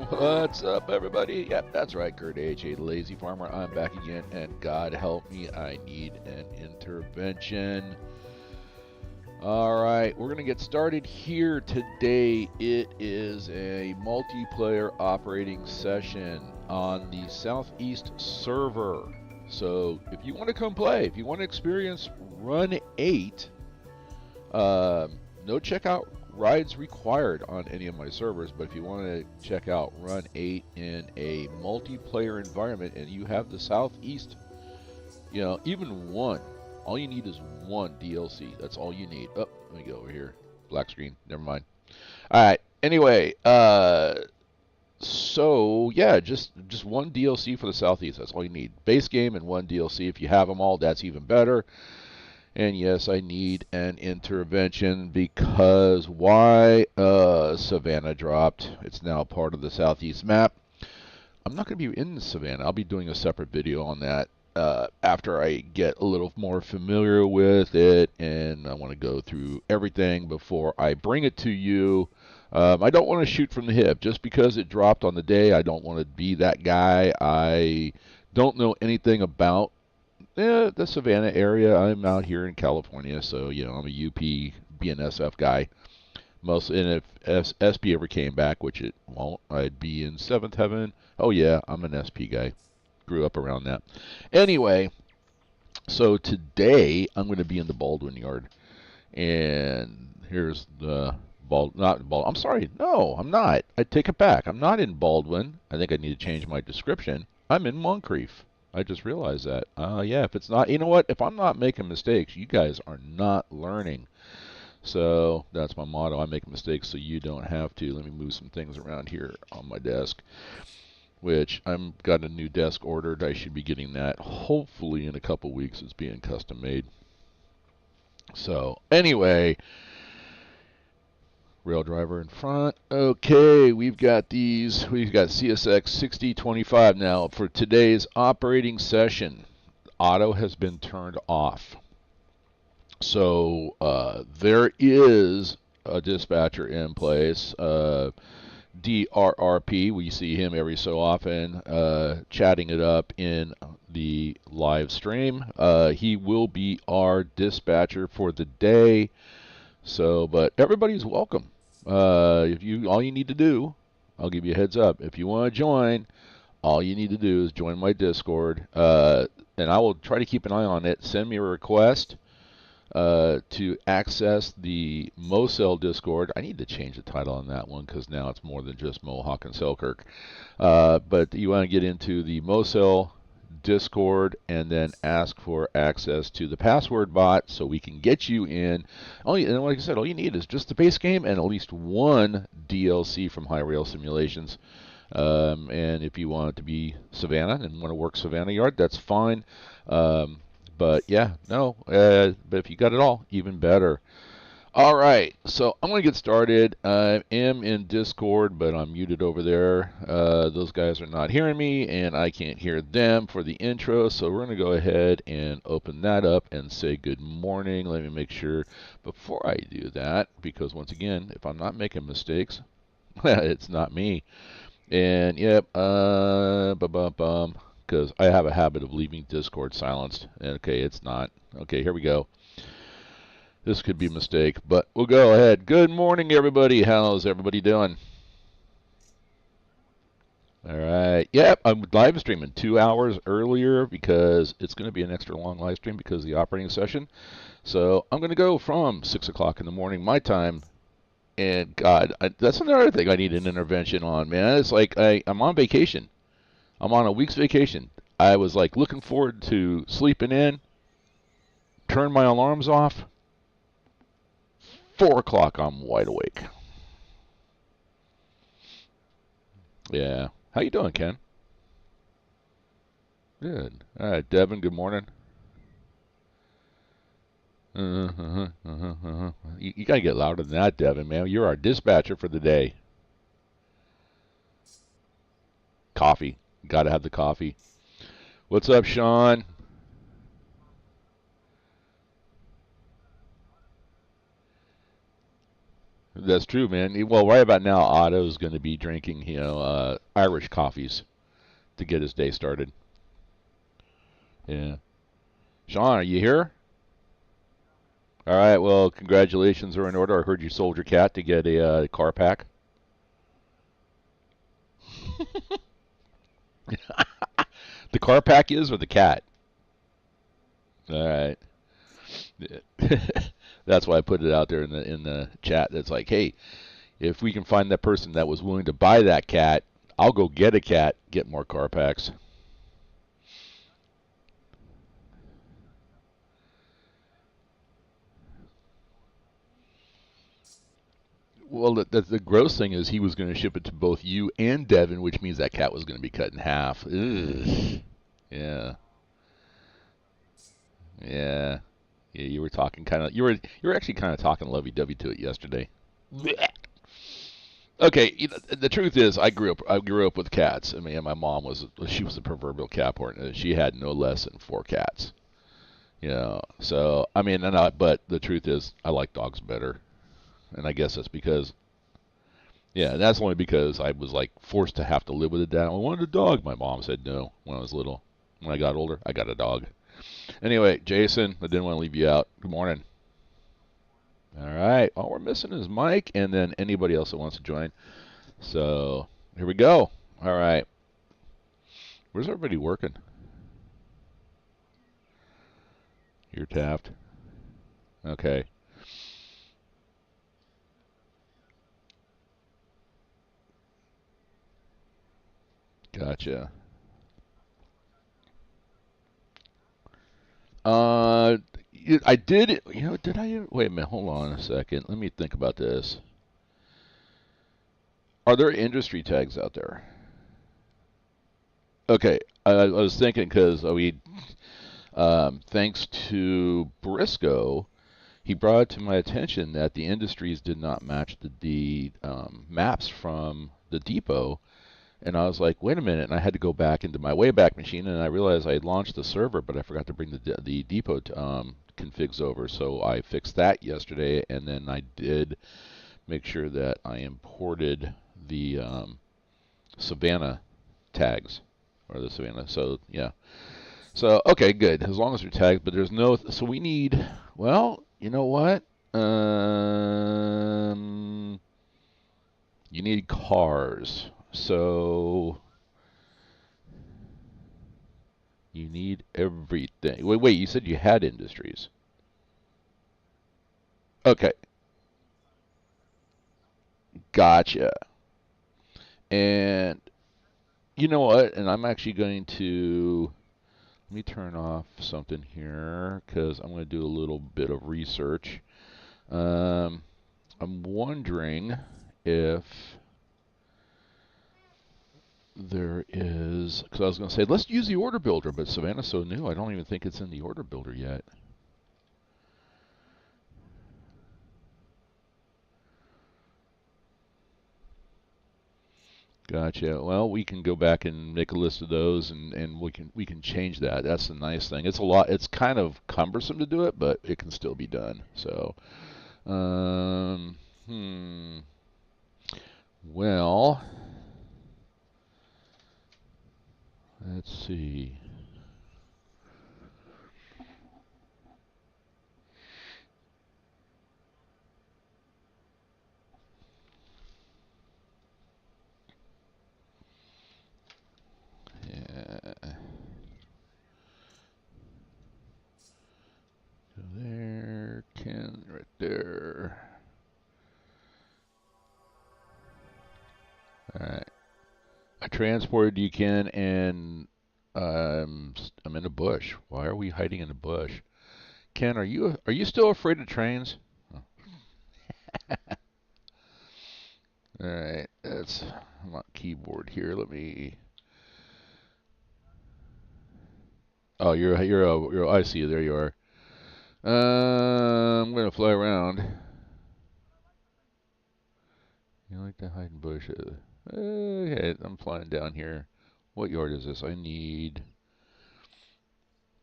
What's up, everybody? Yep, that's right, Kurt H.A. the Lazy Farmer. I'm back again, and God help me, I need an intervention. All right, we're going to get started here today. It is a multiplayer operating session on the Southeast server. So if you want to come play, if you want to experience Run 8, no checkout rides required on any of my servers, but if you want to check out Run 8 in a multiplayer environment and you have the Southeast, even one, all you need is one DLC. That's all you need. Oh, let me go over here. Black screen. Never mind. All right. Anyway, so yeah, just one DLC for the Southeast. That's all you need. Base game and one DLC. If you have them all, that's even better. And yes, I need an intervention because why? Savannah dropped. It's now part of the Southeast map. I'm not going to be in Savannah. I'll be doing a separate video on that after I get a little more familiar with it, and I want to go through everything before I bring it to you. I don't want to shoot from the hip. Just because it dropped on the day, I don't want to be that guy. I don't know anything about the Savannah area. I'm out here in California, so I'm a UP BNSF guy. Mostly, and if SP ever came back, which it won't, I'd be in seventh heaven. Oh yeah, I'm an SP guy. Grew up around that. Anyway, so today I'm going to be in the Baldwin yard, and here's the not Baldwin. I'm sorry, no, I'm not. I take it back. I'm not in Baldwin. I think I need to change my description. I'm in Moncrief. I just realized that. Yeah, if it's not, you know what? If I'm not making mistakes, you guys are not learning. So that's my motto. I make mistakes so you don't have to. Let me move some things around here on my desk, which I've got a new desk ordered. I should be getting that hopefully in a couple weeks. It's being custom made. So anyway, rail driver in front. Okay, we've got these. We've got CSX 6025 now for today's operating session. Otto has been turned off. So there is a dispatcher in place. DRRP, we see him every so often chatting it up in the live stream. He will be our dispatcher for the day. So, but everybody's welcome. If all you need to do, I'll give you a heads up. If you want to join, all you need to do is join my Discord, and I will try to keep an eye on it. Send me a request to access the Mosel Discord. I need to change the title on that one because now it's more than just Mohawk and Selkirk. But you want to get into the Mosel Discord and then ask for access to the password bot so we can get you in. And like I said, all you need is just the base game and at least one DLC from High Rail Simulations. And if you want it to be Savannah and want to work Savannah Yard, that's fine. But yeah, no. But if you got it all, even better. All right, so I'm going to get started. I am in Discord, but I'm muted over there. Those guys are not hearing me, and I can't hear them for the intro, so we're going to go ahead and open that up and say good morning. Let me make sure before I do that, because once again, if I'm not making mistakes, it's not me. And yep, because I have a habit of leaving Discord silenced. Okay, it's not. Okay, here we go. This could be a mistake, but we'll go ahead. Good morning, everybody. How's everybody doing? All right. Yep, I'm live streaming 2 hours earlier because it's going to be an extra long live stream because of the operating session. So I'm going to go from 6 o'clock in the morning, my time. And God, that's another thing I need an intervention on, man. It's like I'm on vacation. I'm on a week's vacation. I was like looking forward to sleeping in, turn my alarms off. 4 o'clock, I'm wide awake. Yeah. How you doing, Ken? Good. All right, Devin, good morning. You got to get louder than that, Devin, man. You're our dispatcher for the day. Coffee. Got to have the coffee. What's up, Sean? That's true, man. Well, right about now, Otto's going to be drinking, Irish coffees to get his day started. Yeah. Sean, are you here? All right. Well, congratulations are in order. I heard you sold your cat to get a car pack. The car pack is, or the cat? All right. That's why I put it out there in the chat. That's like, hey, if we can find that person that was willing to buy that cat, I'll go get a cat, get more car packs. Well, the gross thing is he was going to ship it to both you and Devin, which means that cat was going to be cut in half. Ugh. Yeah. Yeah. Yeah, you were talking kind of you were actually kind of talking lovey-dovey to it yesterday. Blech. Okay, the truth is I grew up with cats. I mean, my mom she was the proverbial cat partner. She had no less than 4 cats. So I mean, but the truth is I like dogs better. And I guess that's because yeah, that's only because I was like forced to have to live with a dad. I wanted a dog. My mom said no when I was little. When I got older, I got a dog. Anyway, Jason, I didn't want to leave you out. Good morning. All right. All we're missing is Mike and then anybody else that wants to join. So here we go. All right. Where's everybody working? You're Taft. Okay. Gotcha. Uh, I did. Did I? Wait a minute. Hold on a second. Let me think about this. Are there industry tags out there? Okay. I was thinking because thanks to Briscoe, he brought it to my attention that the industries did not match the maps from the depot. And I was like, wait a minute. And I had to go back into my Wayback Machine, and I realized I had launched the server, but I forgot to bring the depot configs over. So I fixed that yesterday, and then I did make sure that I imported the Savannah tags, or the Savannah. So, yeah. So, okay, good. As long as they're tagged, but there's no... So we need... Well, you know what? You need cars. So... You need everything. Wait, you said you had industries. Okay, gotcha. And you know what? And I'm actually going to let me turn off something here because I'm going to do a little bit of research. I'm wondering if there is, because I was going to say let's use the order builder, but Savannah's so new, I don't even think it's in the order builder yet. Gotcha. Well, we can go back and make a list of those, and we can change that. That's the nice thing. It's a lot. It's kind of cumbersome to do it, but it can still be done. So, um, hmm. Well, let's see. Yeah. So there, Ken, right there. All right. I transported you, Ken, and I'm in a bush. Why are we hiding in a bush? Ken, are you still afraid of trains? Oh. All right, I'm on keyboard here. Let me. Oh, I see you. There you are. I'm gonna fly around. You like to hide in bushes? Okay, I'm flying down here. What yard is this? I need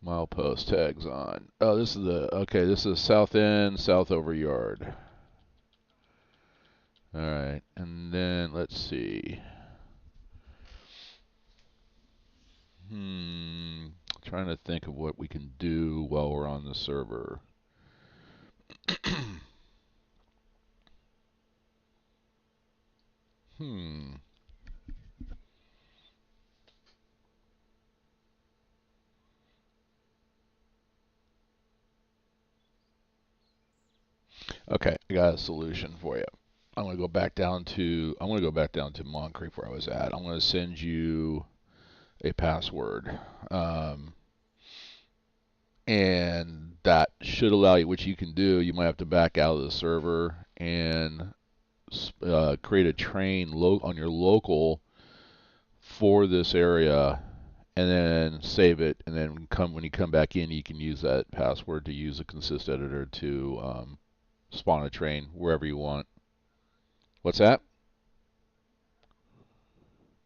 milepost tags on. Oh, this is the okay. This is south end, south over yard. All right, and then let's see. Trying to think of what we can do while we're on the server. Okay, I got a solution for you. I'm gonna go back down to Moncrief where I was at. I'm gonna send you a password, and that should allow you. What you can do, you might have to back out of the server and create a train on your local for this area, and then save it. And then when you come back in, you can use that password to use a consist editor to spawn a train wherever you want. What's that?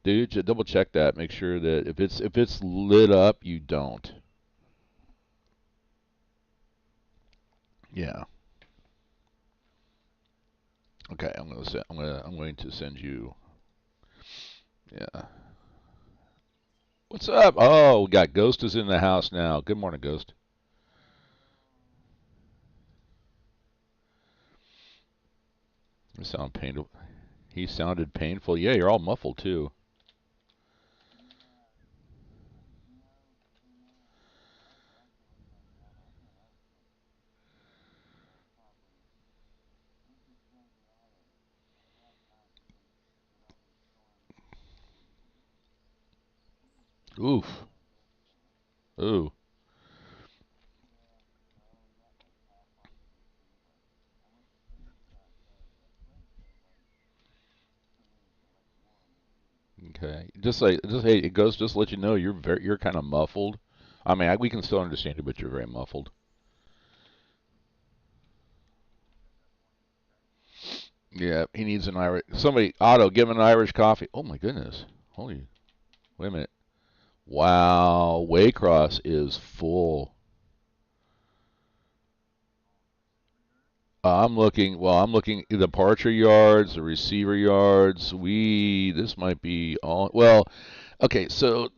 Dude, double check that. Make sure that if it's lit up, you don't. Yeah. Okay, I'm going to send you. Yeah. What's up? Oh, we got Ghost is in the house now. Good morning, Ghost. You sound painful. He sounded painful. Yeah, you're all muffled too. Oof. Ooh. Okay. Hey, it goes just to let you know you're kind of muffled. I mean, we can still understand you, but you're very muffled. Yeah, he needs an Irish. Somebody, Otto, give him an Irish coffee. Oh my goodness. Holy, wait a minute. Wow, Waycross is full. I'm looking at the departure yards, the receiver yards. This might be all, well, okay, so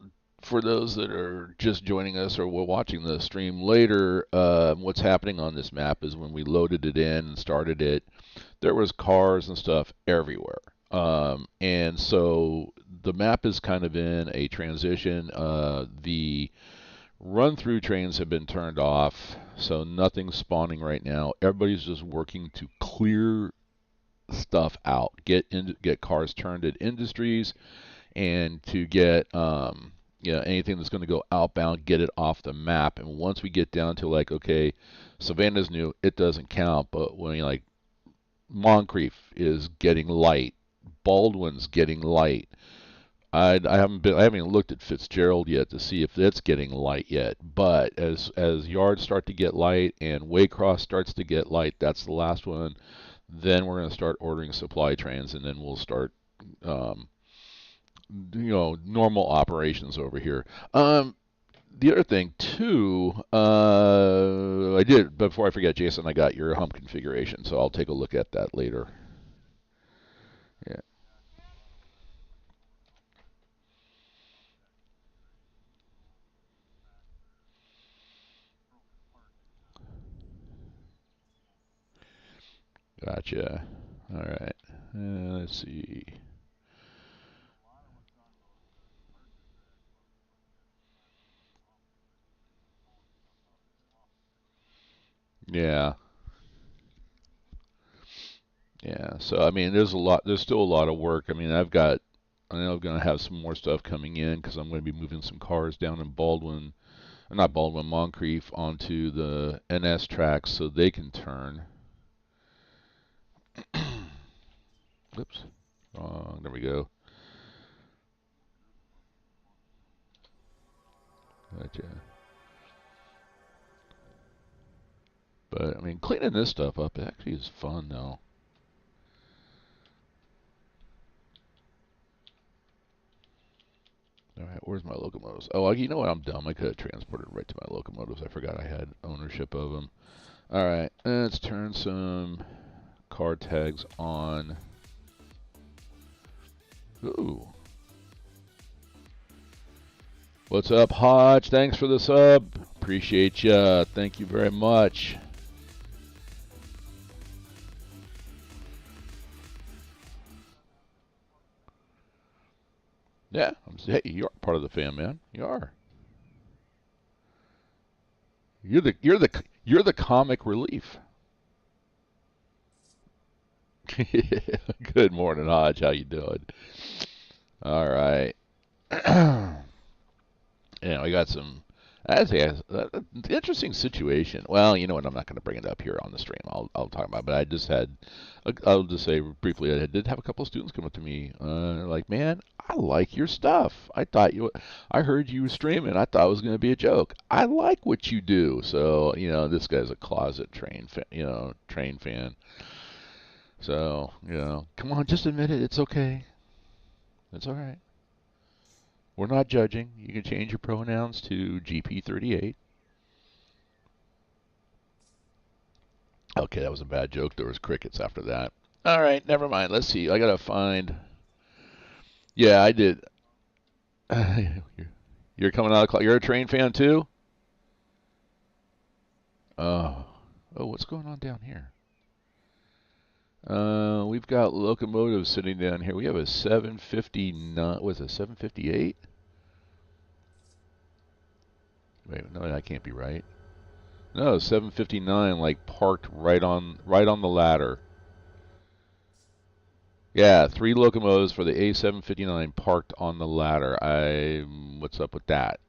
for those that are just joining us or were watching the stream later, what's happening on this map is when we loaded it in and started it, there was cars and stuff everywhere. And so the map is kind of in a transition. The run-through trains have been turned off, so nothing's spawning right now. Everybody's just working to clear stuff out, get cars turned at industries, and to get anything that's going to go outbound, get it off the map. And once we get down to like, okay, Savannah's new, it doesn't count, but when like Moncrief is getting light, Baldwin's getting light. I haven't even looked at Fitzgerald yet to see if that's getting light yet. But as yards start to get light and Waycross starts to get light, that's the last one. Then we're going to start ordering supply trains, and then we'll start, um, normal operations over here. The other thing too, I did before I forget, Jason. I got your hump configuration, so I'll take a look at that later. Yeah. Gotcha. All right. Let's see. Yeah. Yeah. So I mean, There's still a lot of work. I mean, I know I'm gonna have some more stuff coming in because I'm going to be moving some cars down in Baldwin, not Baldwin, Moncrief onto the NS tracks so they can turn. Oops. Wrong. There we go. Gotcha. But I mean, cleaning this stuff up actually is fun though. All right, where's my locomotives? Oh, you know what? I'm dumb. I could have transported right to my locomotives. I forgot I had ownership of them. All right, let's turn some car tags on. Ooh. What's up, Hodge? Thanks for the sub. Appreciate ya. Thank you very much. Yeah, hey, you're part of the fam, man. You are. You're the comic relief. Good morning, Hodge. How you doing? All right. Yeah, we got some. I'd say interesting situation. Well, you know what? I'm not going to bring it up here on the stream. I'll talk about it. But I just had. I'll just say briefly. I did have a couple of students come up to me. Like, man, I like your stuff. I heard you were streaming. I thought it was going to be a joke. I like what you do. So this guy's a closet train fan. So come on, just admit it. It's okay. It's all right. We're not judging. You can change your pronouns to GP38. Okay, that was a bad joke. There was crickets after that. All right, never mind. Let's see. I gotta find. Yeah, I did. You're coming out of class. You're a train fan too? Oh, what's going on down here? We've got locomotives sitting down here. We have a 759. Was it 758? Wait, no, that can't be right. No, 759, like parked right on the ladder. Yeah, 3 locomotives for the A759 parked on the ladder. What's up with that?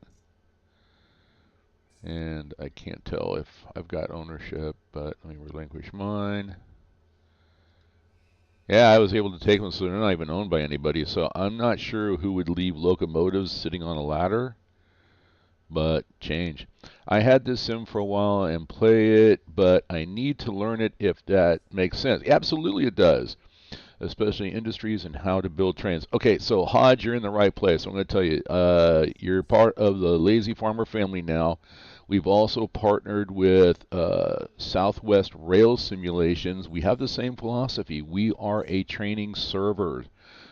And I can't tell if I've got ownership, but let me relinquish mine. Yeah, I was able to take them, so they're not even owned by anybody. So I'm not sure who would leave locomotives sitting on a ladder, but change. I had this sim for a while and play it, but I need to learn it if that makes sense. Absolutely it does, especially industries and how to build trains. Okay, so Hodge, you're in the right place. I'm going to tell you, you're part of the TheLazyFarmer family now. We've also partnered with Southwest Rail Simulations. We have the same philosophy. We are a training server.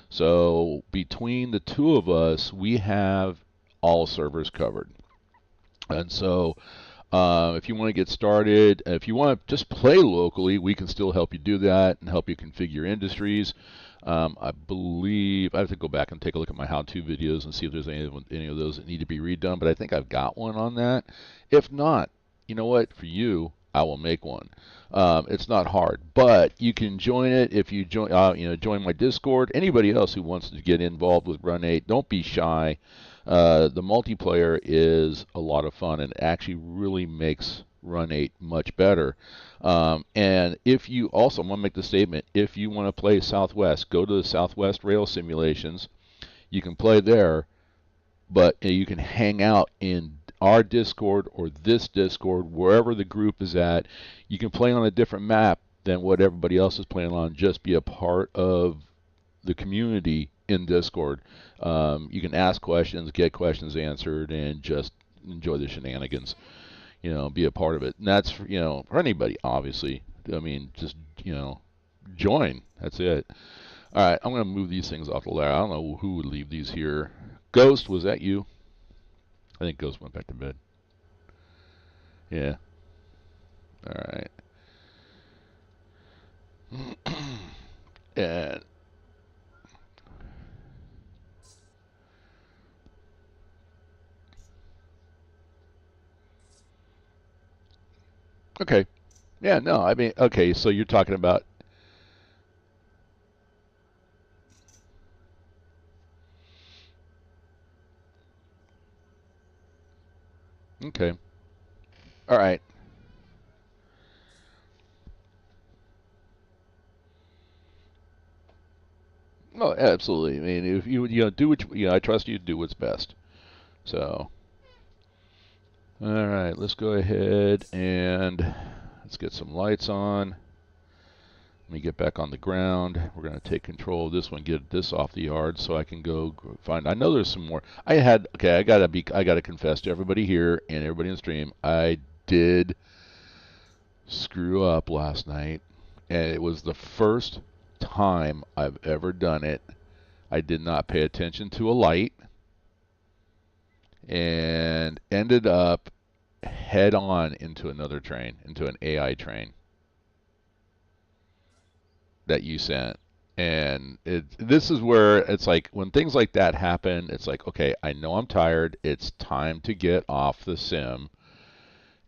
So between the two of us, we have all servers covered. And so if you want to get started, if you want to just play locally, we can still help you do that and help you configure industries. I believe I have to go back and take a look at my how-to videos and see if there's any of those that need to be redone, but I think I've got one on that. If not, you know what? For you, I will make one. It's not hard, but you can join it if you join my Discord. Anybody else who wants to get involved with Run8, don't be shy. The multiplayer is a lot of fun and actually really makes Run8 much better. And if you also, I'm going to make the statement, if you want to play Southwest, go to the Southwest Rail Simulations. You can play there, but you can hang out in our Discord or this Discord, wherever the group is at. You can play on a different map than what everybody else is playing on. Just be a part of the community in Discord. You can ask questions, get questions answered, and just enjoy the shenanigans. Be a part of it. And that's for anybody, obviously. I mean, just join. That's it. All right, I'm gonna move these things off the ladder. I don't know who would leave these here. Ghost, was that you? I think Ghost went back to bed. Yeah. All right. And okay. Yeah, no, I mean, okay, so you're talking about. Okay. All right. Oh, absolutely. I mean, if you do what I trust you to do what's best. So, all right, let's go ahead and let's get some lights on. Let me get back on the ground. We're going to take control of this one, get this off the yard, so I can go find. I know there's some more. I gotta confess to everybody here and everybody in the stream. I did screw up last night, and it was the first time I've ever done it. I did not pay attention to a light and ended up head on into another train, into an AI train that you sent. And this is where it's like when things like that happen, it's like, okay, I know I'm tired. It's time to get off the sim.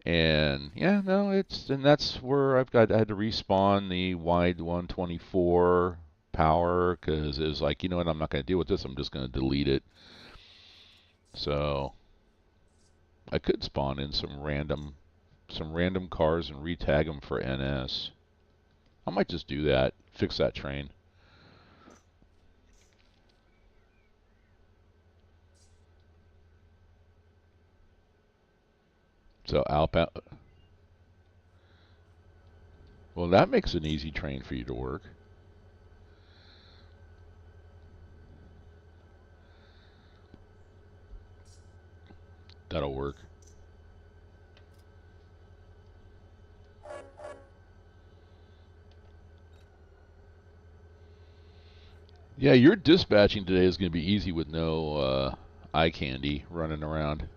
And yeah, no, and that's where I had to respawn the wide 124 power because it was like, you know what, I'm not going to deal with this. I'm just going to delete it. So I could spawn in some random cars and retag them for NS. I might just do that. Fix that train. So outbound. Well, that makes an easy train for you to work. That'll work. Yeah, your dispatching today is going to be easy with no eye candy running around.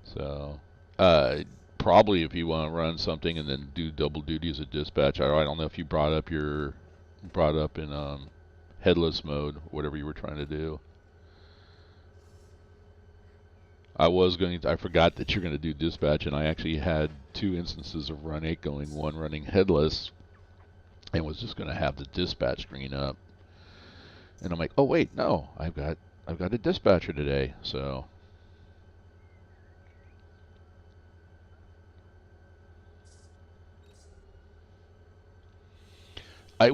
So, probably if you want to run something and then do double duty as a dispatcher, I don't know if you brought up in headless mode, whatever you were trying to do. I forgot that you're going to do dispatch, and I actually had 2 instances of Run8 going, one running headless, and was just going to have the dispatch screen up. And I'm like, oh wait, no, I've got a dispatcher today, so.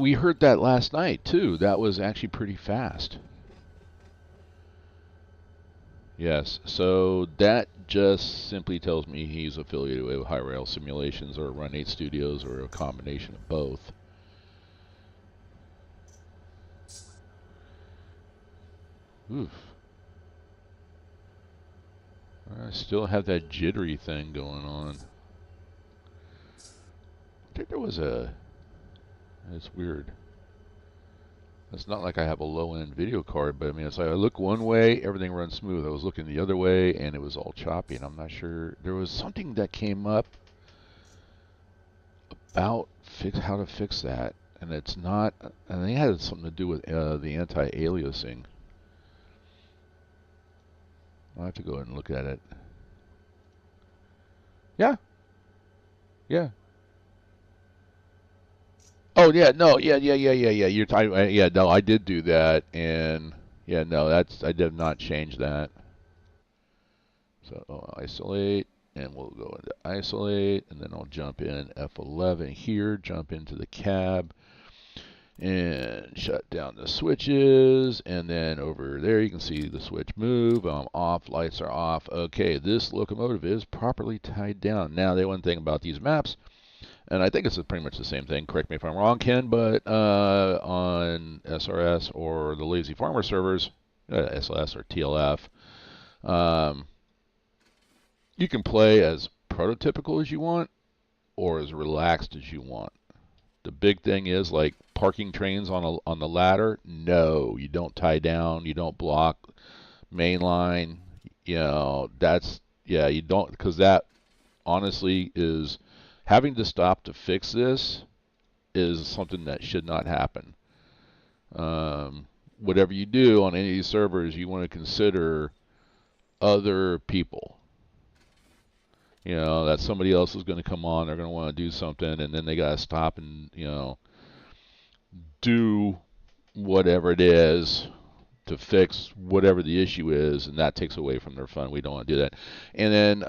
We heard that last night too. That was actually pretty fast. Yes, so that just simply tells me he's affiliated with High Rail Simulations or Run8 Studios or a combination of both. Oof. I still have that jittery thing going on. I think there was a... It's weird. It's not like I have a low-end video card, but I mean, it's like I look one way, everything runs smooth. I was looking the other way, and it was all choppy, and I'm not sure. There was something that came up about how to fix that, and it's not. I think it had something to do with the anti-aliasing. I'll have to go ahead and look at it. Yeah, yeah. Oh yeah, no, yeah. You're talking. Yeah, no, I did do that, and yeah, no, I did not change that. So isolate, and we'll go into isolate, and then I'll jump in F11 here, jump into the cab, and shut down the switches, and then over there you can see the switch move. Off, lights are off. Okay, this locomotive is properly tied down. Now, the one thing about these maps, and I think this is pretty much the same thing, correct me if I'm wrong, Ken, but on SRS or the TheLazyFarmer servers, SLS or TLF, you can play as prototypical as you want or as relaxed as you want. The big thing is like parking trains on the ladder. No, you don't tie down, you don't block main line. You know, you don't, because that honestly is having to stop to fix this is something that should not happen. Whatever you do on any of these servers, you want to consider other people. You know, that somebody else is going to come on, they're going to want to do something, and then they got to stop and, you know, do whatever it is to fix whatever the issue is, and that takes away from their fun. We don't want to do that. And then,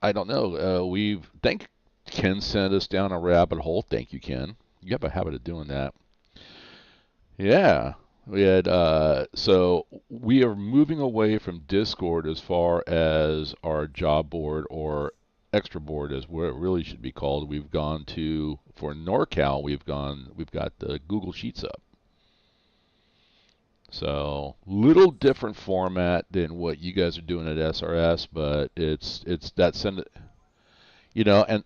I don't know, thank Ken sent us down a rabbit hole. Thank you, Ken. You have a habit of doing that. Yeah. We had so we are moving away from Discord as far as our job board or extra board as what it really should be called. We've gone to, for NorCal, we've got the Google Sheets up. So little different format than what you guys are doing at SRS, but it's that send, you know, and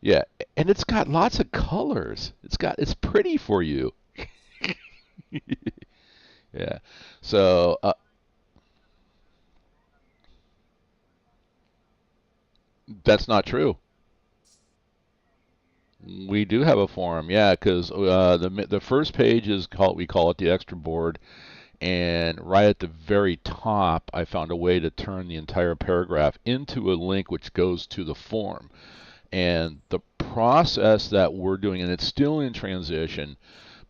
Yeah, and it's got lots of colors. It's pretty for you. Yeah. So that's not true. We do have a forum, yeah, because the first page is called we call it the extra board, and right at the very top, I found a way to turn the entire paragraph into a link which goes to the forum. And the process that we're doing, and it's still in transition,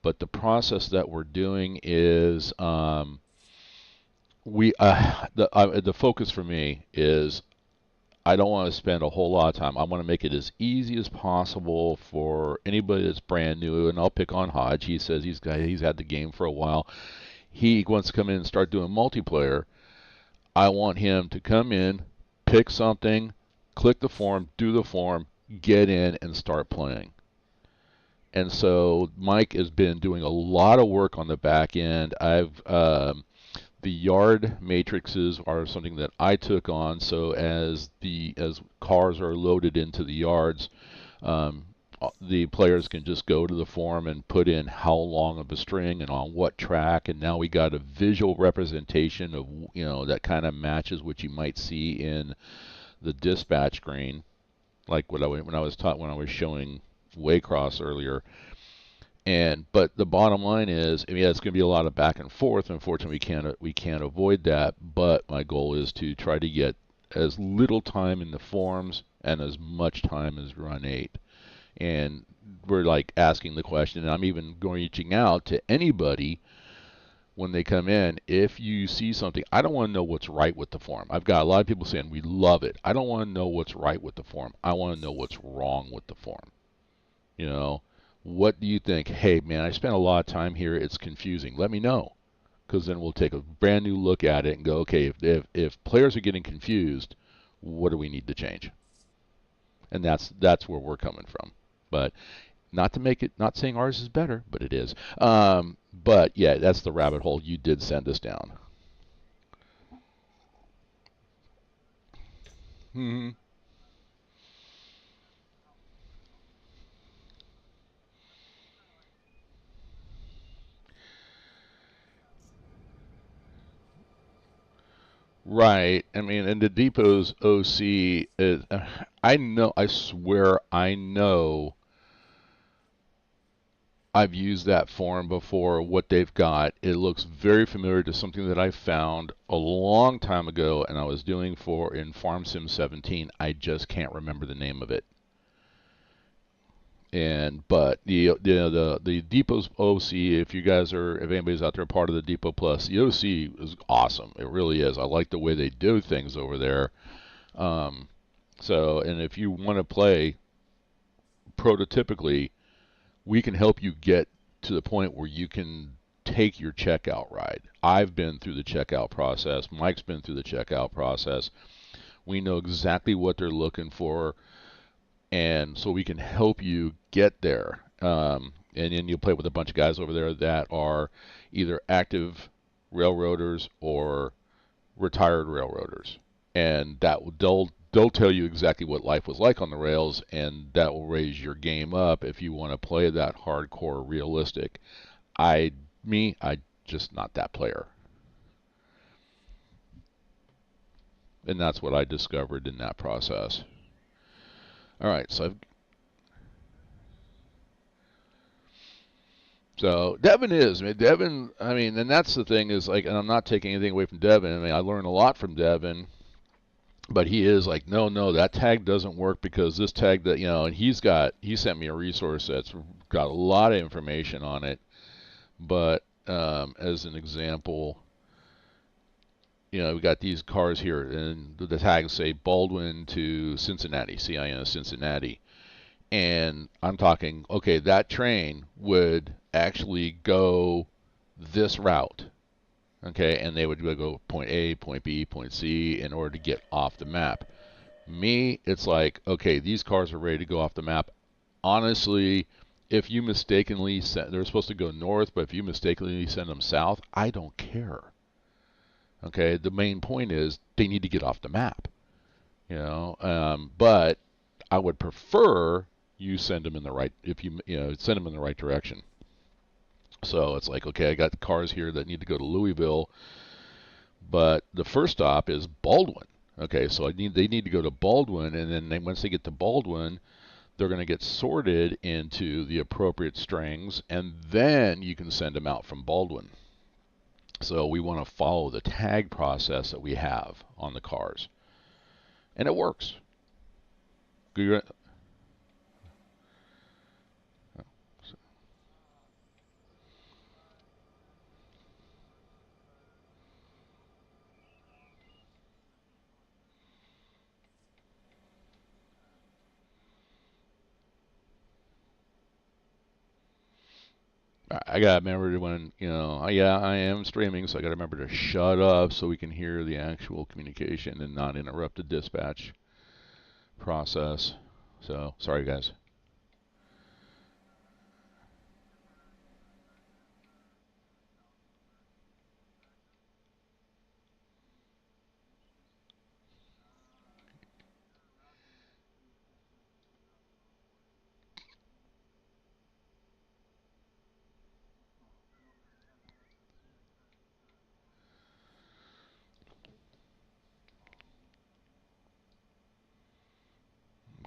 but the process that we're doing is the focus for me is I don't want to spend a whole lot of time. I want to make it as easy as possible for anybody that's brand new. And I'll pick on Hodge. He says he's had the game for a while. He wants to come in and start doing multiplayer. I want him to come in, pick something, click the form, do the form, get in, and start playing. And so Mike has been doing a lot of work on the back end. The yard matrices are something that I took on. So as cars are loaded into the yards, um, the players can just go to the form and put in how long of a string and on what track, and now we got a visual representation of that kind of matches what you might see in the dispatch screen, like when I was showing Waycross earlier. But the bottom line is, I mean, yeah, it's going to be a lot of back and forth. Unfortunately, we can't avoid that. But my goal is to try to get as little time in the forums and as much time as Run8. And we're like asking the question, and I'm even reaching out to anybody when they come in. If you see something, I don't want to know what's right with the forum. I've got a lot of people saying we love it. I don't want to know what's right with the forum. I want to know what's wrong with the forum. You know, what do you think? Hey, man, I spent a lot of time here. It's confusing. Let me know, because then we'll take a brand new look at it and go, okay, if players are getting confused, what do we need to change? And that's where we're coming from. But not saying ours is better, but it is. But yeah, that's the rabbit hole you did send us down. Hmm. Right. I mean, and the depot's OC is, I know, I swear I know I've used that form before, what they've got. It looks very familiar to something that I found a long time ago and I was doing for in Farm Sim 17. I just can't remember the name of it. But the Depot's OC, if anybody's out there part of the Depot Plus, the OC is awesome. It really is. I like the way they do things over there. Um, and if you want to play prototypically, we can help you get to the point where you can take your checkout ride. I've been through the checkout process. Mike's been through the checkout process. We know exactly what they're looking for, and so we can help you get there. And then you'll play with a bunch of guys over there that are either active railroaders or retired railroaders, and they'll tell you exactly what life was like on the rails, and that will raise your game up if you want to play that hardcore realistic. I just not that player, and that's what I discovered in that process. All right, so Devin is, I mean, Devin. I mean, and that's the thing is like, and I'm not taking anything away from Devin. I mean, I learned a lot from Devin, but he is like, no, no, that tag doesn't work because this tag that and he sent me a resource that's got a lot of information on it. But as an example, we got these cars here, and the tags say Baldwin to Cincinnati, CIN Cincinnati. And I'm talking, okay, that train would actually go this route, okay, and they would go point A, point B, point C in order to get off the map. Me, it's like, okay, these cars are ready to go off the map. Honestly, if you mistakenly they're supposed to go north, but if you mistakenly send them south, I don't care. Okay, the main point is they need to get off the map. But I would prefer you send them in the right, if you send them in the right direction. So it's like, okay, I got cars here that need to go to Louisville, but the first stop is Baldwin. Okay, so they need to go to Baldwin, and then once they get to Baldwin, they're going to get sorted into the appropriate strings, and then you can send them out from Baldwin. So we want to follow the tag process that we have on the cars, and it works. I gotta remember when, yeah, I am streaming, so I gotta remember to shut up so we can hear the actual communication and not interrupt the dispatch process. So, sorry guys.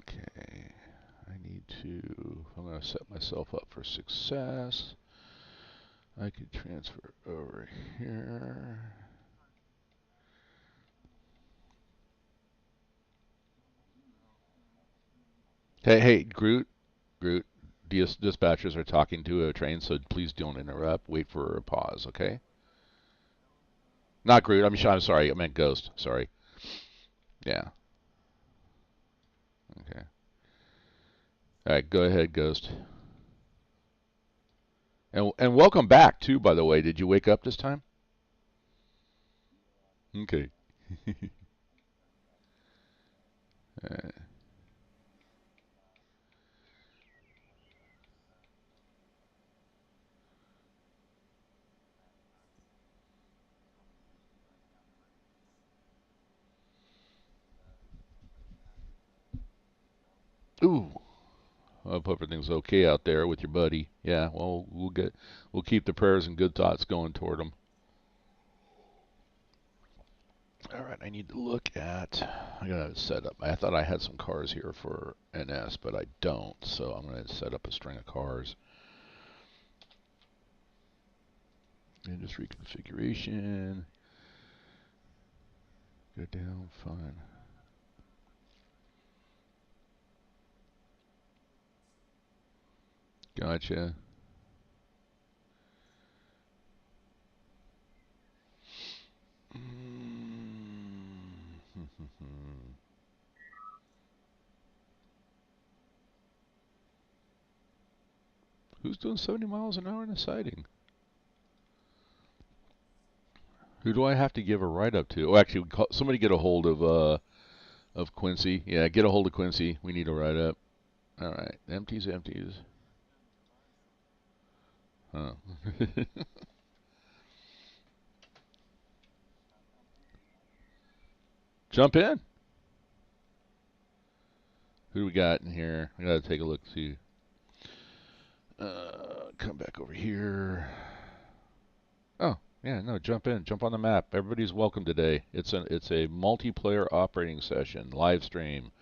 Okay, I need to, if I'm gonna set myself up for success, I could transfer over here. Hey, Groot, dispatchers are talking to a train, so please don't interrupt. Wait for a pause, okay? Not Groot. I'm sorry. I meant Ghost. Sorry. Yeah. Okay. All right. Go ahead, Ghost. And welcome back too. By the way, did you wake up this time? Okay. uh, ooh. I hope everything's okay out there with your buddy. Yeah. Well, we'll keep the prayers and good thoughts going toward him. All right, I need to look at. I gotta set up. I thought I had some cars here for NS, but I don't. So I'm gonna set up a string of cars. Industry configuration. Go down. Fine. Gotcha. Who's doing 70 miles an hour in a siding? Who do I have to give a write-up to? Oh, actually, somebody get a hold of Quincy. Yeah, get a hold of Quincy. We need a write-up. All right, empties. Huh. Jump in. Who do we got in here? I gotta take a look. See. Come back over here. Oh, yeah, no, jump in. Jump on the map. Everybody's welcome today. It's a multiplayer operating session, live stream.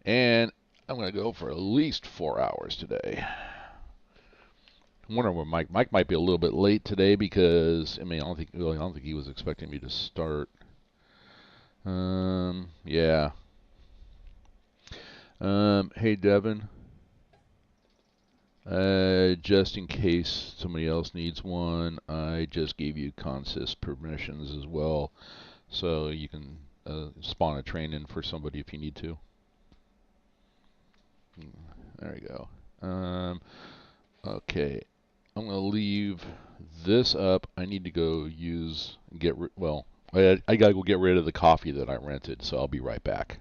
And I'm going to go for at least 4 hours today. I'm wondering where Mike might be a little bit late today because I don't think he was expecting me to start. Yeah. Hey Devin. Just in case somebody else needs one, I just gave you consist permissions as well, so you can spawn a train in for somebody if you need to. There we go. Okay, I'm gonna leave this up. I need to go I gotta go get rid of the coffee that I rented, so I'll be right back.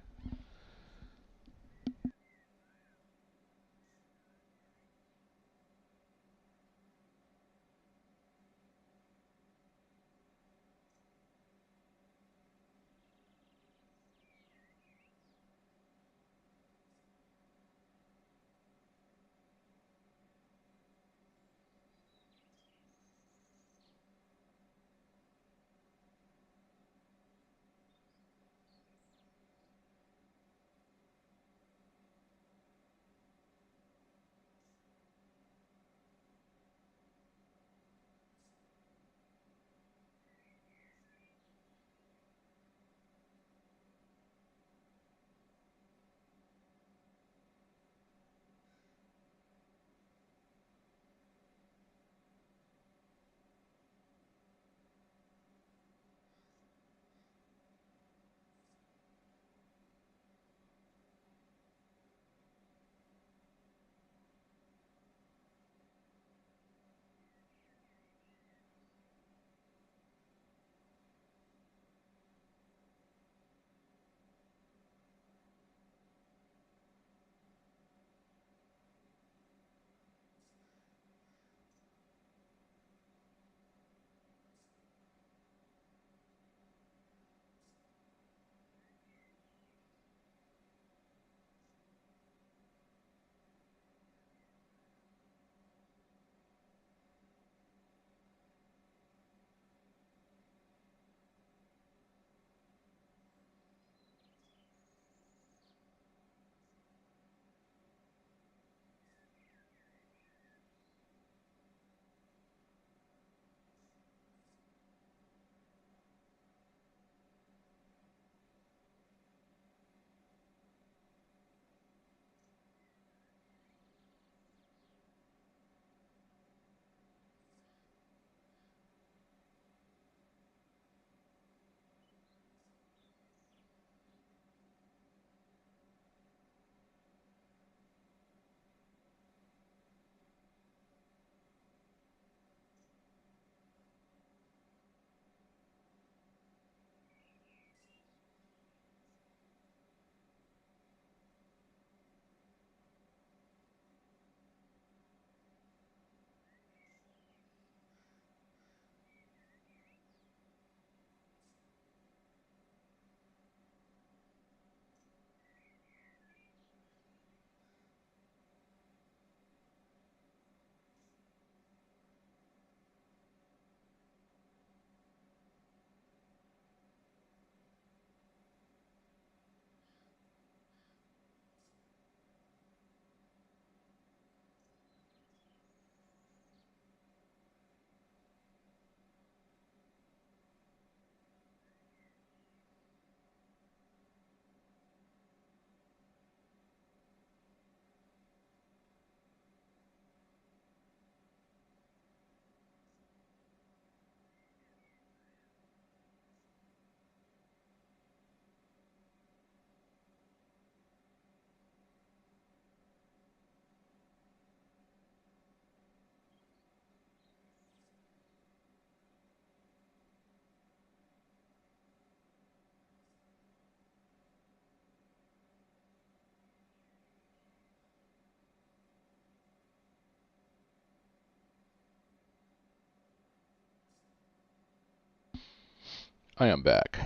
I am back.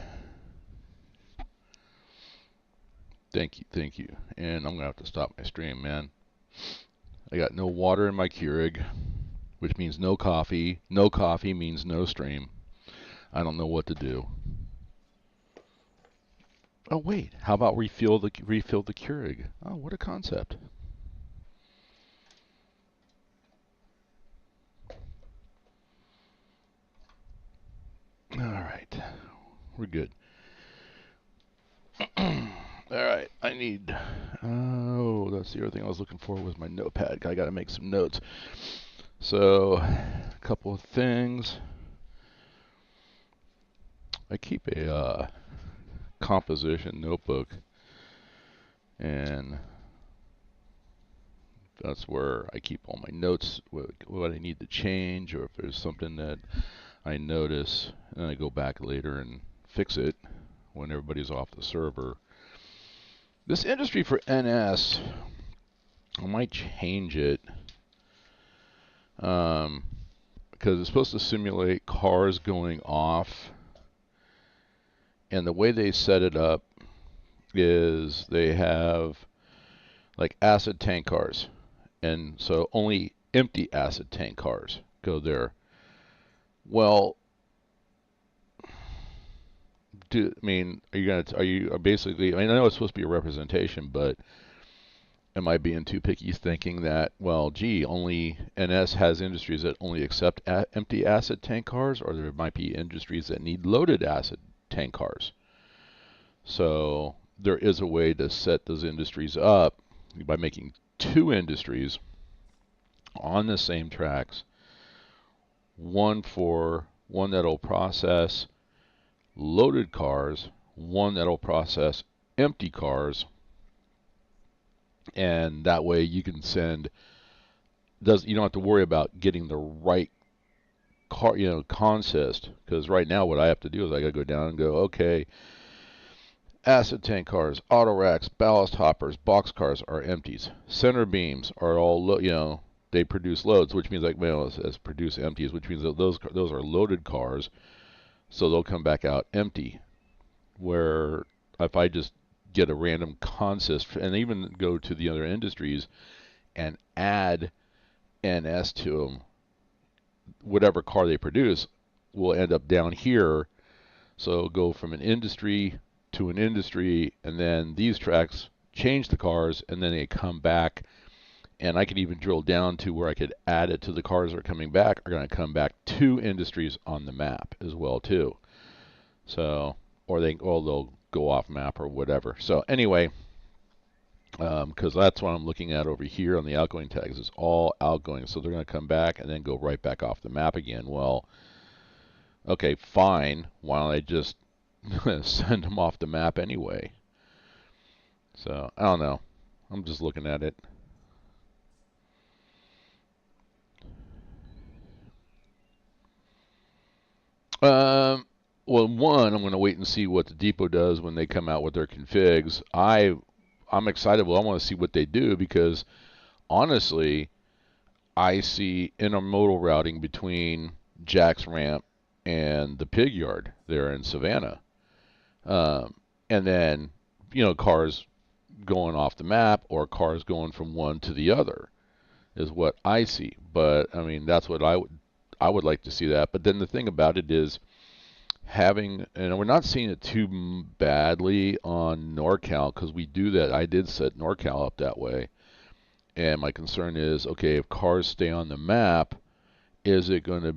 Thank you. And I'm gonna have to stop my stream, man. I got no water in my Keurig, which means no coffee. No coffee means no stream. I don't know what to do. Oh wait, how about refill the Keurig? Oh, what a concept. All right, we're good. Alright, I need... Oh, that's the other thing I was looking for was my notepad. I got to make some notes. So, a couple of things. I keep a composition notebook, and that's where I keep all my notes, what I need to change, or if there's something that I notice, and I go back later and fix it when everybody's off the server. This industry for NS, I might change it because it's supposed to simulate cars going off, and the way they set it up is they have like acid tank cars, and so only empty acid tank cars go there. Well, I mean, are you basically, I mean, I know it's supposed to be a representation, but am I being too picky thinking that, well, gee, only NS has industries that only accept empty acid tank cars, or there might be industries that need loaded acid tank cars? So there is a way to set those industries up by making two industries on the same tracks, one that'll process loaded cars, one that'll process empty cars, and that way you can send, you don't have to worry about getting the right car, consist, because right now what I have to do is I got to go down and go, okay, acid tank cars, auto racks, ballast hoppers, box cars are empties. Center beams are all, they produce loads, which means as produce empties, which means that those are loaded cars, so they'll come back out empty. Where if I just get a random consist and even go to the other industries and add NS to them, whatever car they produce will end up down here. So go from an industry to an industry, and then these tracks change the cars, and then they come back. And I could even drill down to where I could add it to the cars that are coming back are going to come back to industries on the map as well too. So, or they'll go off map or whatever. So anyway, because that's what I'm looking at over here on the outgoing tags. It's all outgoing, so they're going to come back and then go right back off the map again. Well, okay, fine. Why don't I just send them off the map anyway? So I don't know. I'm just looking at it. Well, one, I'm going to wait and see what the depot does when they come out with their configs. I'm excited. Well, I want to see what they do because, honestly, I see intermodal routing between Jack's Ramp and the pig yard there in Savannah. And then, cars going off the map or cars going from one to the other is what I see. But, I mean, that's what I would like to see that. But then the thing about it is and we're not seeing it too badly on NorCal because we do that. I did set NorCal up that way. And my concern is, okay, if cars stay on the map, is it going to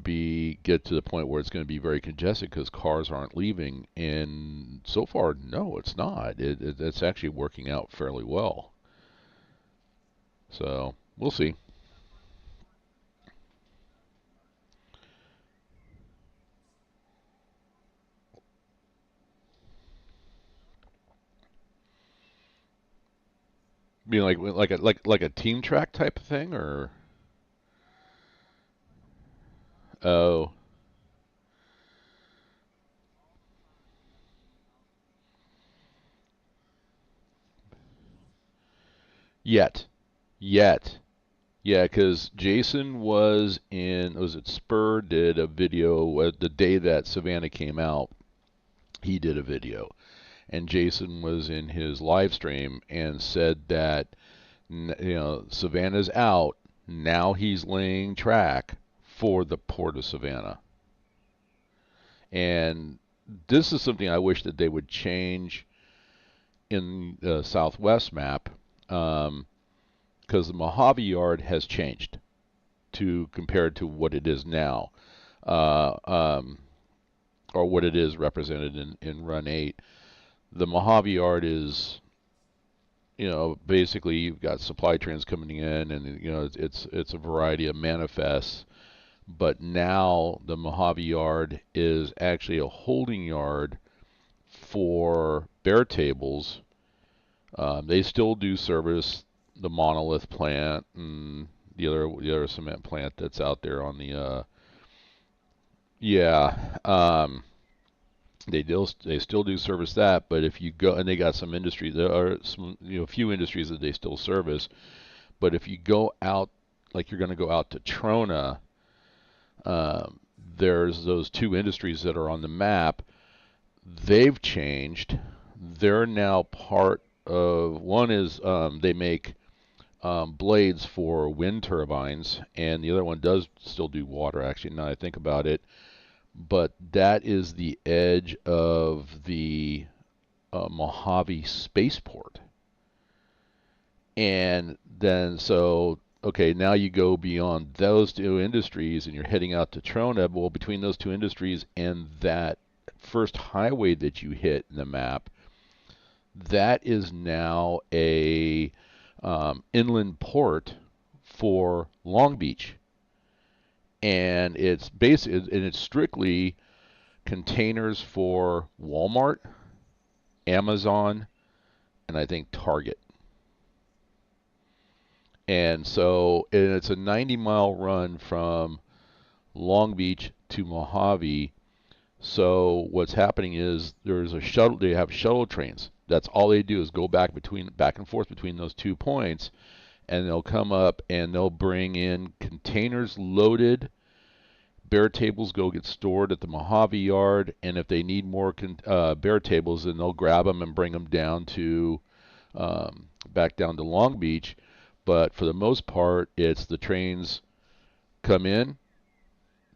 get to the point where it's going to be very congested because cars aren't leaving? And so far, no, it's not. It's actually working out fairly well. So we'll see. Being like a team track type of thing, or oh, yet, yeah, because Jason was it Spur did a video the day that Savannah came out, he did a video, and Jason was in his live stream and said that Savannah's out. Now he's laying track for the Port of Savannah. And this is something I wish that they would change in the Southwest map, because the Mojave Yard has changed to compared to what it is now, uh, um, or what it is represented in Run 8. The Mojave Yard is, basically you've got supply trains coming in, and it's a variety of manifests. But now the Mojave Yard is actually a holding yard for bear tables. They still do service the Monolith plant and the other cement plant that's out there on the yeah. They still do service that, but if you go, and they got some industries, there are some few industries that they still service. But if you go out, like you're going to go out to Trona, there's those two industries that are on the map. They've changed. They're now part of, one is they make blades for wind turbines, and the other one does still do water, actually, now I think about it. But that is the edge of the Mojave Spaceport. And then, so, okay, now you go beyond those two industries and you're heading out to Trona. Well, between those two industries and that first highway that you hit in the map, that is now a inland port for Long Beach. And it's strictly containers for Walmart, Amazon, and I think Target. And it's a 90-mile run from Long Beach to Mojave. So what's happening is there's a shuttle. They have shuttle trains. That's all they do is go back and forth between those 2 points, and they'll come up and they'll bring in containers loaded. Bear tables go get stored at the Mojave Yard, and if they need more bear tables, then they'll grab them and bring them down to back down to Long Beach. But for the most part, it's the trains come in,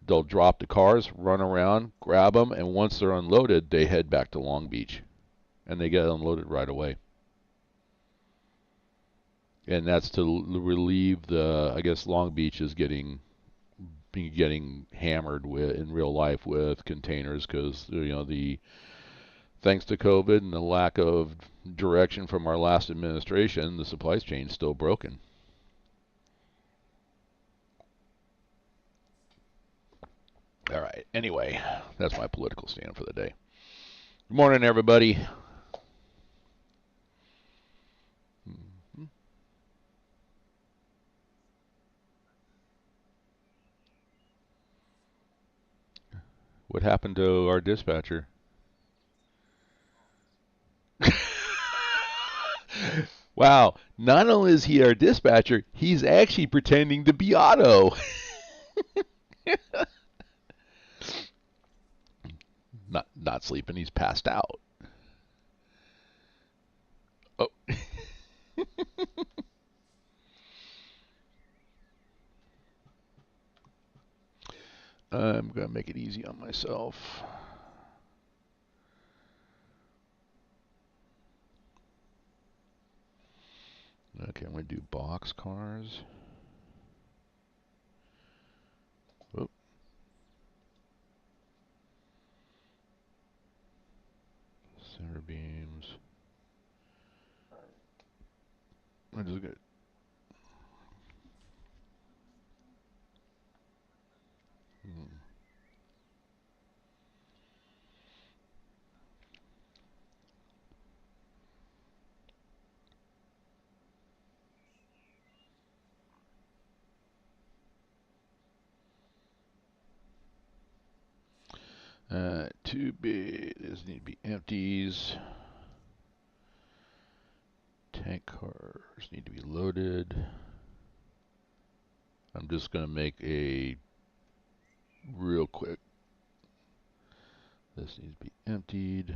they'll drop the cars, run around, grab them, and once they're unloaded, they head back to Long Beach, and they get unloaded right away. And that's to relieve the, I guess Long Beach is getting hammered with in real life with containers, because thanks to COVID and the lack of direction from our last administration, the supply chain's still broken. All right. Anyway, that's my political stand for the day. Good morning, everybody. What happened to our dispatcher? Wow, not only is he our dispatcher, he's actually pretending to be Otto. Not sleeping, he's passed out. Oh. I'm going to make it easy on myself. Okay, I'm going to do box cars. Oh. Center beams. I just got. Too big. These need to be empties. Tank cars need to be loaded. I'm just going to make a real quick. This needs to be emptied.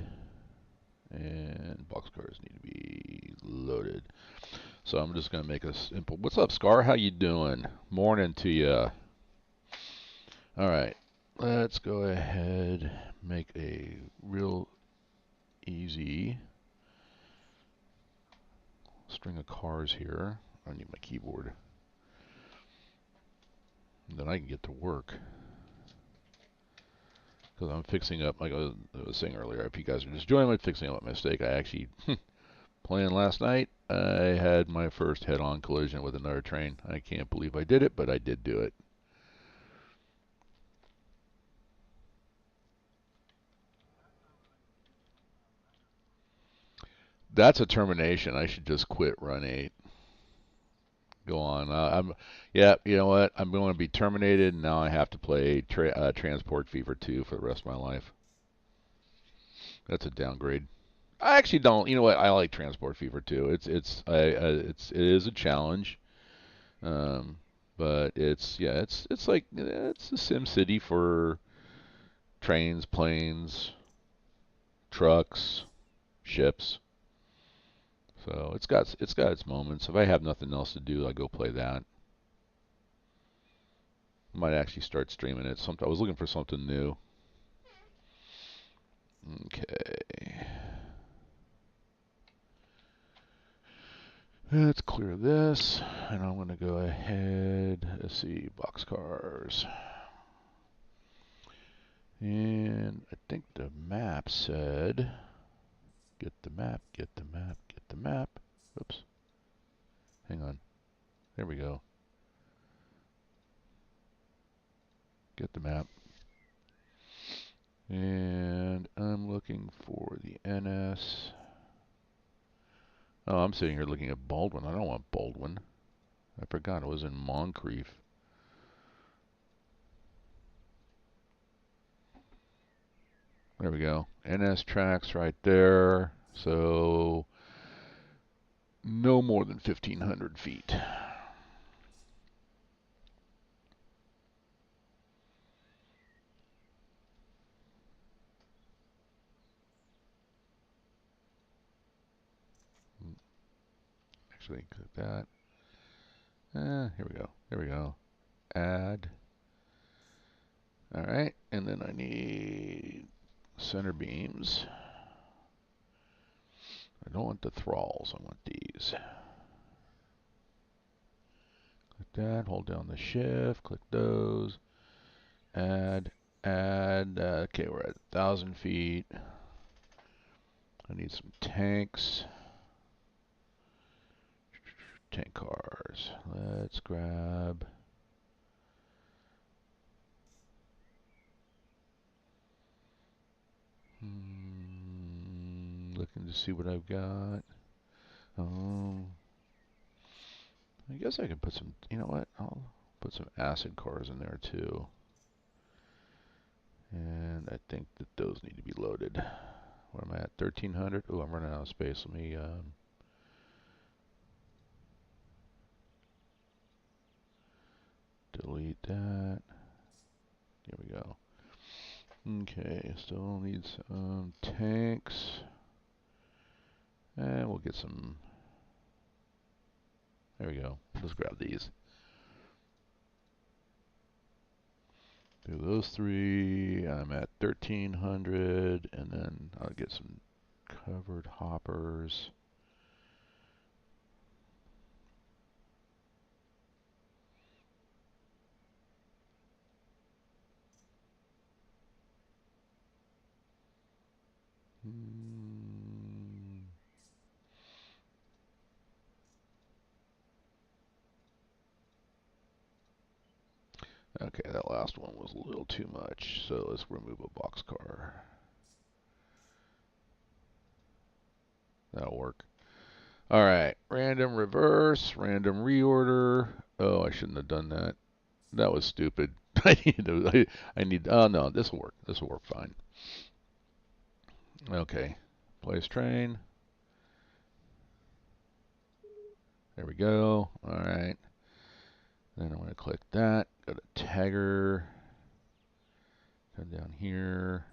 And boxcars need to be loaded. So I'm just going to make a simple. What's up, Scar? How you doing? Morning to you. All right. Let's go ahead, make a real easy string of cars here. I need my keyboard. And then I can get to work. Because I'm fixing up, like I was saying earlier, if you guys are just joining me, fixing up my mistake. I actually, playing last night, I had my first head-on collision with another train. I can't believe I did it, but I did do it. That's a termination. I should just quit Run8. Go on. Yeah, you know what? I'm going to be terminated, and now I have to play Transport Fever 2 for the rest of my life. That's a downgrade. I actually don't. You know what? I like Transport Fever 2. It is a challenge. But it's like it's a Sim City for trains, planes, trucks, ships. So it's got its moments. If I have nothing else to do, I go play that. Might actually start streaming it. I was looking for something new. Okay. Let's clear this, and I'm going to go ahead. Let's see, boxcars. And I think the map said, get the map, get the map, get the map. Oops. Hang on. There we go. Get the map. And I'm looking for the NS. Oh, I'm sitting here looking at Baldwin. I don't want Baldwin. I forgot it was in Moncrief. There we go. NS tracks right there. So no more than 1,500 feet. Actually, click that. Here we go. There we go. Add. All right, and then I need center beams. I don't want the thralls. I want these. Click that. Hold down the shift. Click those. Add. Add. Okay, we're at 1,000 feet. I need some tanks. Tank cars. Let's grab. Looking to see what I've got. I guess I could put some, you know what? I'll put some acid cars in there too. And I think that those need to be loaded. Where am I at? 1,300? Oh, I'm running out of space. Let me delete that. Here we go. Okay, still need some tanks. And we'll get some. There we go. Let's grab these. Do those three. I'm at 1,300. And then I'll get some covered hoppers. Okay, that last one was a little too much, so let's remove a boxcar. That'll work. All right, random reverse, random reorder. Oh, I shouldn't have done that. That was stupid. I need, oh no, this will work. This will work fine. Okay, place train. There we go. All right. Then I'm going to click that. Go to tagger. Come down here.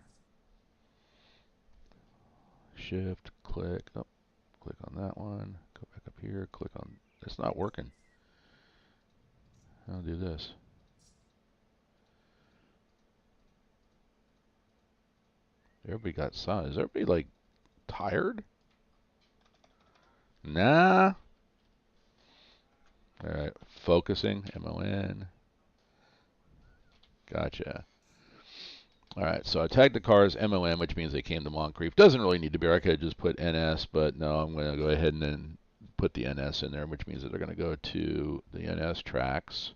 Shift, click, oh, click on that one, go back up here, click on, it's not working. I'll do this. Everybody got sun. Is everybody like tired? Nah. All right, focusing, MON. Gotcha. All right, so I tagged the cars MON, which means they came to Moncrief. Doesn't really need to be. I could just put NS, but no, I'm going to go ahead and then put the NS in there, which means that they're going to go to the NS tracks.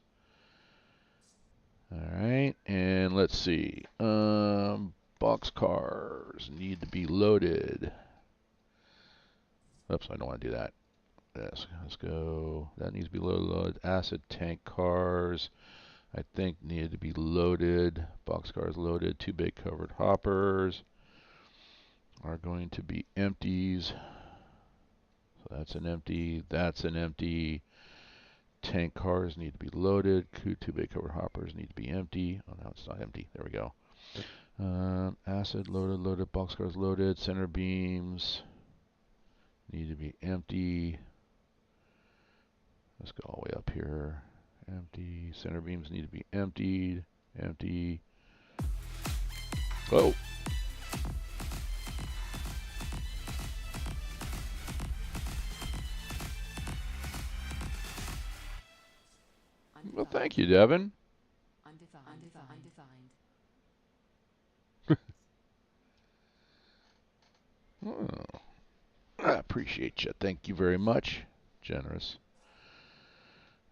All right, and let's see. Box cars need to be loaded. Oops, I don't want to do that. Yes, let's go. That needs to be loaded. Acid tank cars, I think, needed to be loaded. Box cars loaded. 2 bay covered hoppers are going to be empties. So that's an empty. That's an empty. Tank cars need to be loaded. 2 bay covered hoppers need to be empty. Oh, no, it's not empty. There we go. Acid loaded, loaded. Box cars loaded. Center beams need to be empty. Let's go all the way up here. Empty. Center beams need to be emptied. Empty. Oh. Well, thank you, Devin. Undefined. Oh, I appreciate you. Thank you very much. Generous.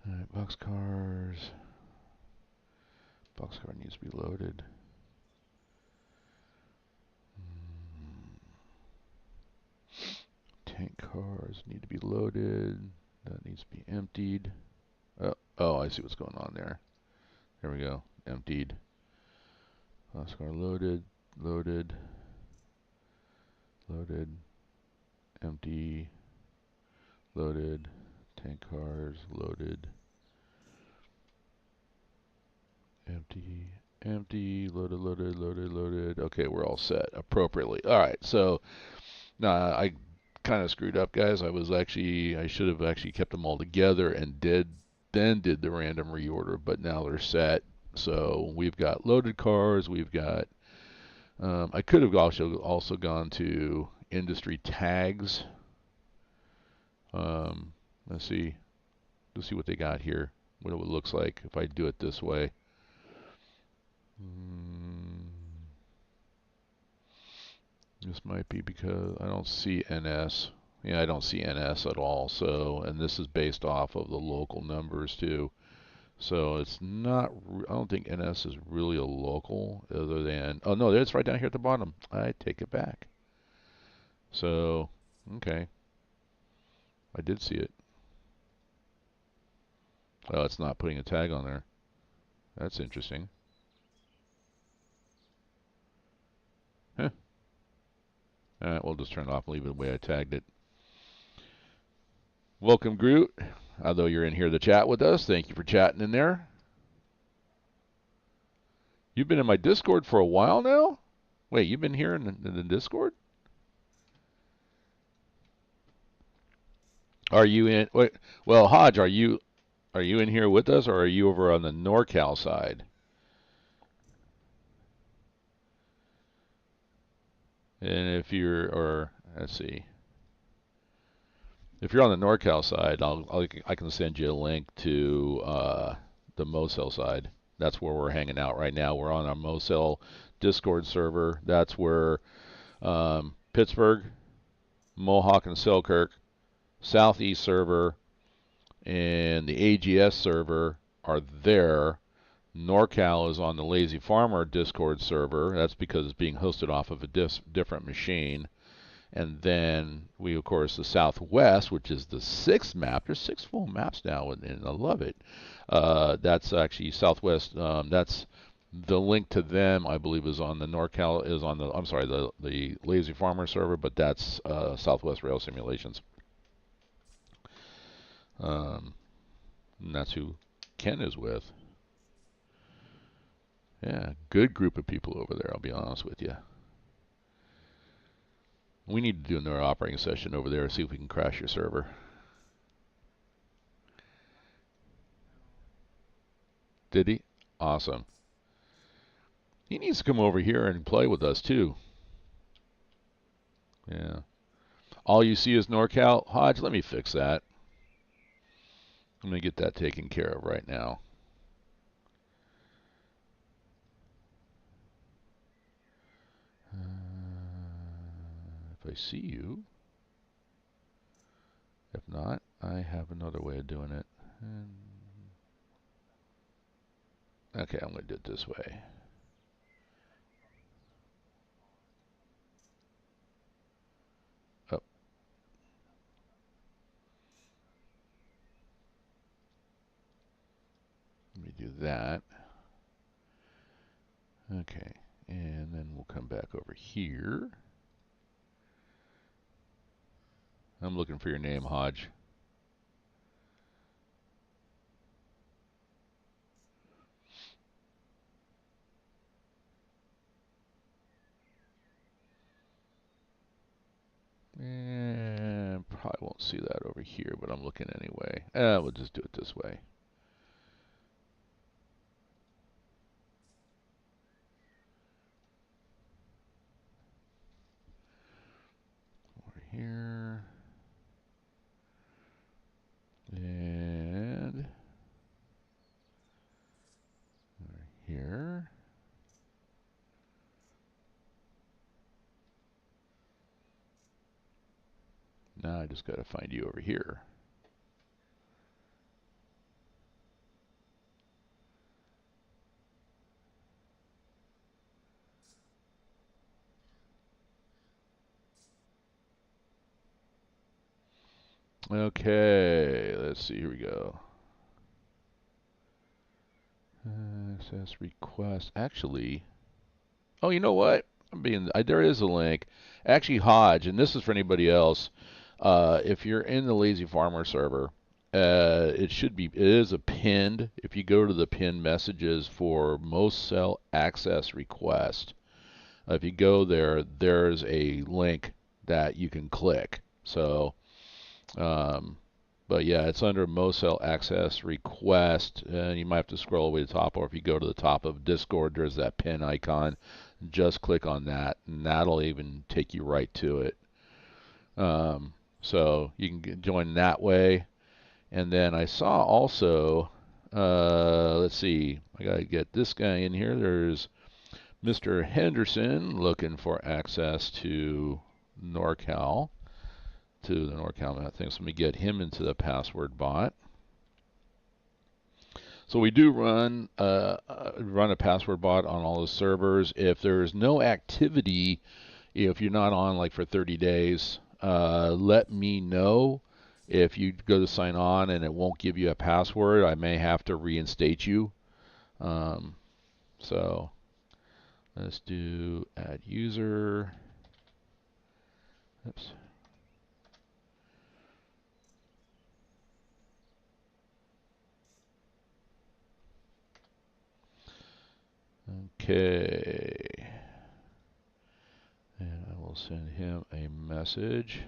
All right, box cars. Box car needs to be loaded. Tank cars need to be loaded. That needs to be emptied. Oh, I see what's going on there. There we go. Emptied. Box car loaded. Loaded. Loaded. Empty. Loaded. Tank cars loaded. Empty. Empty. Loaded, loaded, loaded, loaded. Okay, we're all set appropriately. All right, so I kind of screwed up, guys. I should have actually kept them all together and did the random reorder, but now they're set. So we've got loaded cars. We've got. I could have also gone to industry tags. Let's see what they got here. What it looks like if I do it this way. This might be because I don't see NS. Yeah, I don't see NS at all. So, and this is based off of the local numbers too. So it's not. I don't think NS is really a local, other than. Oh no, it's right down here at the bottom. I take it back. So, okay, I did see it. Oh, it's not putting a tag on there. That's interesting. Huh. Alright, we'll just turn it off and leave it the way I tagged it. Welcome, Groot. Although you're in here to chat with us, thank you for chatting in there. You've been in my Discord for a while now? Wait, you've been here in the Discord? Are you in? Wait, well, Hodge, are you in here with us, or are you over on the NorCal side? And if you're, or let's see, if you're on the NorCal side, I can send you a link to the Mosel side. That's where we're hanging out right now. We're on our Mosel Discord server. That's where Pittsburgh, Mohawk, and Selkirk, Southeast server, and the AGS server are there. NorCal is on the TheLazyFarmer Discord server. That's because it's being hosted off of a different machine. And then we, of course, the Southwest, which is the 6th map. There's 6 full maps now, and I love it. That's actually Southwest. That's the link to them, I believe, is on the NorCal. Is on the. I'm sorry, the TheLazyFarmer server, but that's Southwest Rail Simulations. And that's who Ken is with. Yeah, good group of people over there. I'll be honest with you. We need to do another operating session over there, see if we can crash your server. Did he? Awesome. He needs to come over here and play with us too. Yeah. All you see is NorCal. Hodge, let me fix that. I'm going to get that taken care of right now. If I see you. If not, I have another way of doing it. Okay, I'm going to do it this way. Oh. Let me do that. Okay, and then we'll come back over here. I'm looking for your name, Hodge. And probably won't see that over here, but I'm looking anyway. We'll just do it this way. Over here. And over here. Now I just got to find you over here. Okay, let's see. Here we go. Access request. Actually, oh, you know what? There is a link. Actually, Hodge, and this is for anybody else. If you're in the LazyFarmer server, it is a pinned. If you go to the pinned messages for most cell access request, if you go there, there's a link that you can click. So, but yeah, it's under most cell access request, and you might have to scroll all the way to the top, or if you go to the top of Discord, there's that pin icon. Just click on that, and that'll even take you right to it. So you can join that way. And then I saw also, let's see, I got to get this guy in here. There's Mr. Henderson looking for access to NorCal, to the NorCal map thing. So let me get him into the password bot. So we do run a password bot on all the servers. If there's no activity, if you're not on like for 30 days, let me know. If you go to sign on and it won't give you a password, I may have to reinstate you. So let's do add user. Oops. Okay. And I will send him a message.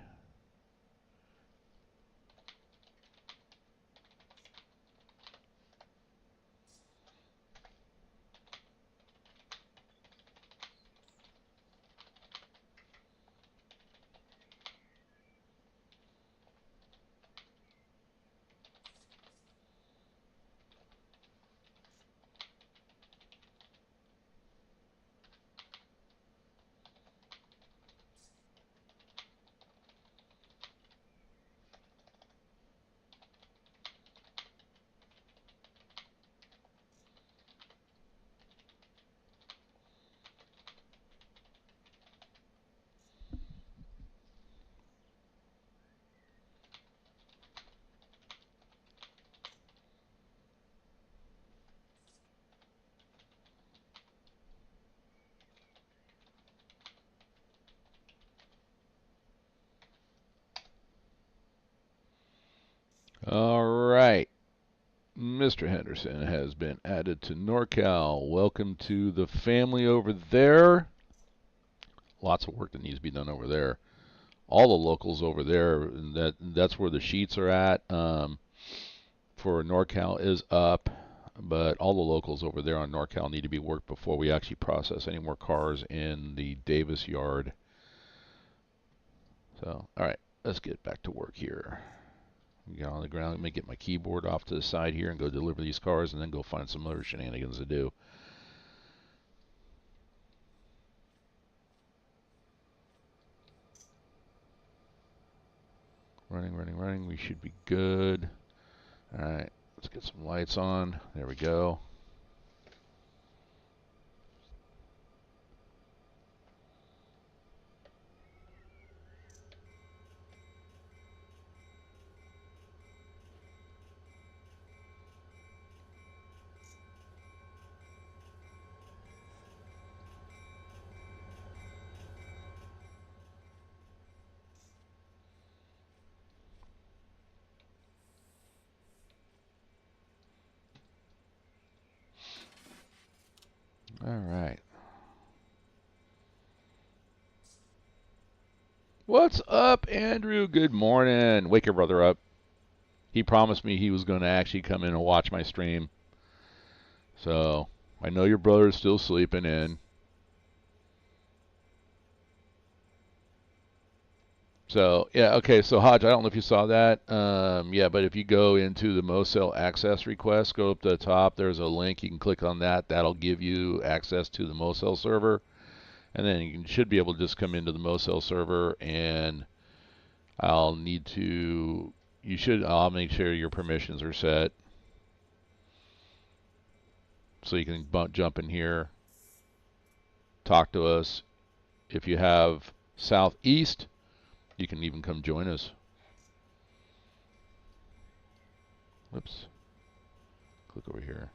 All right. Mr. Henderson has been added to NorCal. Welcome to the family over there. Lots of work that needs to be done over there. all the locals over there, and that's where the sheets are at. For NorCal is up, but all the locals over there on NorCal need to be worked before we actually process any more cars in the Davis yard. So, all right, let's get back to work here. Get on the ground. Let me get my keyboard off to the side here and go deliver these cars, and then go find some other shenanigans to do. Running. We should be good. All right, let's get some lights on. There we go. All right. What's up, Andrew? Good morning. Wake your brother up. He promised me he was going to actually come in and watch my stream. So, I know your brother's still sleeping in. So, yeah, okay, so Hodge, I don't know if you saw that. Yeah, but if you go into the Mosel access request, go up to the top, there's a link. You can click on that. That'll give you access to the Mosel server. And then you should be able to just come into the Mosel server, and I'll make sure your permissions are set. So you can jump in here, talk to us. If you have Southeast, you can even come join us. Whoops. Click over here.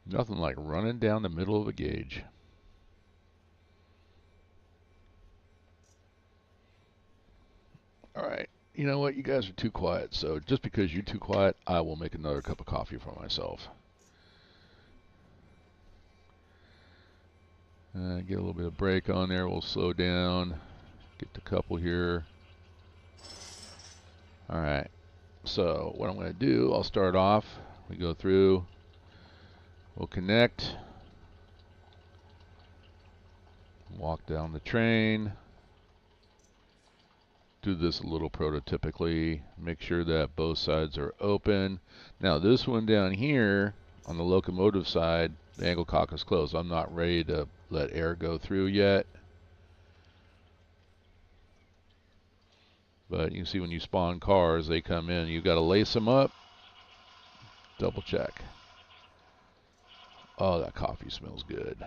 Nothing like running down the middle of a gauge. All right. You know what? You guys are too quiet. So just because you're too quiet, I will make another cup of coffee for myself. Get a little bit of brake on there. We'll slow down. Get the couple here. All right. So what I'm going to do, I'll start off. We go through. We'll connect. Walk down the train. Do this a little prototypically. Make sure that both sides are open. Now this one down here on the locomotive side, the angle cock is closed. I'm not ready to let air go through yet. But you can see when you spawn cars, they come in. You've got to lace them up. Double check. Oh, that coffee smells good.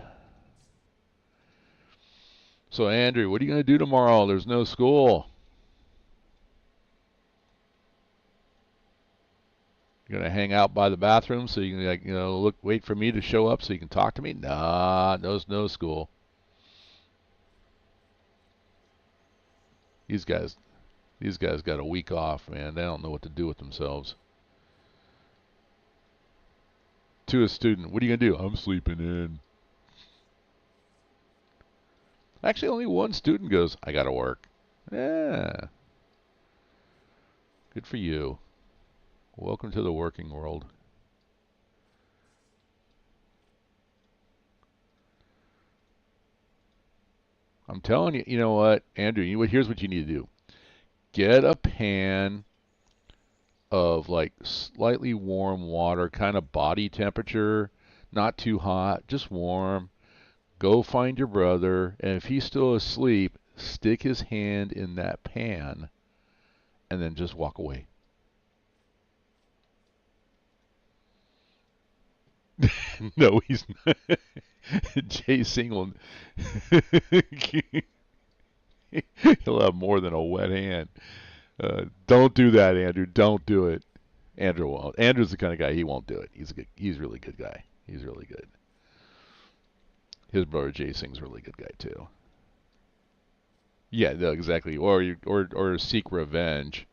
So Andrew, what are you going to do tomorrow? There's no school. You're going to hang out by the bathroom so you can, like, wait for me to show up so you can talk to me? Nah, no school. These guys got a week off, man. They don't know what to do with themselves. To a student, what are you going to do? I'm sleeping in. Actually, only one student goes, I got to work. Yeah. Good for you. Welcome to the working world. I'm telling you, you know what, Andrew, here's what you need to do. Get a pan of like slightly warm water, kind of body temperature, not too hot, just warm. Go find your brother, and if he's still asleep, stick his hand in that pan and then just walk away. No, he's not. Jay Single. He'll have more than a wet hand. Don't do that, Andrew. Don't do it. Andrew won't. Andrew's the kind of guy he won't do it. He's a really good guy. He's really good. His brother Jay Singh's a really good guy too. Yeah, no, exactly. Or seek revenge.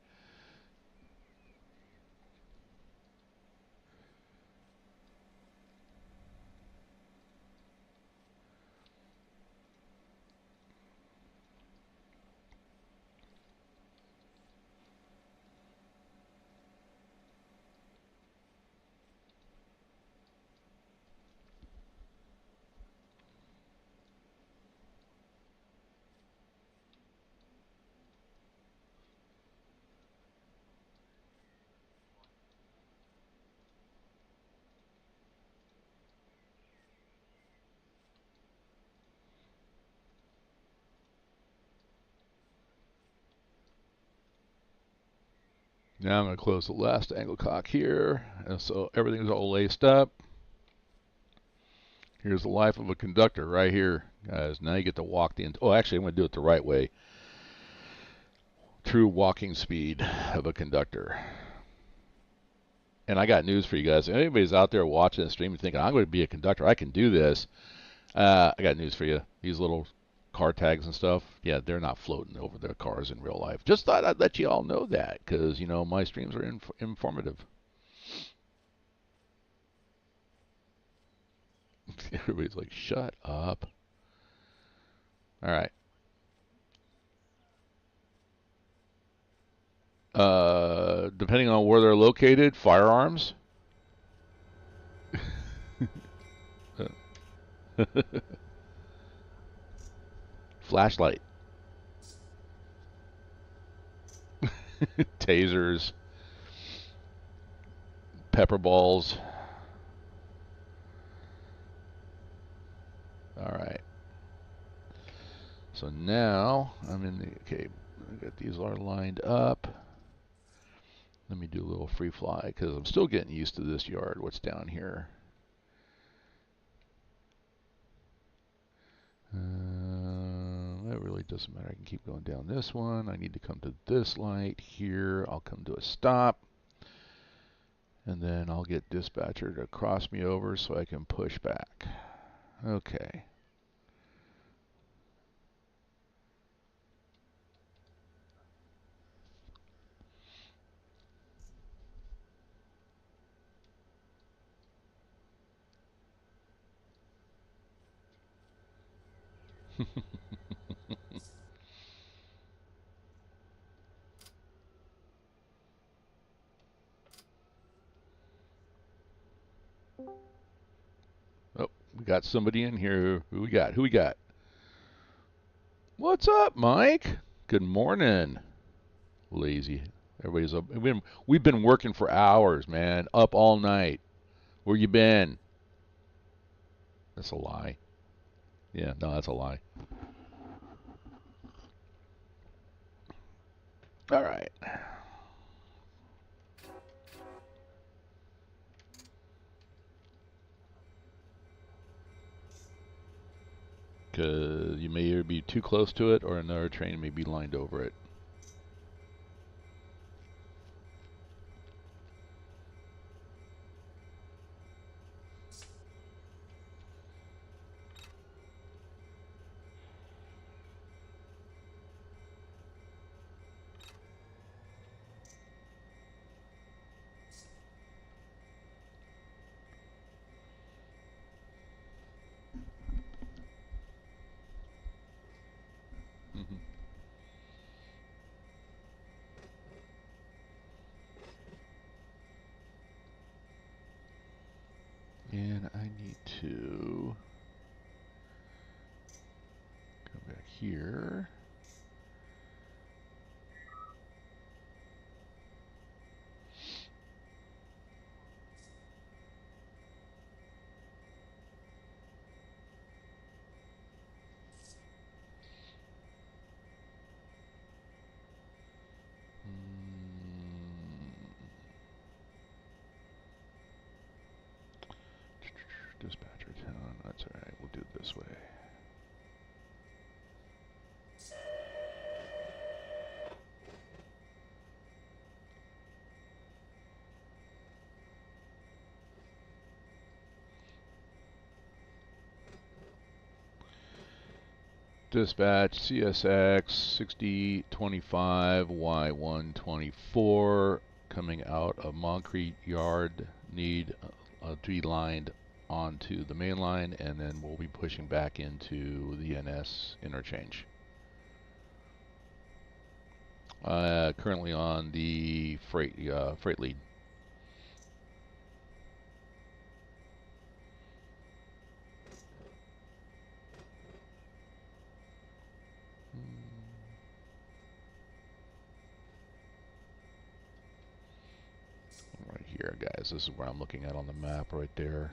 Now I'm going to close the last angle cock here. And so everything's all laced up. Here's the life of a conductor right here, guys. Now you get to walk the... Oh, actually, I'm going to do it the right way. True walking speed of a conductor. And I got news for you guys. If anybody's out there watching the stream and thinking, I'm going to be a conductor, I can do this. I got news for you. These little car tags and stuff, yeah, they're not floating over their cars in real life. Just thought I'd let you all know that because, you know, my streams are informative. Everybody's like, shut up. All right. Depending on where they're located, firearms. Flashlight. Tasers. Pepper balls. All right. So now I'm in the... Okay, I got these are lined up. Let me do a little free fly because I'm still getting used to this yard. What's down here? That really doesn't matter. I can keep going down this one. I need to come to this light here. I'll come to a stop. And then I'll get dispatcher to cross me over so I can push back. Okay. Oh, we got somebody in here. Who we got? Who we got? What's up, Mike? Good morning. Lazy. Everybody's up. We've been working for hours, man. Up all night. Where you been? That's a lie. Yeah, no, that's a lie. All right. Because you may either be too close to it or another train may be lined over it. Mm-hmm. And I need to come back here. Dispatcher town. That's all right. We'll do it this way. Dispatch CSX 6025 Y124 coming out of Moncrief Yard. Need D-lined onto the main line, and then we'll be pushing back into the NS interchange. Currently on the freight lead. Right here, guys. This is where I'm looking at on the map right there.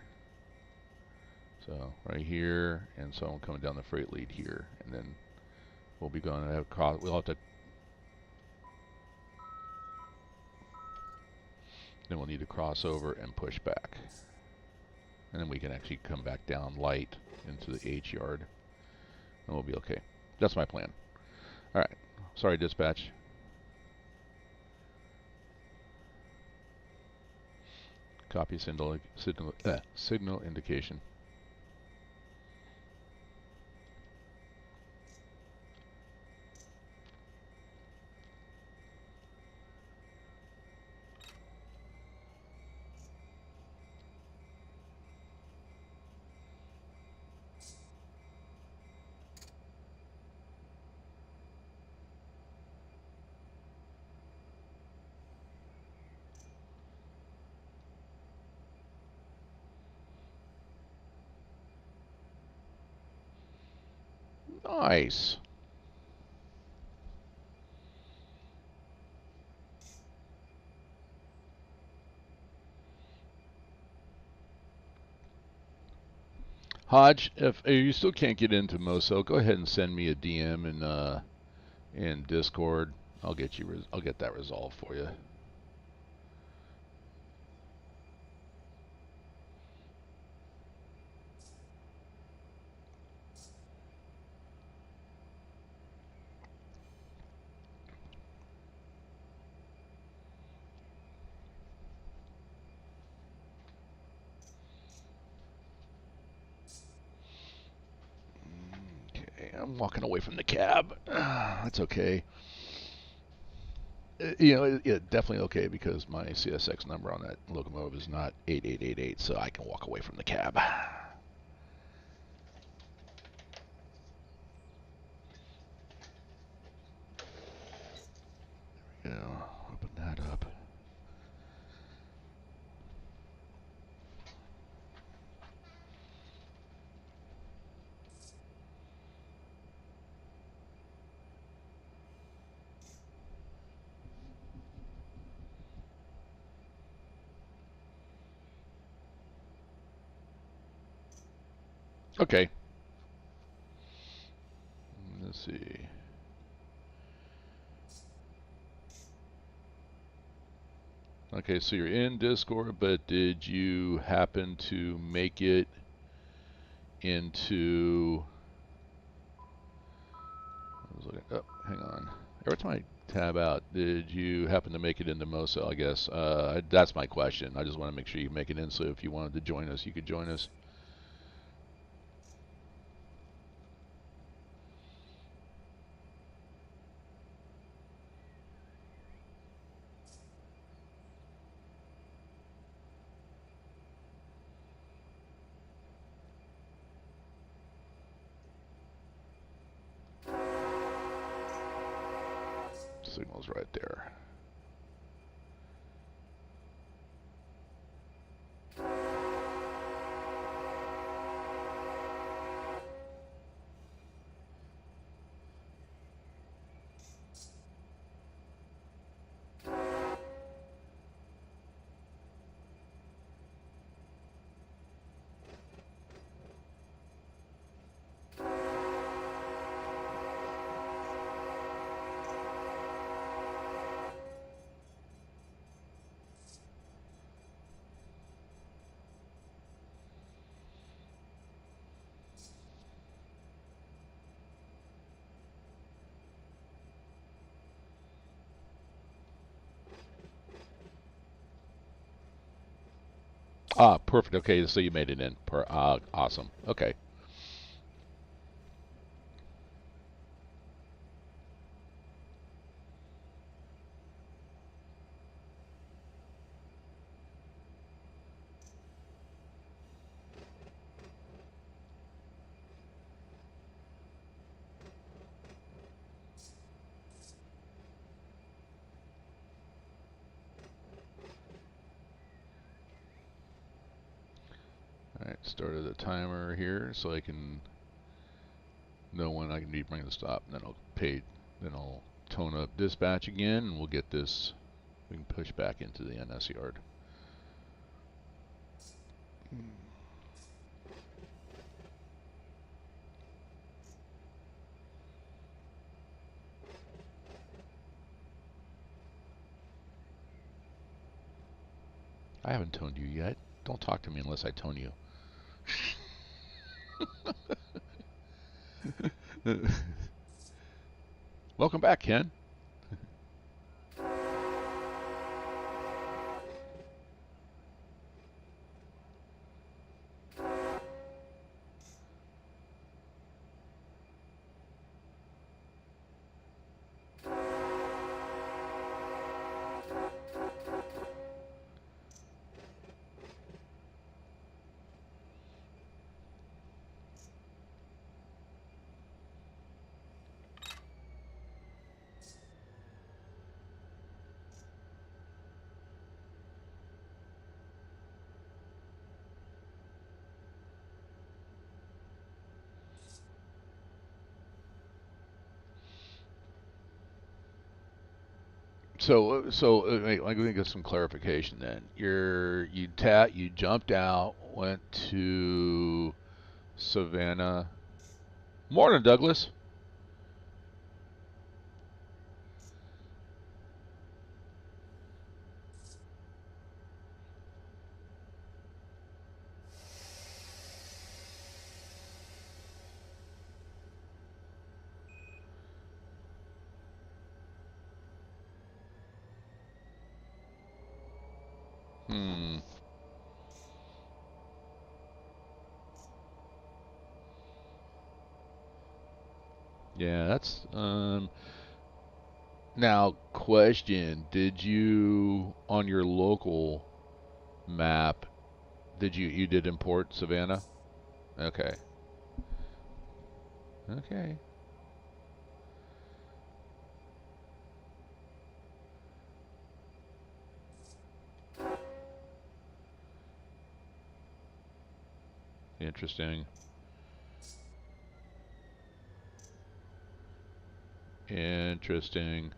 So right here, and someone coming down the freight lead here, and then we'll be going to have we'll have to. Then we'll need to cross over and push back, and then we can actually come back down light into the H yard, and we'll be okay. That's my plan. All right. Sorry, dispatch. Copy signal indication. Nice. Hodge, if you still can't get into Moso, go ahead and send me a DM in Discord. I'll get that resolved for you. I'm walking away from the cab. That's okay. Definitely okay because my CSX number on that locomotive is not 8888, so I can walk away from the cab. There we go. Open that up. Okay. Let's see. Okay, so you're in Discord, but did you happen to make it into... I was looking, oh, hang on. Every time I tab out, did you happen to make it into Moso, I guess? That's my question. I just want to make sure you make it in, so if you wanted to join us, you could join us. Signal's right there. Ah, perfect. Okay, so you made it in. Awesome. Okay. All right, started the timer here so I can know when I need to bring the stop. And then I'll tone up dispatch again, and we'll get this. We can push back into the NS yard. I haven't toned you yet. Don't talk to me unless I tone you. Welcome back, Ken. Let me get some clarification then. You jumped out, went to Savannah. Morning, Douglas. Hmm. Yeah, that's now question, did you on your local map you did import Savannah? Okay. Okay. Interesting. Interesting.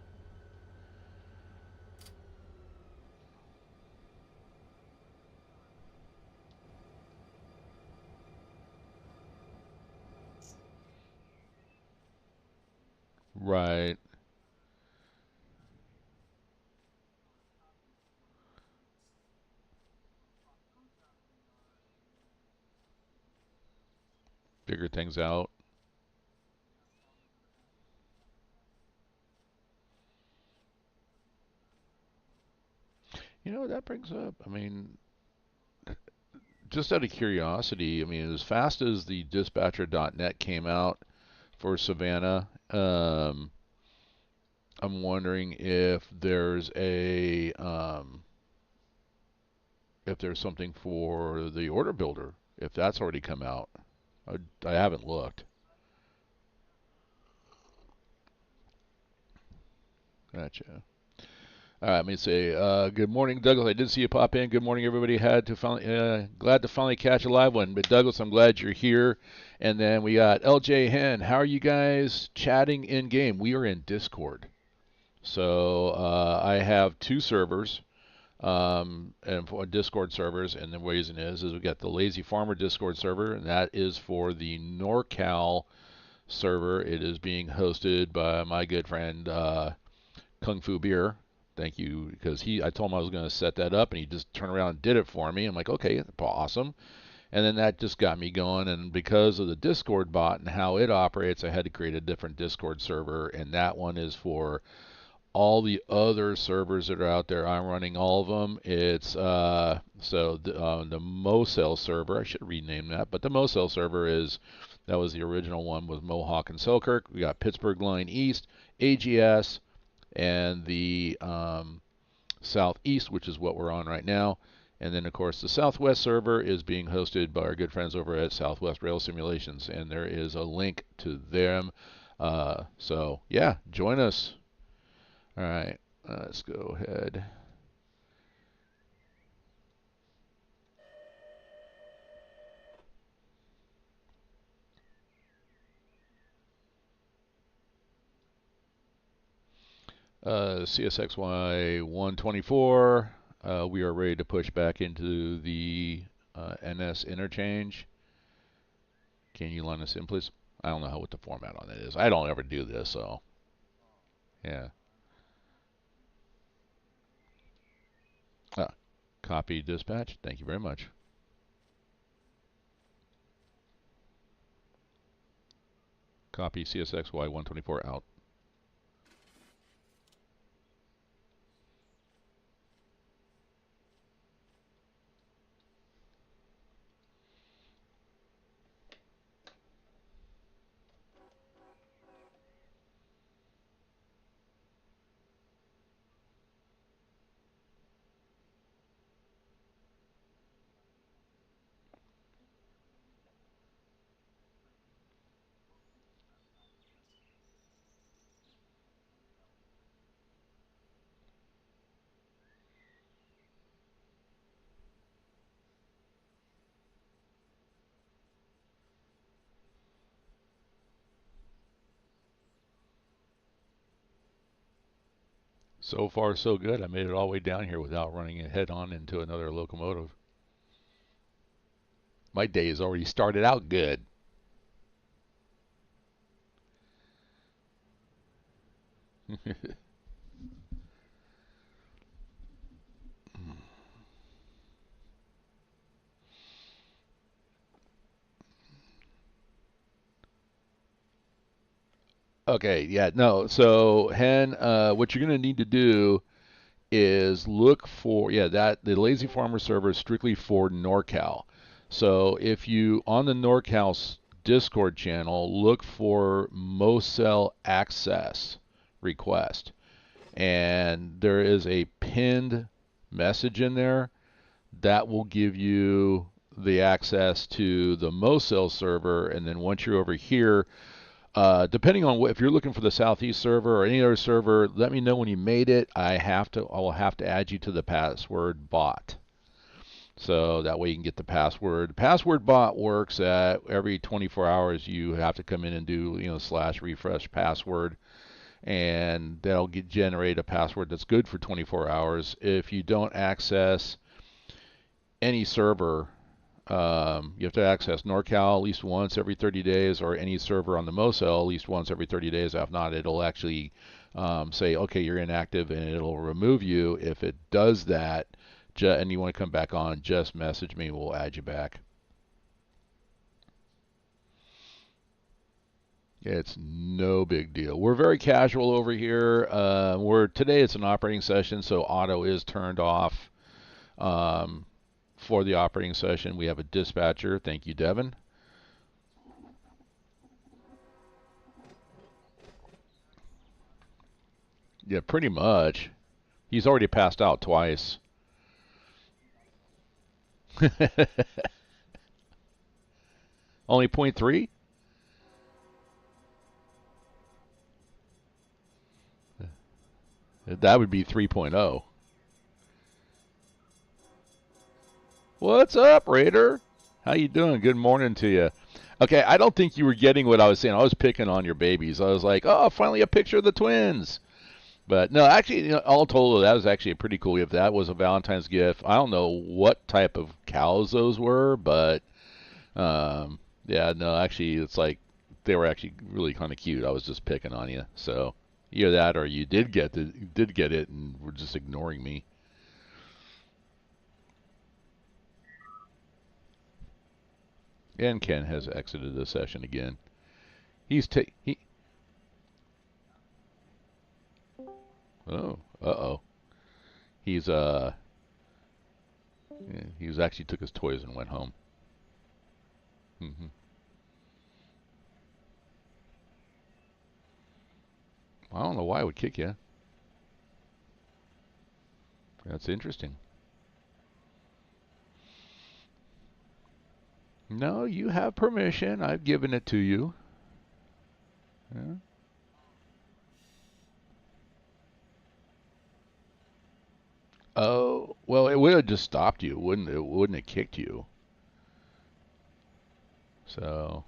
Right. Figure things out. You know what that brings up? I mean, just out of curiosity, I mean, as fast as the dispatcher.net came out for Savannah, I'm wondering if there's something for the order builder, if that's already come out. I haven't looked. Gotcha. All right, let me say good morning, Douglas. I did see you pop in. Good morning, everybody. Glad to finally catch a live one. But Douglas, I'm glad you're here. And then we got LJ Hen. How are you guys chatting in game? We are in Discord. So I have two servers, and for Discord servers. And the reason is we got the TheLazyFarmer Discord server, and that is for the NorCal server. It is being hosted by my good friend Kung Fu Beer. Thank you, because I told him I was going to set that up, and he just turned around and did it for me. I'm like, okay, awesome. And then that just got me going. And because of the Discord bot and how it operates, I had to create a different Discord server, and that one is for all the other servers that are out there. I'm running all of them. It's the Mosel server. I should rename that, but the Mosel server that was the original one with Mohawk and Selkirk. We got Pittsburgh Line East, AGS, and the Southeast, which is what we're on right now. And then, of course, the Southwest server is being hosted by our good friends over at Southwest Rail Simulations, and there is a link to them. So, yeah, join us. All right, let's go ahead. CSXY 124. We are ready to push back into the NS interchange. Can you line us in, please? I don't know what the format on it is. I don't ever do this, so yeah. Copy dispatch. Thank you very much. Copy CSXY 124 out. So far, so good. I made it all the way down here without running it head on into another locomotive. My day has already started out good. Okay, yeah, no. So, Hen, what you're going to need to do is look for, yeah, that the Lazy Farmer server is strictly for NorCal. So, if you, on the NorCal Discord channel, look for Mosel access request. And there is a pinned message in there that will give you the access to the Mosel server. And then once you're over here, depending on if you're looking for the Southeast server or any other server, let me know when you made it. I will have to add you to the password bot. So that way you can get the password. Password bot works at every 24 hours. You have to come in and do, / refresh password, and that'll generate a password that's good for 24 hours. If you don't access any server, you have to access NorCal at least once every 30 days, or any server on the Mosel at least once every 30 days. If not, it'll actually say, okay, you're inactive, and it'll remove you. If it does that, and you want to come back on, just message me. We'll add you back. It's no big deal. We're very casual over here. Today it's an operating session, so Otto is turned off. For the operating session, we have a dispatcher. Thank you, Devin. Yeah, pretty much. He's already passed out twice. Only 0.3? That would be 3.0. What's up, Raider? How you doing? Good morning to you. Okay, I don't think you were getting what I was saying. I was picking on your babies. I was like, oh, finally a picture of the twins. But no, actually, all told, that was actually a pretty cool gift. That was a Valentine's gift. I don't know what type of cows those were, but yeah, no, actually, it's like they were actually really kind of cute. I was just picking on you. So either that, or you did get it, and were just ignoring me. And Ken has exited the session again. He's Oh, uh-oh. He's he was actually took his toys and went home. Hmm. I don't know why it would kick you. That's interesting. No, you have permission. I've given it to you. Yeah. Oh, well, it would have just stopped you, wouldn't it? It wouldn't have kicked you. So,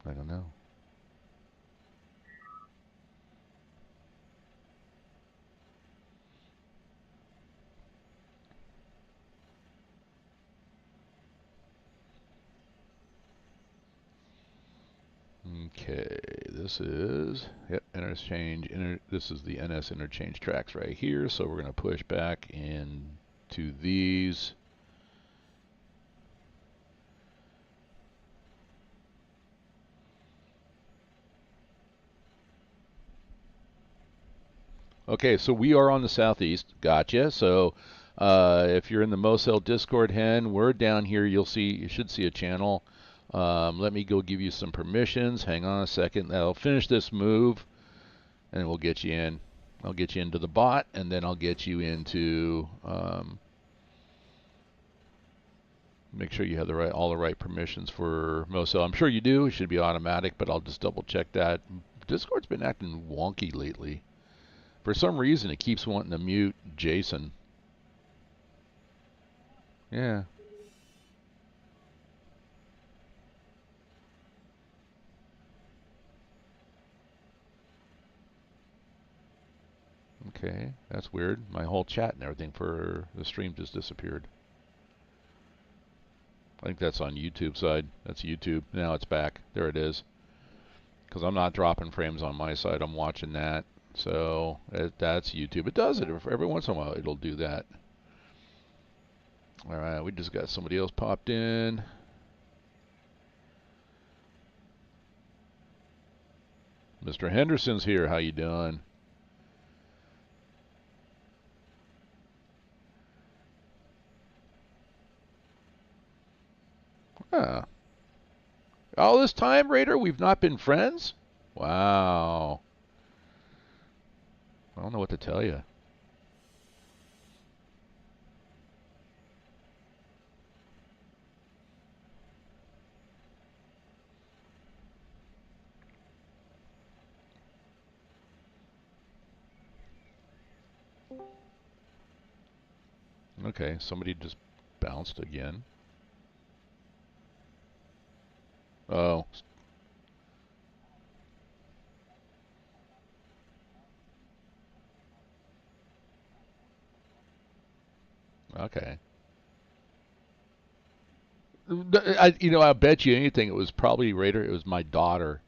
I don't know. Okay, this is interchange. This is the NS interchange tracks right here. So we're going to push back into these. Okay, so we are on the southeast. Gotcha. So if you're in the Mosel Discord hen, we're down here. You should see a channel. Let me go give you some permissions. Hang on a second. That'll finish this move, and we'll get you in. I'll get you into the bot, and then I'll get you into. Make sure you have all the right permissions for Mosel. I'm sure you do. It should be automatic, but I'll just double check that. Discord's been acting wonky lately. For some reason, it keeps wanting to mute Jason. Yeah. Okay, that's weird. My whole chat and everything for the stream just disappeared. I think that's on YouTube side. That's YouTube. Now it's back. There it is. Because I'm not dropping frames on my side. I'm watching that. So that's YouTube. It does it. Every once in a while it'll do that. All right, we just got somebody else popped in. Mr. Henderson's here. How you doing? Huh. All this time, Raider, we've not been friends? Wow. I don't know what to tell you. Okay, somebody just bounced again. Oh. Okay. I bet you anything it was probably Raider. It was my daughter.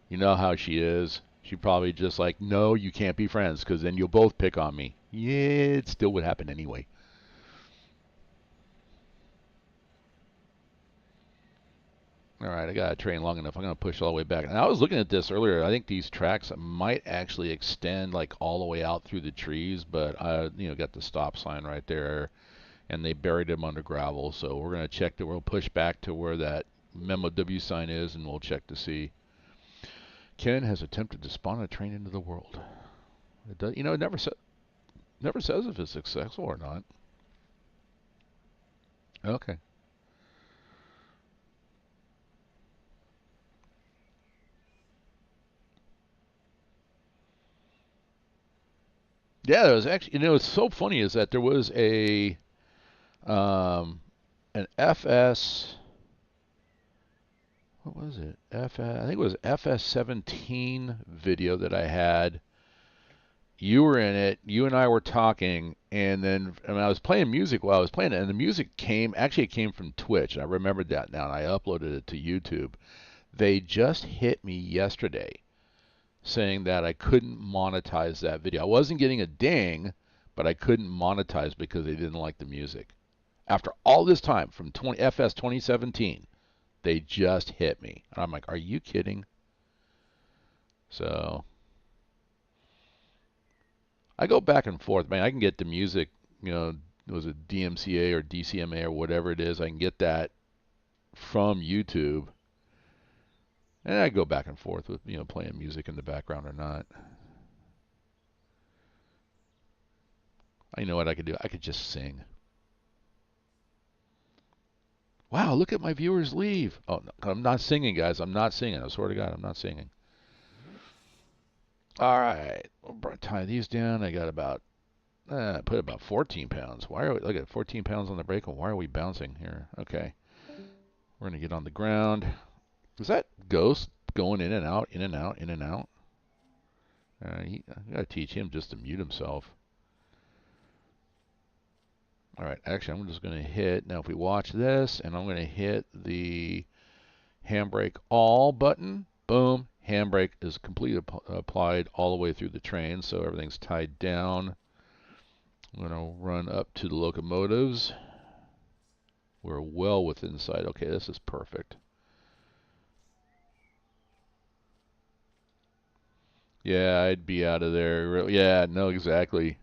You know how she is. She probably just like, no, you can't be friends because then you'll both pick on me. Yeah, it still would happen anyway. All right, I got to train long enough. I'm going to push all the way back. And I was looking at this earlier. I think these tracks might actually extend like all the way out through the trees, but I, got the stop sign right there, and they buried them under gravel. So we're going to check that. We'll push back to where that Memo W sign is, and we'll check to see. Ken has attempted to spawn a train into the world. It does, it never says if it's successful or not. Okay. Yeah, it was actually. What's so funny is that there was an FS. What was it? I think it was FS17 video that I had. You were in it. You and I were talking, and then I was playing music while I was playing it, and the music it came from Twitch. I remembered that now, and I uploaded it to YouTube. They just hit me yesterday saying that I couldn't monetize that video. I wasn't getting a ding, but I couldn't monetize because they didn't like the music. After all this time, from FS 2017, they just hit me. And I'm like, are you kidding? So, I go back and forth, man. I can get the music, you know, was it DMCA or DCMA or whatever it is. I can get that from YouTube, and I go back and forth with, you know, playing music in the background or not. I know what I could do. I could just sing. Wow, look at my viewers leave. Oh, no, I'm not singing, guys. I'm not singing. I swear to God, I'm not singing. All right, we'll tie these down. I got about, put about 14 pounds. Why are we, look at 14 pounds on the brake? Why are we bouncing here? Okay, we're going to get on the ground. Is that Ghost going in and out, in and out, in and out? I got to teach him just to mute himself. All right, actually, I'm just going to hit, now if we watch this, and I'm going to hit the handbrake all button, boom, handbrake is completely applied all the way through the train, so everything's tied down. I'm going to run up to the locomotives. We're well within sight. Okay, this is perfect. Yeah, I'd be out of there. Yeah, no, exactly.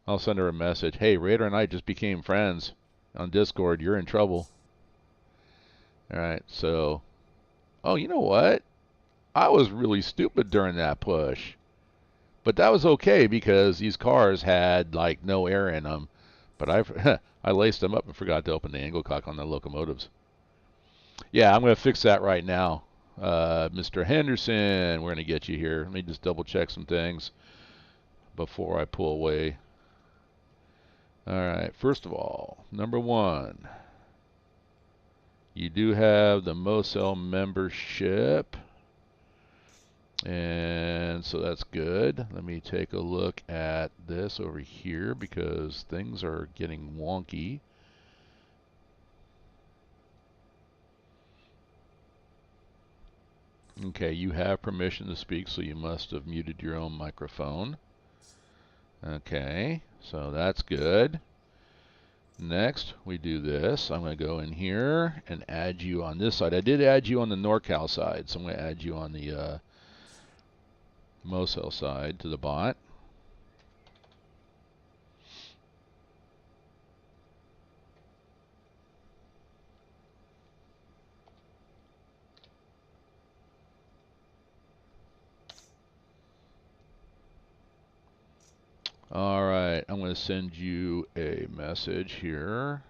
I'll send her a message. Hey, Raider and I just became friends on Discord. You're in trouble. All right, so, oh, you know what? I was really stupid during that push. But that was okay because these cars had like no air in them. But I laced them up and forgot to open the angle cock on the locomotives. Yeah, I'm going to fix that right now. Mr. Henderson, we're going to get you here. Let me just double check some things before I pull away. All right, first of all, number one, you do have the Mosel membership. And so that's good. Let me take a look at this over here because things are getting wonky. Okay, you have permission to speak, so you must have muted your own microphone. Okay, so that's good. Next, we do this. I'm going to go in here and add you on this side. I did add you on the NorCal side, so I'm going to add you on the Mosel side to the bot. All right, I'm going to send you a message here.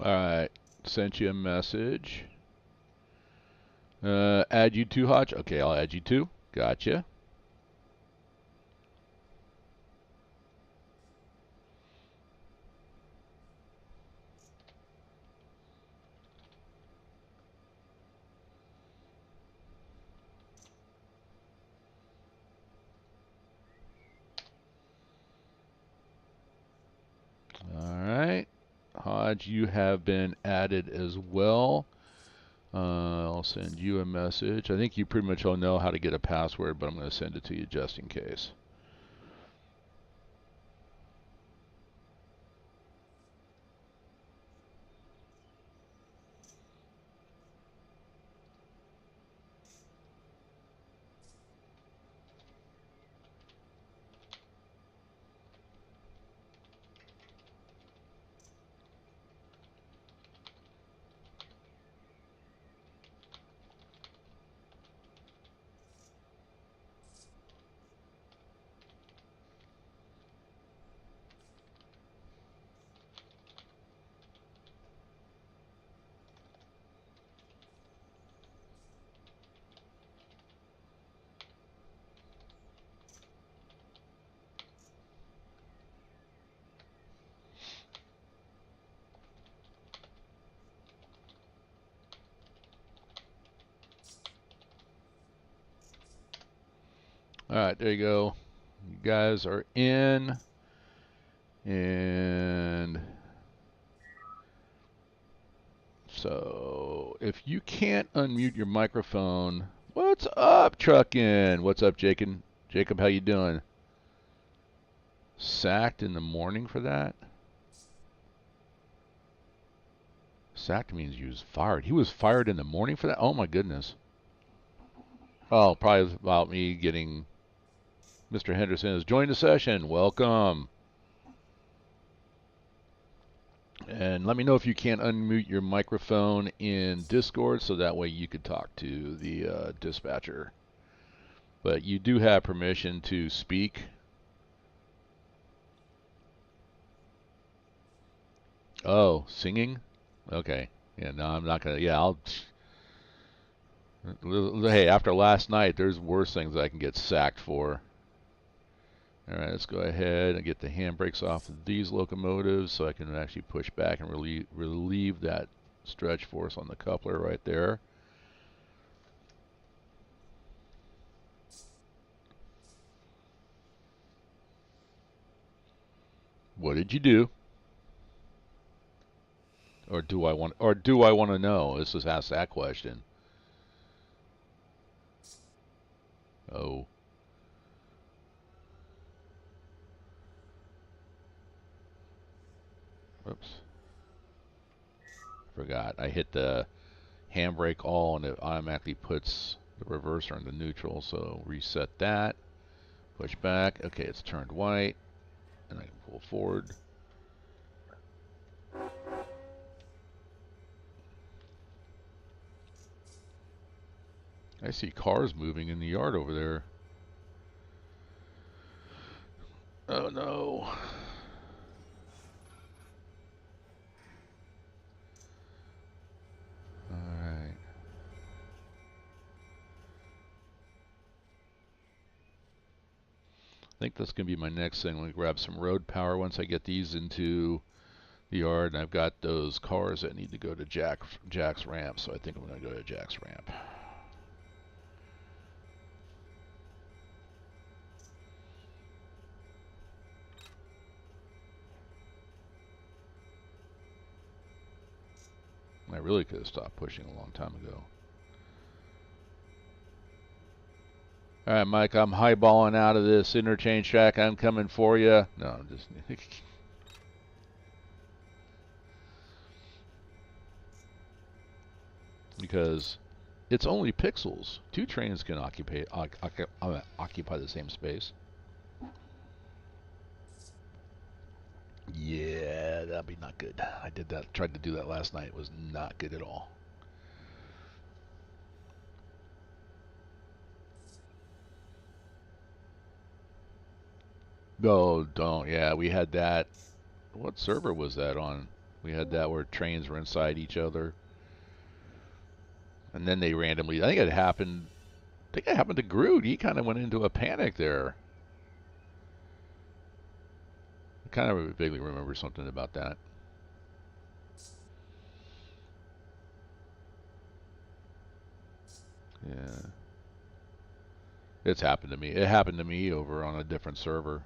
All right, sent you a message. Add you to Hodge. Okay, I'll add you to. Gotcha. All right, Hodge, you have been added as well. I'll send you a message. I think you pretty much all know how to get a password, but I'm going to send it to you just in case. All right, there you go. You guys are in. And so if you can't unmute your microphone, what's up, Truckin'? What's up, Jacob? Jacob, how you doing? Sacked in the morning for that? Sacked means he was fired. He was fired in the morning for that? Oh, my goodness. Oh, probably about me getting... Mr. Henderson has joined the session. Welcome. And let me know if you can't unmute your microphone in Discord so that way you could talk to the dispatcher. But you do have permission to speak. Oh, singing? Okay. Yeah, no, I'm not going to. Yeah, I'll. Hey, after last night, there's worse things I can get sacked for. All right, let's go ahead and get the handbrakes off of these locomotives so I can actually push back and relieve that stretch force on the coupler right there. What did you do? Or do I want to know? Let's just ask that question. Oh. Whoops. Forgot. I hit the handbrake all and it automatically puts the reverser into neutral, so reset that. Push back. Okay, it's turned white. And I can pull forward. I see cars moving in the yard over there. Oh no. Alright. I think that's going to be my next thing. I'm going to grab some road power once I get these into the yard. And I've got those cars that need to go to Jack's ramp, so I think I'm going to go to Jack's ramp. I really could have stopped pushing a long time ago. All right, Mike, I'm highballing out of this interchange track. I'm coming for you. No, I'm just... because it's only pixels. Two trains can occupy the same space. Yeah, that'd be not good. I did that. Tried to do that last night. It was not good at all. No, don't. Yeah, we had that. What server was that on? We had that where trains were inside each other. And then they randomly, I think it happened to Groot. He kind of went into a panic there. I kind of vaguely remember something about that. Yeah. It's happened to me. It happened to me over on a different server.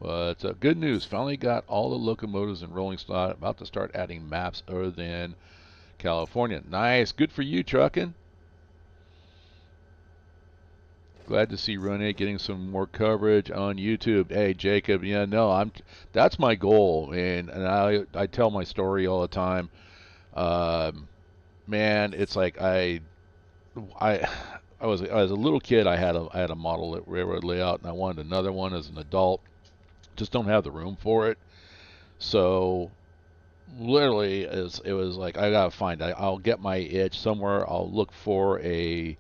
But good news. Finally got all the locomotives in rolling slot. About to start adding maps other than California. Nice. Good for you, Truckin'. Glad to see Run8 getting some more coverage on YouTube. Hey, Jacob, yeah, no, that's my goal, and I tell my story all the time. Man, it's like I was a little kid. I had a model railroad layout, and I wanted another one as an adult. Just don't have the room for it. So literally, it was like I gotta find. I'll get my itch somewhere. I'll look for a.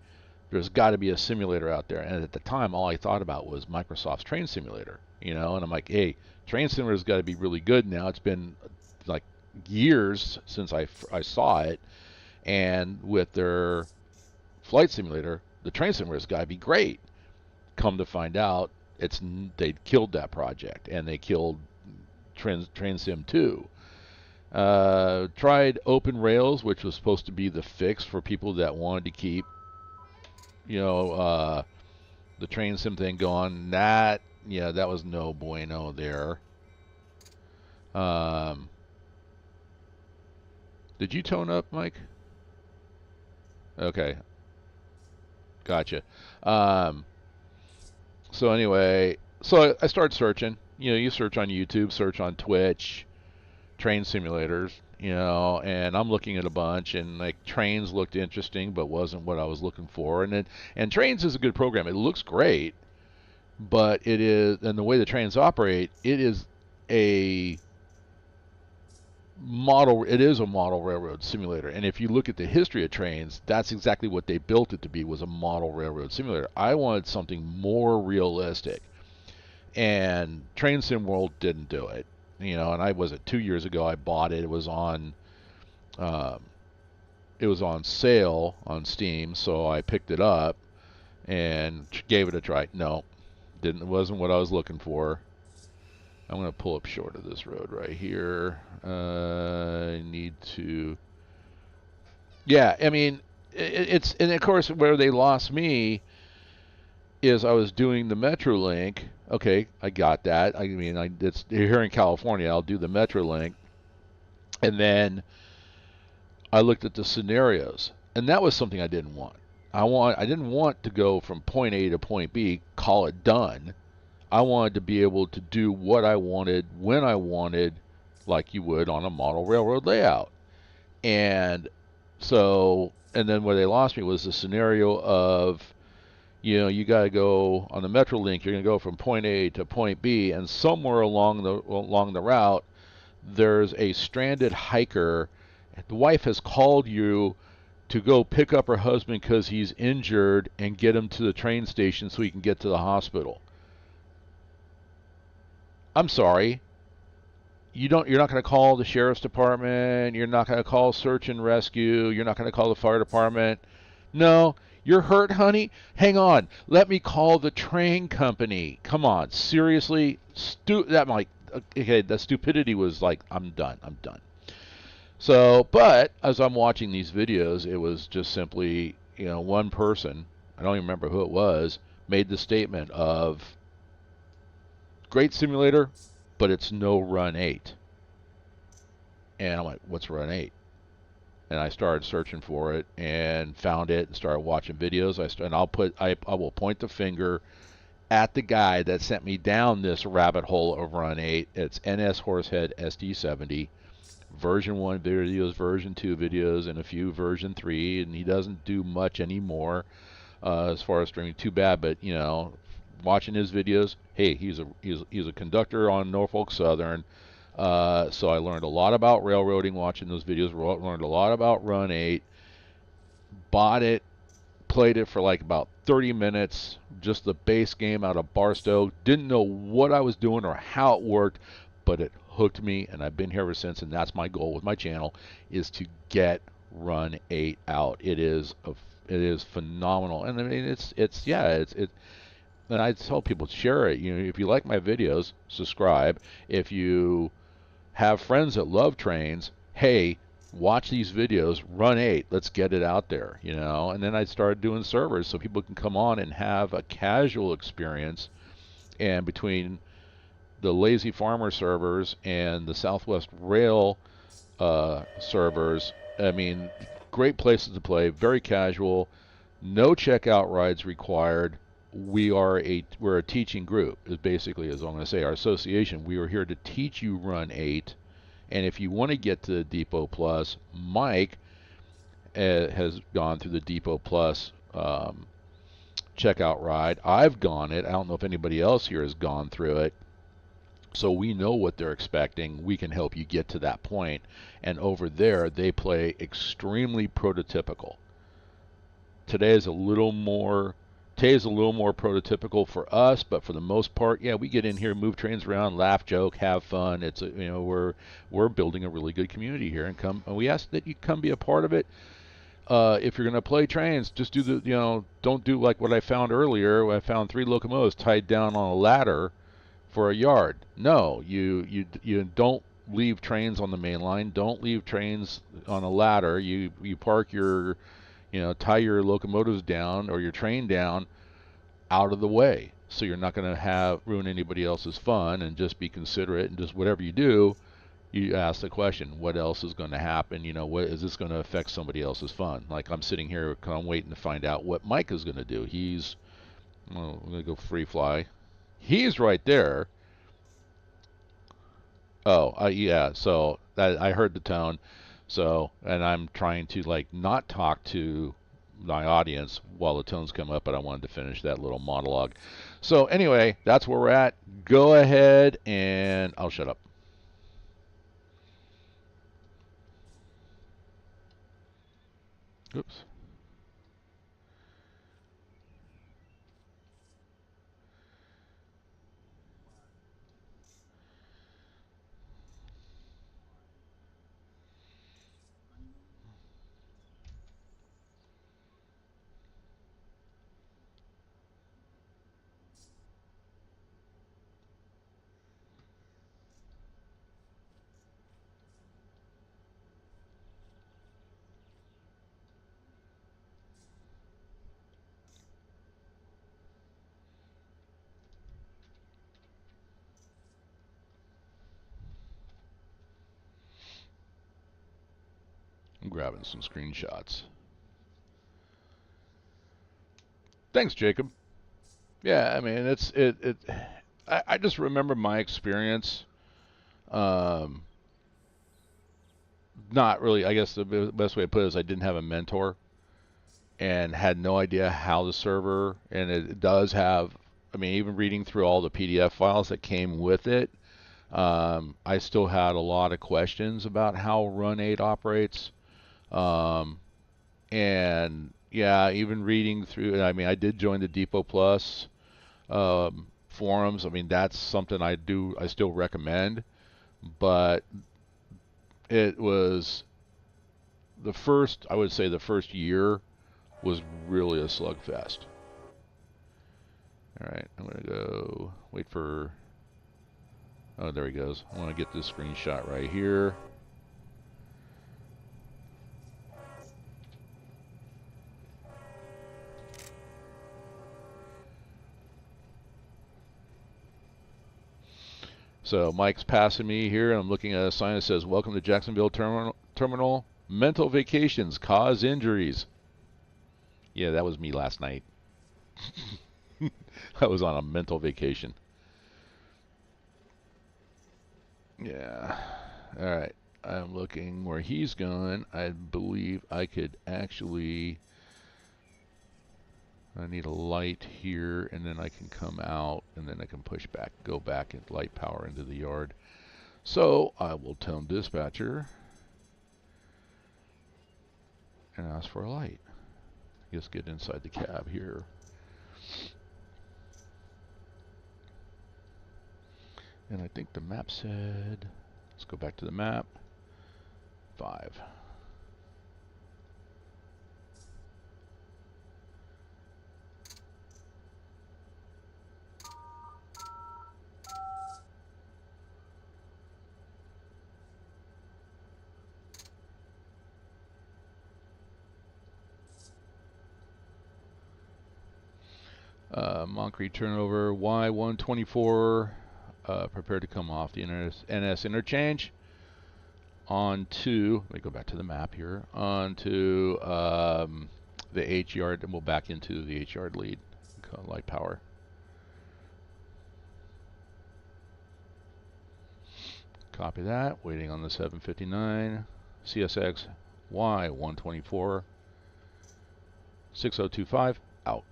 There's got to be a simulator out there. And at the time, all I thought about was Microsoft's Train Simulator, you know. And I'm like, hey, Train Simulator's got to be really good now. It's been like years since I saw it, and with their flight simulator, the Train Simulator's got to be great. Come to find out, they killed that project, and they killed Train Sim 2. Tried Open Rails, which was supposed to be the fix for people that wanted to keep, you know, the train sim thing going. That, yeah, that was no bueno there. Did you tone up, Mike? Okay, gotcha. Um, so anyway, so I started searching. You know, you search on YouTube, search on Twitch, train simulators, you know, and I'm looking at a bunch, and like Trains looked interesting, but wasn't what I was looking for. And Trains is a good program. It looks great, but it is, and the way the trains operate, it is a model. It is a model railroad simulator, and if you look at the history of trains, that's exactly what they built it to be, was a model railroad simulator. I wanted something more realistic, and Train Sim World didn't do it. You know, and I was it 2 years ago. I bought it. Um, it was on sale on Steam, so I picked it up and gave it a try. No, didn't. It wasn't what I was looking for. I'm going to pull up short of this road right here. I need to. Yeah, I mean, it's, and of course where they lost me is I was doing the Metrolink. Okay, I got that. I mean, it's here in California. I'll do the Metrolink, and then I looked at the scenarios, and that was something I didn't want. I didn't want to go from point A to point B, call it done. I wanted to be able to do what I wanted when I wanted, like you would on a model railroad layout. And so, and then where they lost me was the scenario of, you know, you got to go on the Metrolink. You're going to go from point A to point B, and somewhere along the route, there's a stranded hiker. The wife has called you to go pick up her husband because he's injured and get him to the train station so he can get to the hospital. I'm sorry. You're not going to call the sheriff's department. You're not going to call search and rescue. You're not going to call the fire department. No, you're hurt, honey? Hang on. Let me call the train company. Come on. Seriously? That might, okay, the stupidity was like, I'm done. I'm done. So, but as I'm watching these videos, it was just simply, you know, one person, I don't even remember who it was, made the statement of, great simulator, but it's no Run8. And I'm like, what's Run8? And I started searching for it and found it and started watching videos. I will point the finger at the guy that sent me down this rabbit hole of Run8. It's NS Horsehead SD70. Version 1 videos, version 2 videos, and a few version 3, and he doesn't do much anymore as far as streaming. Too bad, but you know, watching his videos, hey, he's a conductor on Norfolk Southern, so I learned a lot about railroading watching those videos. Learned a lot about Run8. Bought it, played it for like about 30 minutes, just the base game out of Barstow. Didn't know what I was doing or how it worked, but it hooked me, and I've been here ever since. And that's my goal with my channel, is to get Run8 out. It is phenomenal, and I mean it's and I tell people, share it. You know, if you like my videos, subscribe. If you have friends that love trains, hey, watch these videos, Run8, let's get it out there, you know. And then I started doing servers so people can come on and have a casual experience. And between the TheLazyFarmer servers and the Southwest Rail servers, I mean, great places to play, very casual, no checkout rides required. We're a teaching group, is basically, as I'm going to say, our association. We are here to teach you Run8, and if you want to get to the Depot Plus, Mike has gone through the Depot Plus checkout ride. I've gone it. I don't know if anybody else here has gone through it. So we know what they're expecting. We can help you get to that point. And over there, they play extremely prototypical. Today is a little more prototypical for us, but for the most part, yeah, we get in here, move trains around, laugh, joke, have fun. It's a, you know, we're building a really good community here, and we ask that you come be a part of it. If you're going to play trains, just do the, you know, don't do like what I found earlier. I found 3 locomotives tied down on a ladder for a yard. No, you don't leave trains on the main line. Don't leave trains on a ladder. You park your, you know, tie your locomotives down or your train down out of the way, so you're not going to ruin anybody else's fun, and just be considerate, and just whatever you do, you ask the question, what else is going to happen? You know, what is this going to affect somebody else's fun? Like I'm sitting here, I'm waiting to find out what Mike is going to do. I'm going to go free fly. He's right there. Oh, yeah. So I heard the tone. So, and I'm trying to like not talk to my audience while the tones come up, but I wanted to finish that little monologue. So anyway, that's where we're at. Go ahead and I'll shut up. Oops. I'm grabbing some screenshots. Thanks, Jacob. Yeah, I mean I just remember my experience. Um, Not really. I guess the best way to put it is I didn't have a mentor and had no idea how the server, and it does have. I mean, even reading through all the PDF files that came with it, I still had a lot of questions about how Run8 operates. Um, and yeah, even reading through. I mean, I did join the Depot Plus forums. I mean, that's something I still recommend, but it was I would say the first year was really a slugfest. All right, I'm going to go wait for, oh, there he goes. I want to get this screenshot right here. So Mike's passing me here, and I'm looking at a sign that says, "Welcome to Jacksonville Terminal. Mental vacations cause injuries." Yeah, that was me last night. I was on a mental vacation. Yeah. All right. I'm looking where he's going. I believe I could actually... I need a light here, and then I can come out, and then I can go back and light power into the yard. So I will tell dispatcher and ask for a light. Just get inside the cab here. And I think the map said, let's go back to the map, 5. Moncrief turnover, Y124, prepared to come off the NS interchange onto, let me go back to the map here, onto the H yard, and we'll back into the H yard lead, light power. Copy that, waiting on the 759, CSX Y124, 6025, out.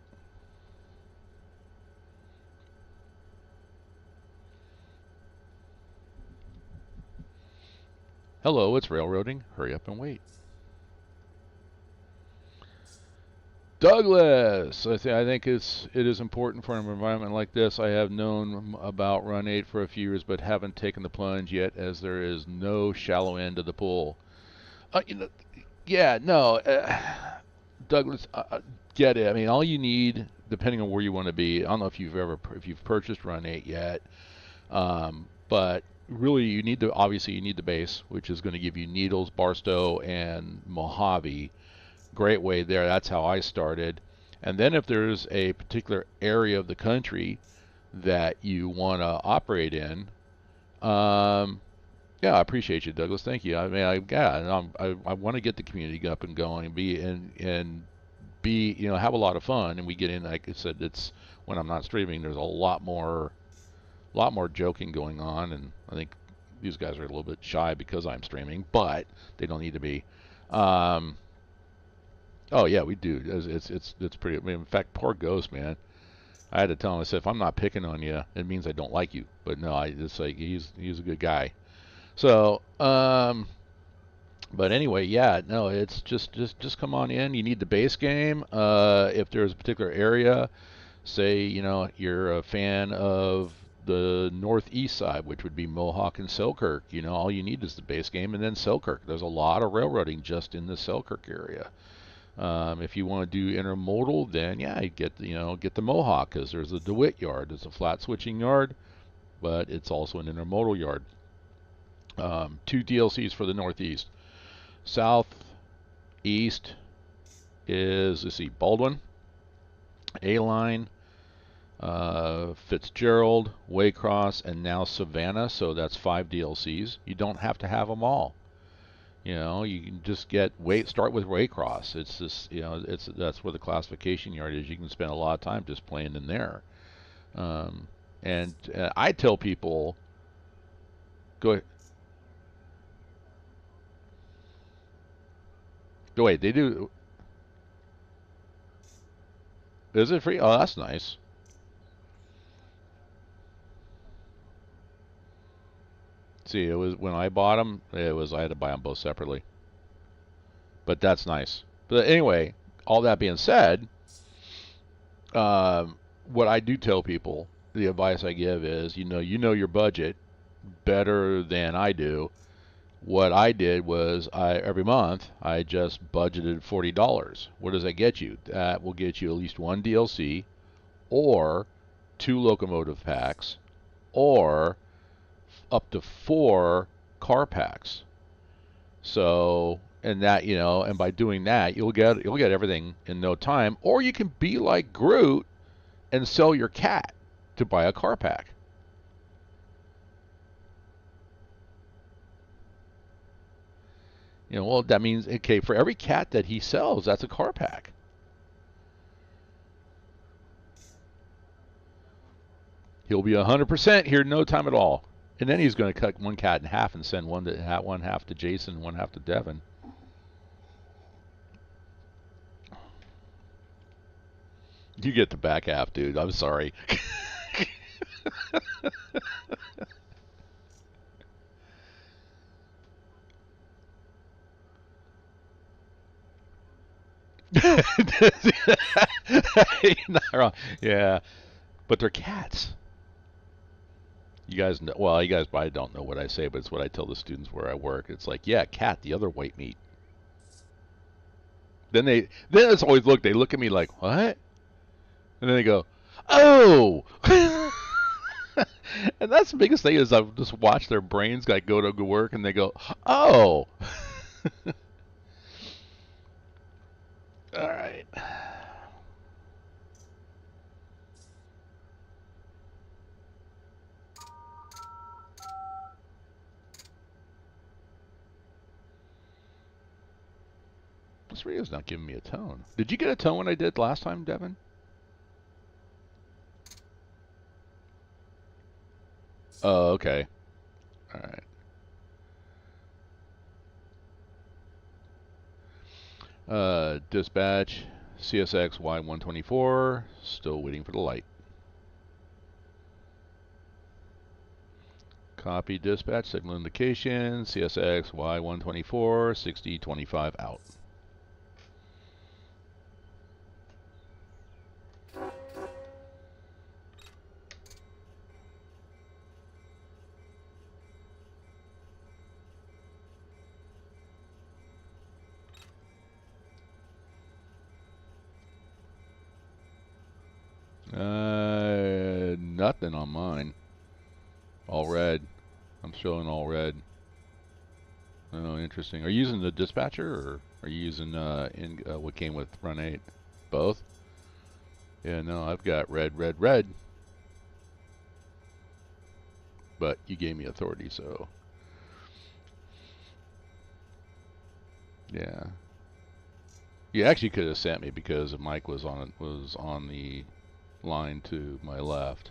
Hello, it's railroading. Hurry up and wait. Douglas, I think it is important for an environment like this. I have known about Run8 for a few years, but haven't taken the plunge yet, as there is no shallow end of the pool. Yeah, no, Douglas, get it. I mean, all you need, depending on where you want to be. I don't know if you've purchased Run8 yet, but really you need the base, which is going to give you Needles, Barstow, and Mojave. Great way there. That's how I started. And then if there's a particular area of the country that you want to operate in, yeah, I appreciate you, Douglas. Thank you. I mean, I want to get the community up and going and be, have a lot of fun. And we get in, like I said, it's when I'm not streaming, there's a lot more joking going on, and I think these guys are a little bit shy because I'm streaming, but they don't need to be. Oh yeah, we do. It's pretty. I mean, in fact, poor Ghost, man. I had to tell him. I said, if I'm not picking on you, it means I don't like you. But no, it's like he's a good guy. So, but anyway, yeah, no, it's just come on in. You need the base game. If there's a particular area, say, you're a fan of the northeast side, which would be Mohawk and Selkirk, all you need is the base game and then Selkirk. There's a lot of railroading just in the Selkirk area. If you want to do intermodal, then yeah, you get the Mohawk, because there's a DeWitt yard. It's a flat switching yard, but it's also an intermodal yard. 2 DLCs for the Northeast. Southeast is, let's see, Baldwin, A-Line, Fitzgerald, Waycross, and now Savannah. So that's 5 DLCs. You don't have to have them all. You can just start with Waycross. It's just, that's where the classification yard is. You can spend a lot of time just playing in there. And I tell people, go ahead. Wait, they do. Is it free? Oh, that's nice. See, it was when I bought them. I had to buy them both separately. But that's nice. But anyway, all that being said, what I do tell people, the advice I give is, you know your budget better than I do. What I did was, every month I just budgeted $40. What does that get you? That will get you at least 1 DLC, or 2 locomotive packs, or up to 4 car packs. So, and that, and by doing that, you'll get everything in no time. Or you can be like Groot and sell your cat to buy a car pack. Well, that means, okay, for every cat that he sells, that's a car pack. He'll be 100% here in no time at all. And then he's going to cut one cat in half and send one half to Jason, one half to Devin. You get the back half, dude. I'm sorry. You're not wrong. Yeah, but they're cats. You guys know, well, you guys probably don't know what I say, but it's what I tell the students where I work. It's like, yeah, cat, the other white meat. Then it's always they look at me like, what? And then they go, oh. And that's the biggest thing is I've just watched their brains go to work and they go, oh. All right. This radio's not giving me a tone. Did you get a tone when I did last time, Devin? Oh, okay. All right. Dispatch, CSX Y124, still waiting for the light. Copy dispatch, signal indication, CSX Y124, 6025 out. Nothing on mine. All red. I'm showing all red. Oh, interesting. Are you using the dispatcher, or are you using what came with Run8? Both? Yeah, no, I've got red, red, red. But you gave me authority, so yeah. You actually could have sent me because Mike was on the line to my left.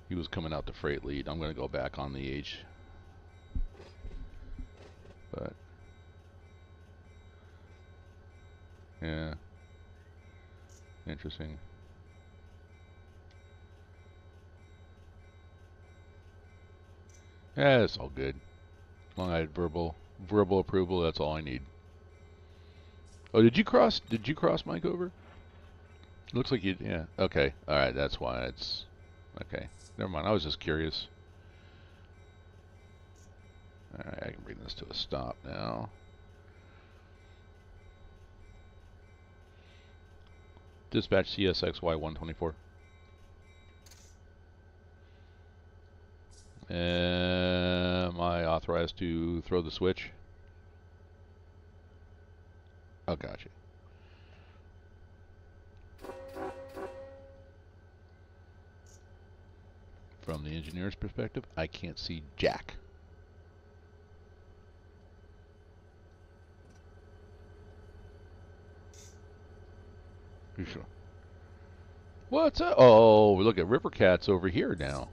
He was coming out the freight lead. I'm going to go back on the H. But yeah, interesting. Yeah, it's all good. As long as I had verbal approval, that's all I need. Oh, did you cross Mike over? Looks like you, yeah. Okay. All right, that's why it's okay. Never mind. I was just curious. All right, I can bring this to a stop now. Dispatch CSXY 124. Am I authorized to throw the switch? Oh, gotcha. From the engineer's perspective, I can't see jack. You sure? What's up? Oh, look at River Cats over here now.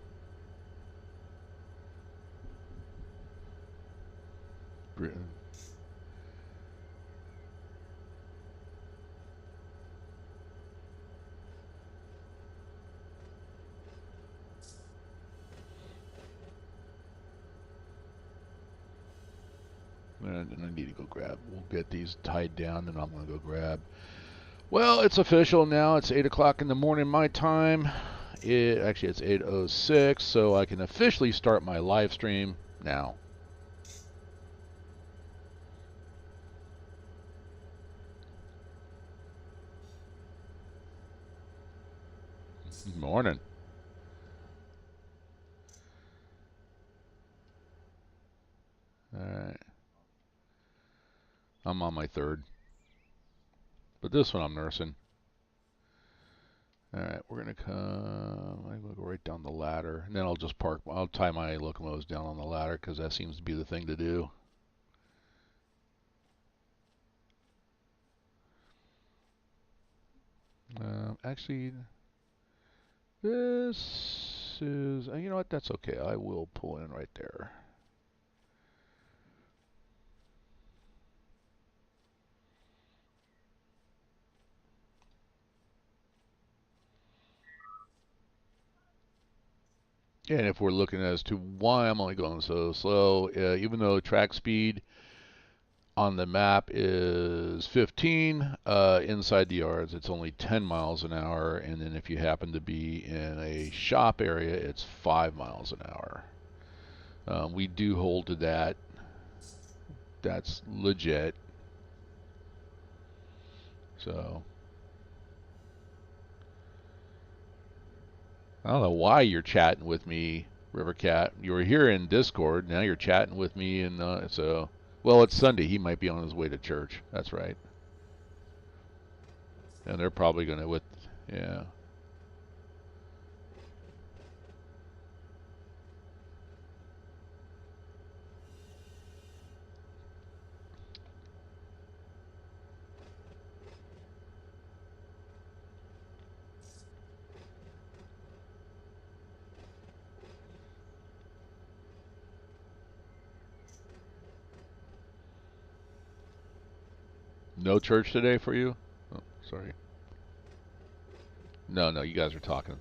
And I need to go grab. We'll get these tied down, and I'm going to go grab. Well, it's official now. It's 8 o'clock in the morning my time. Actually, it's 8:06, so I can officially start my live stream now. Morning. All right. I'm on my third. But this one I'm nursing. All right, we're going to come. I'm going to go right down the ladder. And then I'll just park. I'll tie my locomotives down on the ladder because that seems to be the thing to do. Actually, this is. You know what? That's okay. I will pull in right there. And if we're looking as to why I'm only going so slow, even though track speed on the map is 15, inside the yards it's only 10 miles an hour, and then if you happen to be in a shop area, it's 5 miles an hour. We do hold to that. That's legit. So I don't know why you're chatting with me, Rivercat. You were here in Discord. Now you're chatting with me, and so. Well, it's Sunday. He might be on his way to church. That's right. And they're probably going to yeah. No church today for you? Oh, sorry. No, you guys are talking.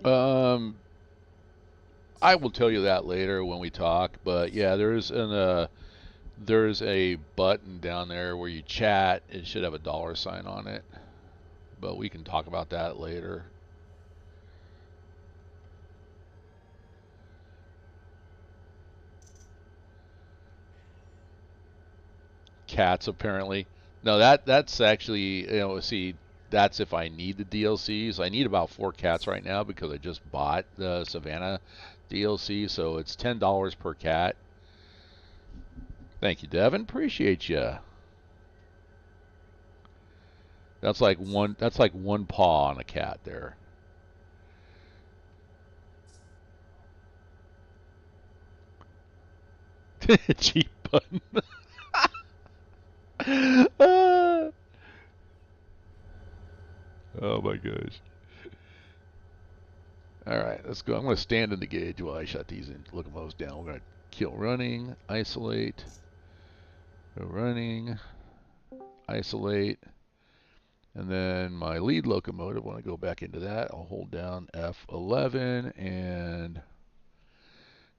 Um, I will tell you that later when we talk. But yeah, there's a button down there where you chat. It should have a $sign on it. But we can talk about that later. Cats apparently. No, that's actually, see, that's if I need the DLCs. I need about 4 cats right now because I just bought the Savannah DLC, so it's $10 per cat. Thank you, Devin. Appreciate you. That's like one paw on a cat there. Cheap button. Oh my gosh. All right, let's go. I'm going to stand in the gauge while I shut these locomotives down. We're going to kill running, isolate, go running, isolate, and then my lead locomotive. When I go back into that, I'll hold down F11 and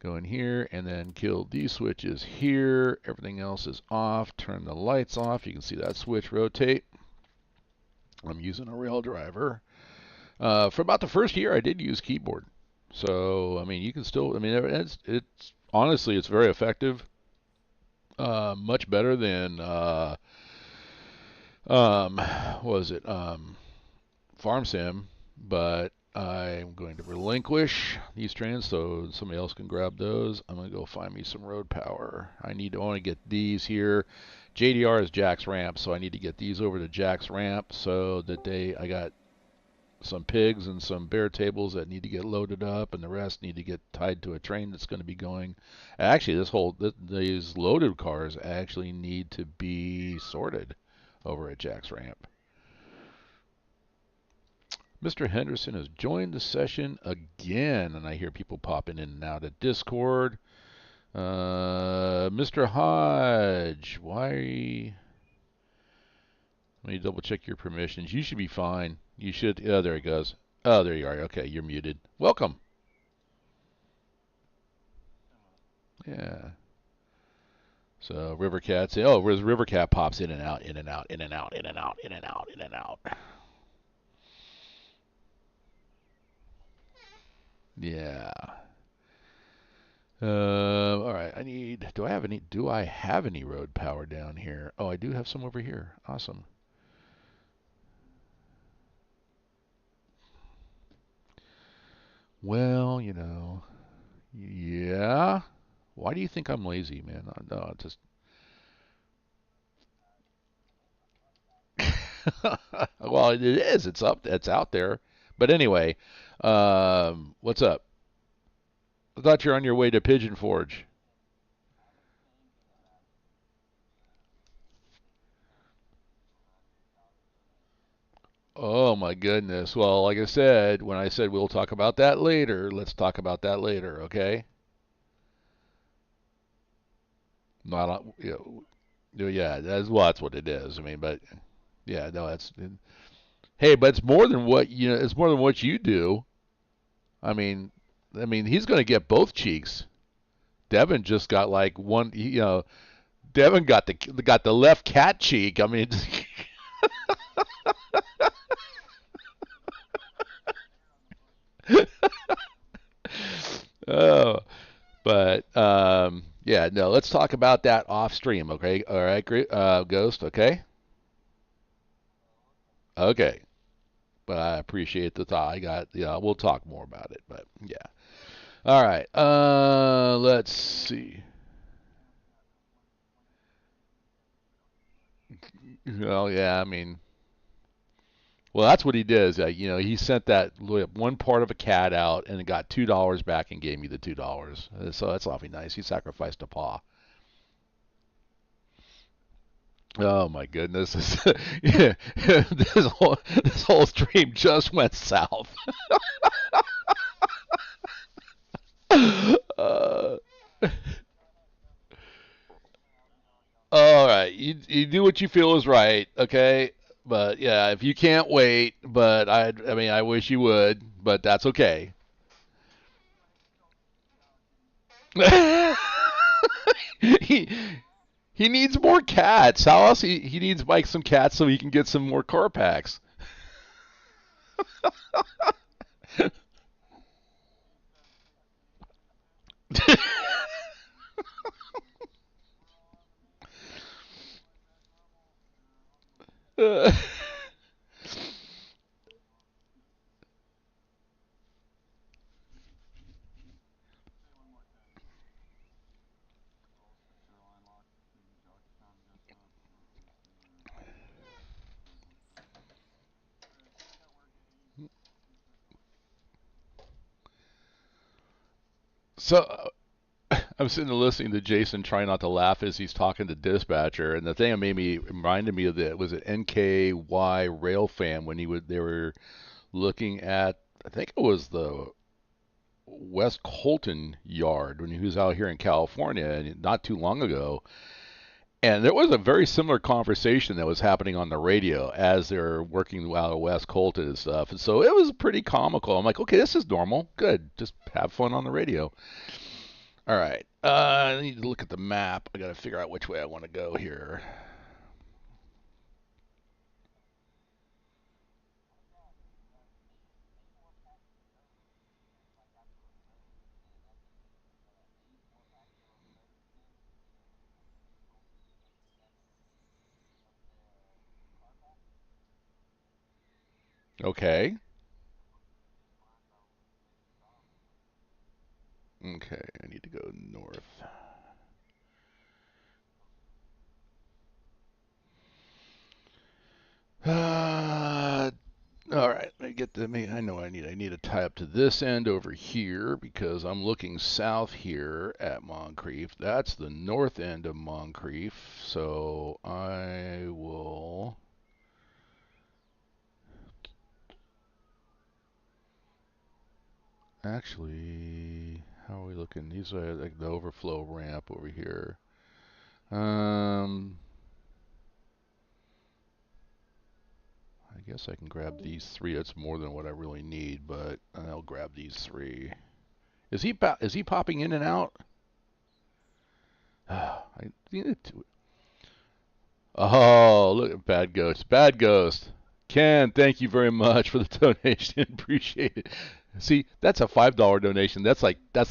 go in here, and then kill these switches here. Everything else is off. Turn the lights off. You can see that switch rotate. I'm using a rail driver. For about the first year, I did use keyboard. So, I mean, you can still, I mean, it's honestly, it's very effective. Much better than, what was it, Farm Sim, but I'm going to relinquish these trains so somebody else can grab those. I'm going to go find me some road power. I want to get these here. JDR is Jack's ramp, so I need to get these over to Jack's ramp so that I got some pigs and some bear tables that need to get loaded up, and the rest need to get tied to a train that's going to be going. Actually, these loaded cars actually need to be sorted over at Jack's ramp. Mr. Henderson has joined the session again, and I hear people popping in and out of Discord. Mr. Hodge, why? Let me double check your permissions. You should be fine. You should. Oh, there he goes. Oh, there you are. Okay, you're muted. Welcome. Yeah. So River Cat's. Oh, whereas River Cat pops in and out, in and out, in and out, in and out, in and out, in and out. Yeah. All right. Do I have any road power down here? Oh, I do have some over here. Awesome. Well, yeah. Why do you think I'm lazy, man? No, just. Well, it is. It's up. It's out there. But anyway, what's up? I thought you're on your way to Pigeon Forge. Oh my goodness. Well, like I said, when I said we'll talk about that later, let's talk about that later, okay? Not, yeah, that's what it is. I mean, but yeah, no, hey, but it's more than what it's more than what you do. I mean, he's going to get both cheeks. Devin just got like one, Devin got the left cat cheek. I mean, oh, but yeah, no, let's talk about that off stream, okay? All right, great, Ghost, okay? Okay. But I appreciate the thought. We'll talk more about it, but yeah. All right. Let's see. Well, yeah, I mean, well, that's what he does. He sent that one part of a cat out and got $2 back and gave me the $2. So that's awfully nice. He sacrificed a paw. Oh my goodness! Yeah, this whole stream just went south. uh, all right, you do what you feel is right, okay? But yeah, if you can't wait, but I mean, I wish you would. but that's okay. he he needs more cats. How else he needs like some cats so he can get some more car packs. Uh, so I'm sitting there listening to Jason trying not to laugh as he's talking to dispatcher, and the thing that reminded me of that was an NKY rail fan when they were looking at, I think it was the West Colton yard when he was out here in California and not too long ago. And there was a very similar conversation that was happening on the radio as they're working out of West Colton and stuff. And so it was pretty comical. I'm like, okay, this is normal. Good. Just have fun on the radio. All right. I need to look at the map. I got to figure out which way I want to go here. Okay. Okay. I need to go north. All right, I get the. I know I need to tie up to this end over here because I'm looking south here at Moncrief. That's the north end of Moncrief. So I will. Actually, how are we looking? These are like the overflow ramp over here. Um, I guess I can grab these three. That's more than what I really need, but I'll grab these three. Is he popping in and out? I need to. Oh, look at Bad Ghost. Bad Ghost. Ken, thank you very much for the donation. Appreciate it. See, that's a $5 donation. That's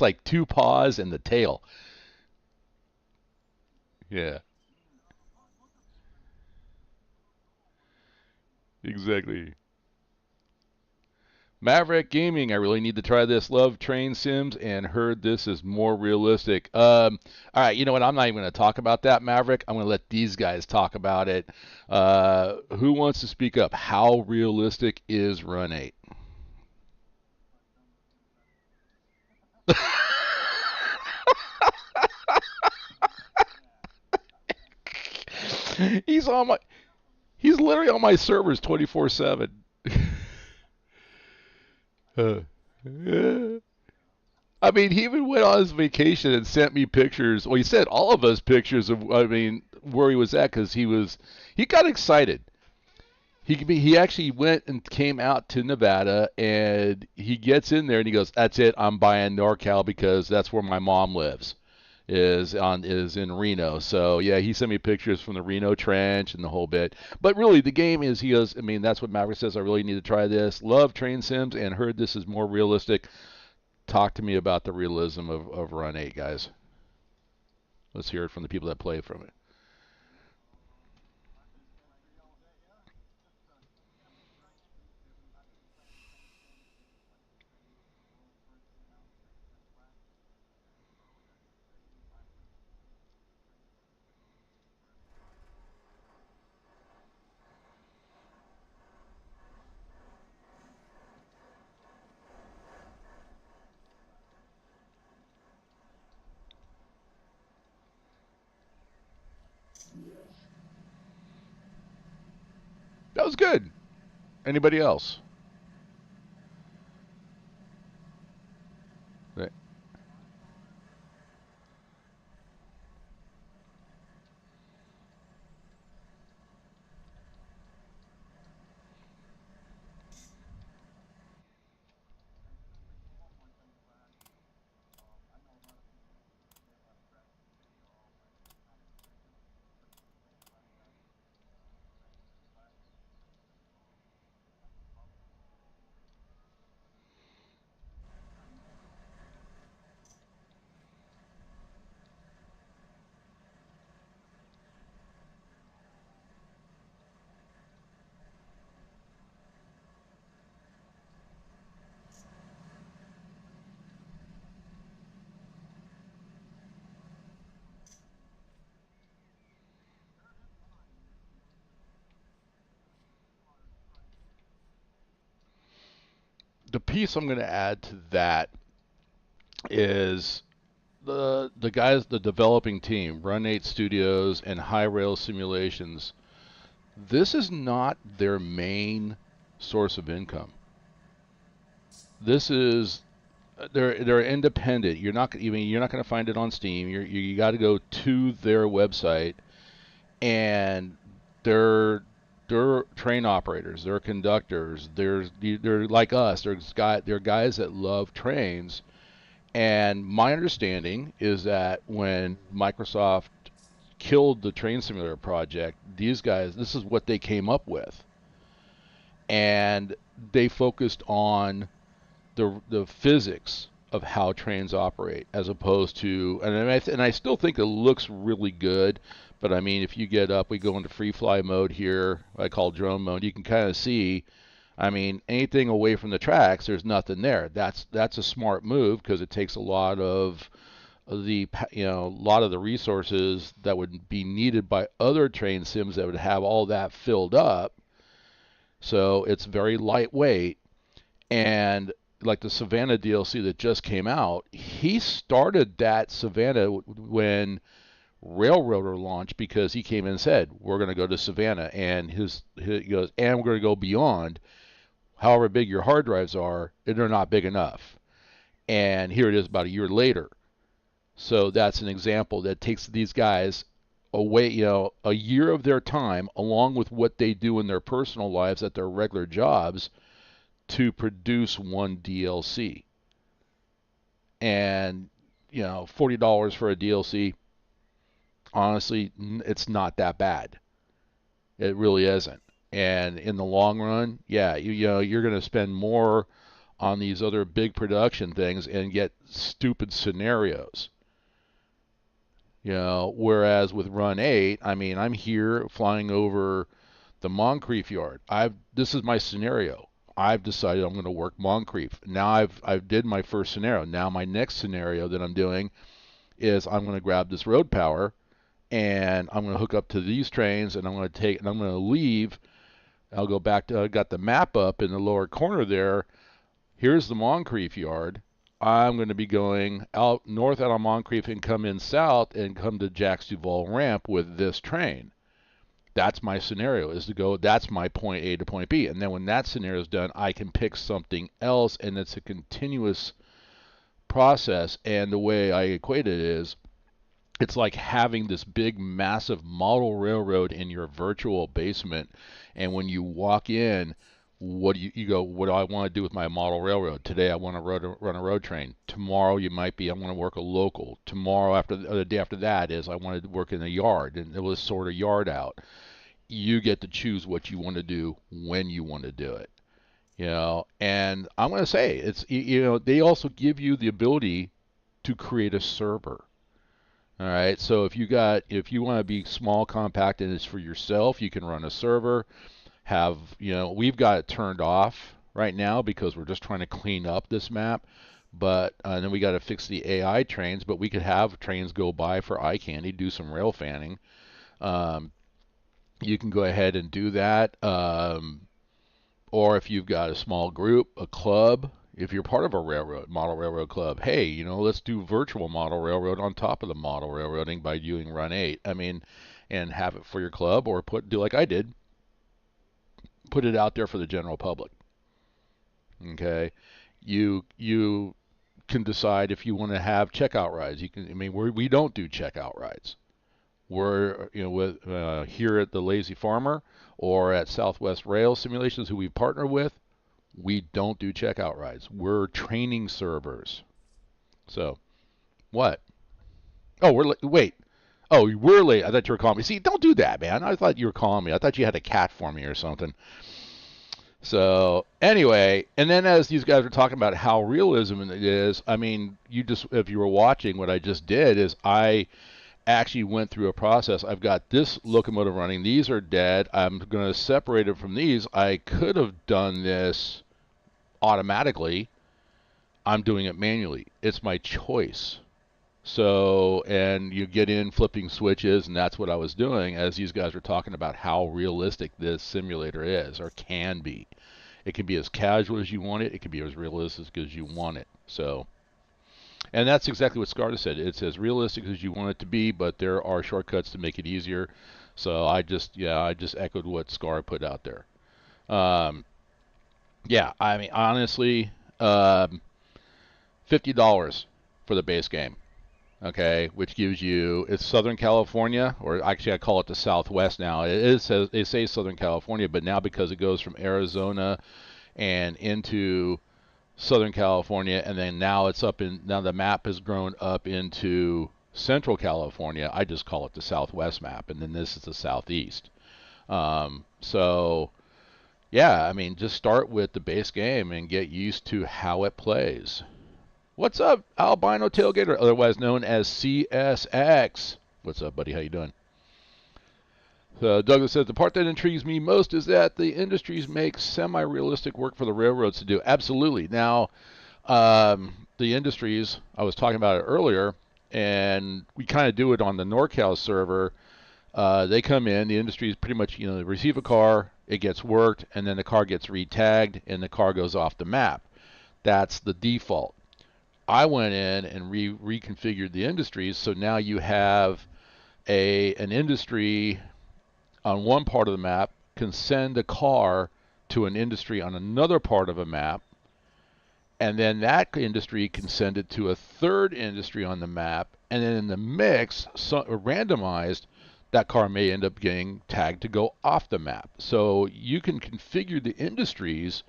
like two paws and the tail. Yeah, exactly. Maverick Gaming, I really need to try this. Love train sims and heard this is more realistic. All right, you know what? I'm not even going to talk about that, Maverick. I'm going to let these guys talk about it. Who wants to speak up? How realistic is Run 8? he's on my he's literally on my servers 24/7. uh, yeah. I mean, he even went on his vacation and sent me pictures. Well, he sent all of us pictures of, I mean, where he was at because he got excited. He actually went and came out to Nevada and he gets in there and he goes, "That's it. I'm buying NorCal because that's where my mom lives. Is in Reno." So yeah, he sent me pictures from the Reno Trench and the whole bit. But really, the game is he goes. I mean, that's what Maverick says. I really need to try this. Love train sims and heard this is more realistic. Talk to me about the realism of Run 8, guys. Let's hear it from the people that play from it. That was good. Anybody else? the piece I'm going to add to that is the guys, the developing team, Run8 Studios and High Rail Simulations. This is not their main source of income. This is they're independent. You're not you're not going to find it on Steam. You got to go to their website, and they're train operators, they're conductors, they're like us. They're guys that love trains. And my understanding is that when Microsoft killed the train simulator project, these guys, this is what they came up with, and they focused on the physics of how trains operate, as opposed to, and I still think it looks really good. But I mean, if you get up, we go into free fly mode here, I call drone mode. You can kind of see, I mean, anything away from the tracks, there's nothing there. That's a smart move, because it takes a lot of the resources that would be needed by other train sims that would have all that filled up. So it's very lightweight. And like the Savannah DLC that just came out, he started that Savannah when Railroader launched, because he came in and said, we're going to go to Savannah, and he goes, and we're going to go beyond. However big your hard drives are, they're not big enough. And here it is about a year later. So that's an example that takes these guys away, a year of their time, along with what they do in their personal lives at their regular jobs, to produce one DLC. And, $40 for a DLC, honestly, it's not that bad. It really isn't. And in the long run, yeah, you're going to spend more on these other big production things and get stupid scenarios. Whereas with Run8, I mean, I'm here flying over the Moncrief yard. This is my scenario. I've decided I'm going to work Moncrief. Now I've did my first scenario. Now my next scenario that I'm doing is I'm going to grab this road power, and I'm going to hook up to these trains, and I'm going to leave. I'll go back to, I got the map up in the lower corner there. Here's the Moncrief yard. I'm going to be going out north out of Moncrief and come in south and come to Jacques Duval ramp with this train. That's my scenario, is to go, that's my point A to point B. And then when that scenario is done, I can pick something else, and it's a continuous process. And the way I equate it is, it's like having this big, massive model railroad in your virtual basement. And when you walk in, what do you go, what do I want to do with my model railroad? Today I want to run a road train. Tomorrow you might be, I want to work a local. Tomorrow, the day after that, is I want to work in a yard, and it will sort a yard out. You get to choose what you want to do when you want to do it. And I'm going to say, it's, they also give you the ability to create a server. All right, so if you want to be small, compact, and it's for yourself, you can run a server. We've got it turned off right now because we're just trying to clean up this map. But then we got to fix the AI trains. But we could have trains go by for eye candy, do some rail fanning. You can go ahead and do that. Or if you've got a small group, a club, if you're part of a model railroad club, hey, let's do virtual model railroad on top of the model railroading by doing Run8. I mean, and have it for your club, or do like I did, put it out there for the general public. Okay, you can decide if you want to have checkout rides. We don't do checkout rides. We're with here at TheLazyFarmer or at Southwest Rail Simulations, who we partner with. We don't do checkout rides. We're training servers. So, what? Oh, wait. Oh, we're late. I thought you were calling me. See, don't do that, man. I thought you were calling me. I thought you had a cat for me or something. So, anyway, and then as these guys were talking about how realism it is, I mean, if you were watching, what I just did is I actually went through a process. I've got this locomotive running. These are dead. I'm going to separate it from these. I could have done this automatically. I'm doing it manually. It's my choice. So, and you get in flipping switches, and that's what I was doing as these guys were talking about how realistic this simulator is, or can be. It can be as casual as you want it. It can be as realistic as you want it. So, and that's exactly what Scarta said. It's as realistic as you want it to be, but there are shortcuts to make it easier. So I just echoed what Scar put out there. Um, yeah, I mean, honestly, $50 for the base game. Okay, which gives you, it's Southern California, or actually I call it the Southwest now. They say Southern California, but now because it goes from Arizona and into Southern California, and then now now the map has grown up into Central California. I just call it the Southwest map, and then this is the Southeast. So yeah, I mean, just start with the base game and get used to how it plays. What's up, Albino Tailgater, otherwise known as CSX? What's up, buddy? How you doing? Douglas says, the part that intrigues me most is that the industries make semi-realistic work for the railroads to do. Absolutely. Now, the industries, I was talking about it earlier, and we kind of do it on the NorCal server. They come in, the industries pretty much, they receive a car, it gets worked, and then the car gets re-tagged, and the car goes off the map. That's the default. I went in and reconfigured the industries, so now you have an industry on one part of the map can send a car to an industry on another part of a map, and then that industry can send it to a third industry on the map, and then in the mix, randomized, that car may end up getting tagged to go off the map. So you can configure the industries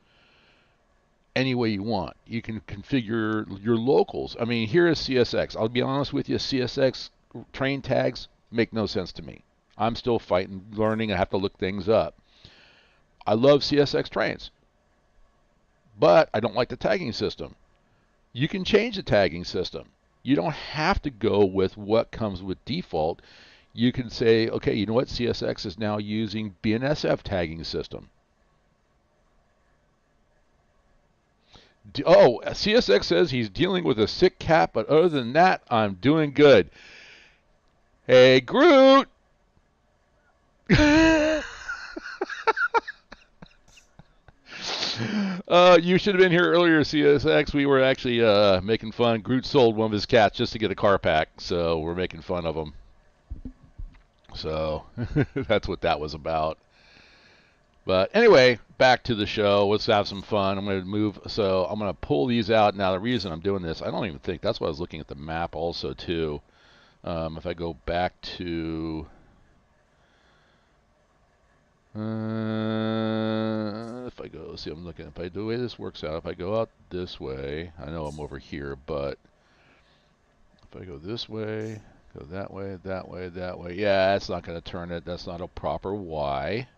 any way you want. You can configure your locals. I mean, here is CSX. I'll be honest with you, CSX train tags make no sense to me. I'm still fighting, learning. I have to look things up. I love CSX trains, but I don't like the tagging system. You can change the tagging system. You don't have to go with what comes with default. You can say, okay, you know what? CSX is now using BNSF tagging system. Oh, CSX says he's dealing with a sick cat, but other than that, I'm doing good. Hey, Groot! You should have been here earlier, CSX. We were actually making fun. Groot sold one of his cats just to get a car pack, so we're making fun of him. So that's what that was about. But anyway, back to the show. Let's have some fun. I'm going to move. So I'm going to pull these out. Now, the reason I'm doing this, I don't even think, that's why I was looking at the map also, too. If I go back to... if I go, see, I'm looking, if I do the way this works out, if I go out this way, I know I'm over here, but if I go this way, go that way, that way, that way, yeah, that's not going to turn it. That's not a proper Y.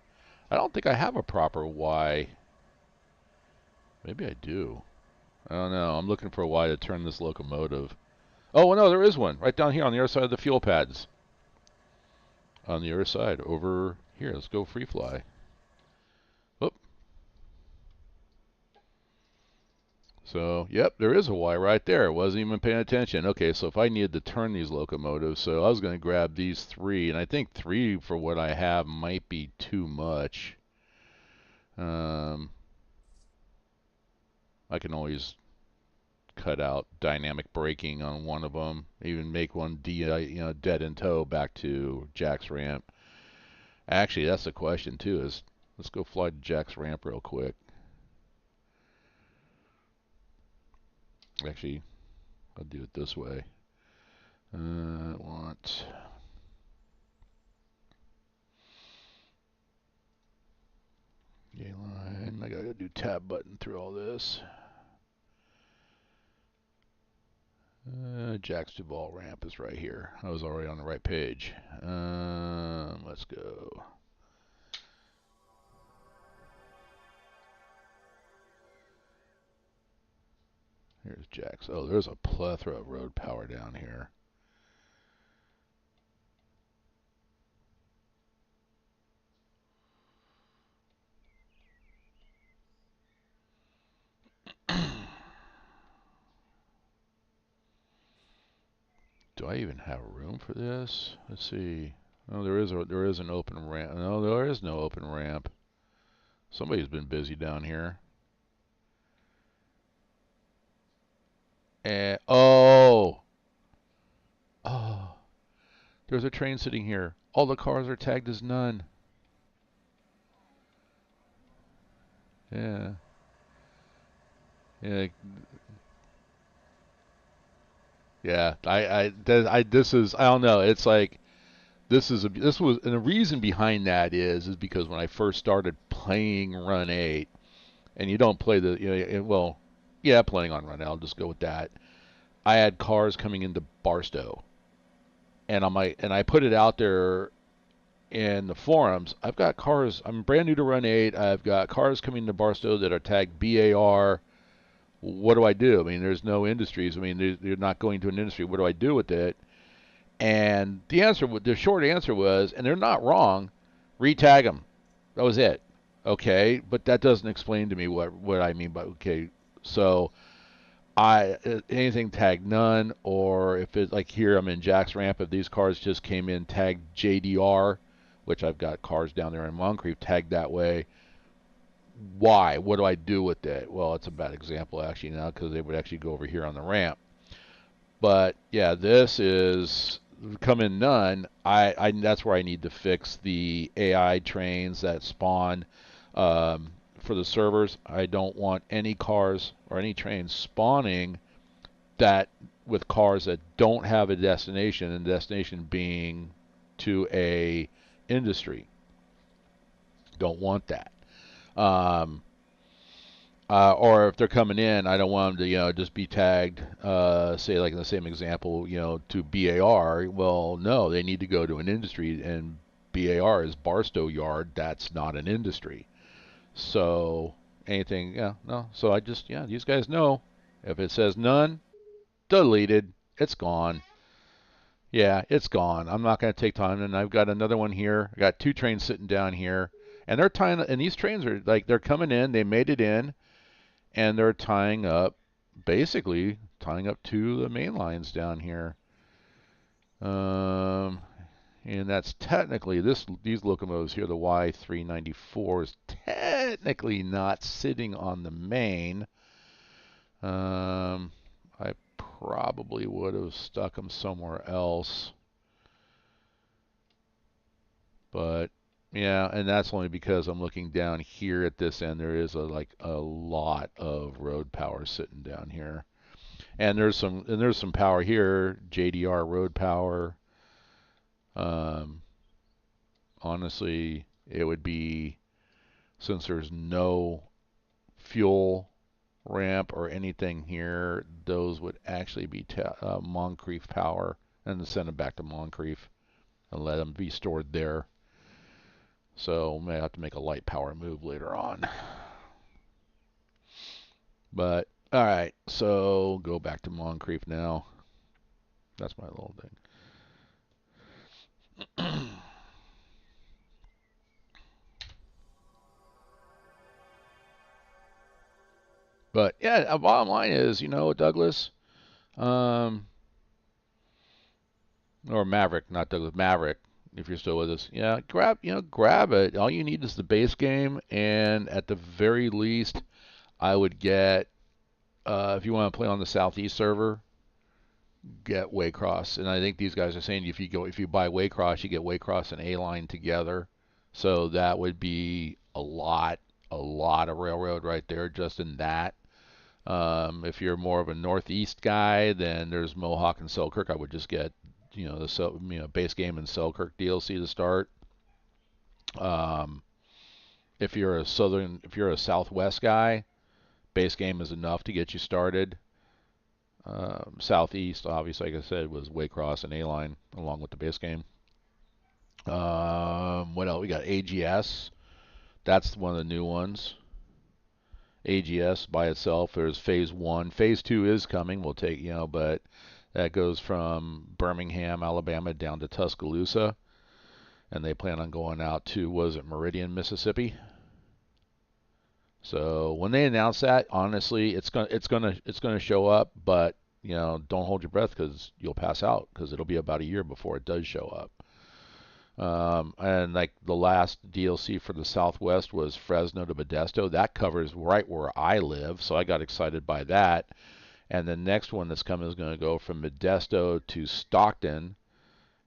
I don't think I have a proper Y. Maybe I do. I don't know. I'm looking for a Y to turn this locomotive. Oh, well, no, there is one. Right down here on the other side of the fuel pads. On the other side, over here. Let's go free fly. Whoop. So, yep, there is a Y right there. Wasn't even paying attention. Okay, so if I needed to turn these locomotives, so I was going to grab these three, and I think three for what I have might be too much. I can always cut out dynamic braking on one of them, even make one dead in tow back to Jack's ramp. Actually, that's the question too, is let's go fly to Jack's ramp real quick. Actually, I'll do it this way. I want gay line. I gotta do tab button through all this. Jack's Duval ramp is right here. I was already on the right page. Let's go. Here's Jack's. Oh, there's a plethora of road power down here. Do I even have room for this? Let's see. Oh, there is an open ramp. No, there is no open ramp. Somebody's been busy down here. And oh, there's a train sitting here. All the cars are tagged as none. Yeah, yeah, yeah. This is, I don't know. It's like this was, and the reason behind that is because when I first started playing Run 8, and you don't play the, well, yeah, playing on Run 8. I'll just go with that. I had cars coming into Barstow, and I put it out there in the forums. I've got cars. I'm brand new to Run 8. I've got cars coming to Barstow that are tagged BAR. What do I do? I mean, there's no industries. I mean, they're not going to an industry. What do I do with it? And the short answer was, and they're not wrong, retag them. That was it. Okay, but that doesn't explain to me what I mean by okay. So anything tagged none, or if it's like here I'm in Jack's Ramp, if these cars just came in tagged JDR, which I've got cars down there in Moncrief tagged that way. Why? What do I do with it? Well, it's a bad example actually now because they would actually go over here on the ramp. But yeah, this is come in none. That's where I need to fix the AI trains that spawn for the servers. I don't want any cars or any trains spawning that with cars that don't have a destination, and the destination being to a industry. Don't want that. Um, or if they're coming in, I don't want them to, just be tagged, say like in the same example, to BAR. Well, no, they need to go to an industry, and BAR is Barstow Yard. That's not an industry. So anything, yeah, no. So I just, yeah, these guys know. If it says none, deleted, it's gone. Yeah, it's gone. I'm not going to take time. And I've got another one here. I got two trains sitting down here, and they're tying. And these trains are like they're coming in. They made it in, and they're tying up, basically tying up to the main lines down here. Um, and that's technically these locomotives here. The Y394 is technically not sitting on the main. I probably would have stuck them somewhere else. But yeah, and that's only because I'm looking down here at this end. There is a lot of road power sitting down here, and there's some power here. JDR road power. Um, Honestly, it would be, since there's no fuel ramp or anything here, those would actually be Moncrief power, and then send them back to Moncrief and let them be stored there. So may have to make a light power move later on. But all right, so go back to Moncrief now. That's my little thing. But yeah, bottom line is, Douglas, um, or Maverick, not Douglas, Maverick. If you're still with us, yeah, grab it. All you need is the base game, and at the very least, I would get, if you want to play on the Southeast server, get Waycross. And I think these guys are saying if you buy Waycross, you get Waycross and A-Line together. So that would be a lot of railroad right there just in that. If you're more of a Northeast guy, then there's Mohawk and Selkirk. I would just get, the base game and Selkirk DLC to start. If you're a Southwest guy, base game is enough to get you started. Southeast, obviously, like I said, was Waycross and A-Line along with the base game. What else? We got AGS. That's one of the new ones. AGS by itself. There's Phase 1. Phase 2 is coming. We'll take, but that goes from Birmingham, Alabama down to Tuscaloosa. And they plan on going out to, was it Meridian, Mississippi? So when they announce that, honestly, it's gonna show up, but don't hold your breath because you'll pass out because it'll be about a year before it does show up. And like the last DLC for the Southwest was Fresno to Modesto. That covers right where I live, so I got excited by that. and the next one that's coming is going to go from Modesto to Stockton.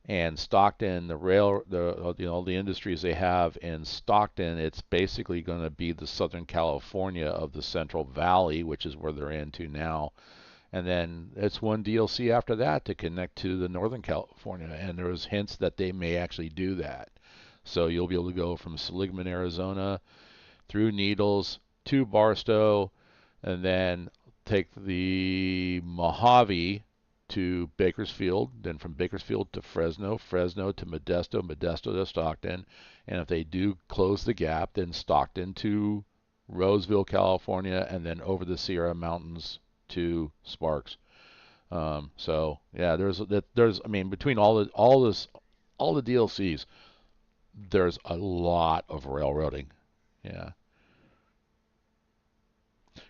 And Stockton, the industries they have in Stockton, it's basically going to be the Southern California of the Central Valley, which is where they're into now. And then it's one DLC after that to connect to the Northern California. And there's hints that they may actually do that. So you'll be able to go from Seligman, Arizona, through Needles to Barstow, and then take the Mojave to Bakersfield, then from Bakersfield to Fresno, Fresno to Modesto, Modesto to Stockton, and if they do close the gap, then Stockton to Roseville, California, and then over the Sierra Mountains to Sparks. So yeah, there's I mean between all the DLCs, there's a lot of railroading. Yeah.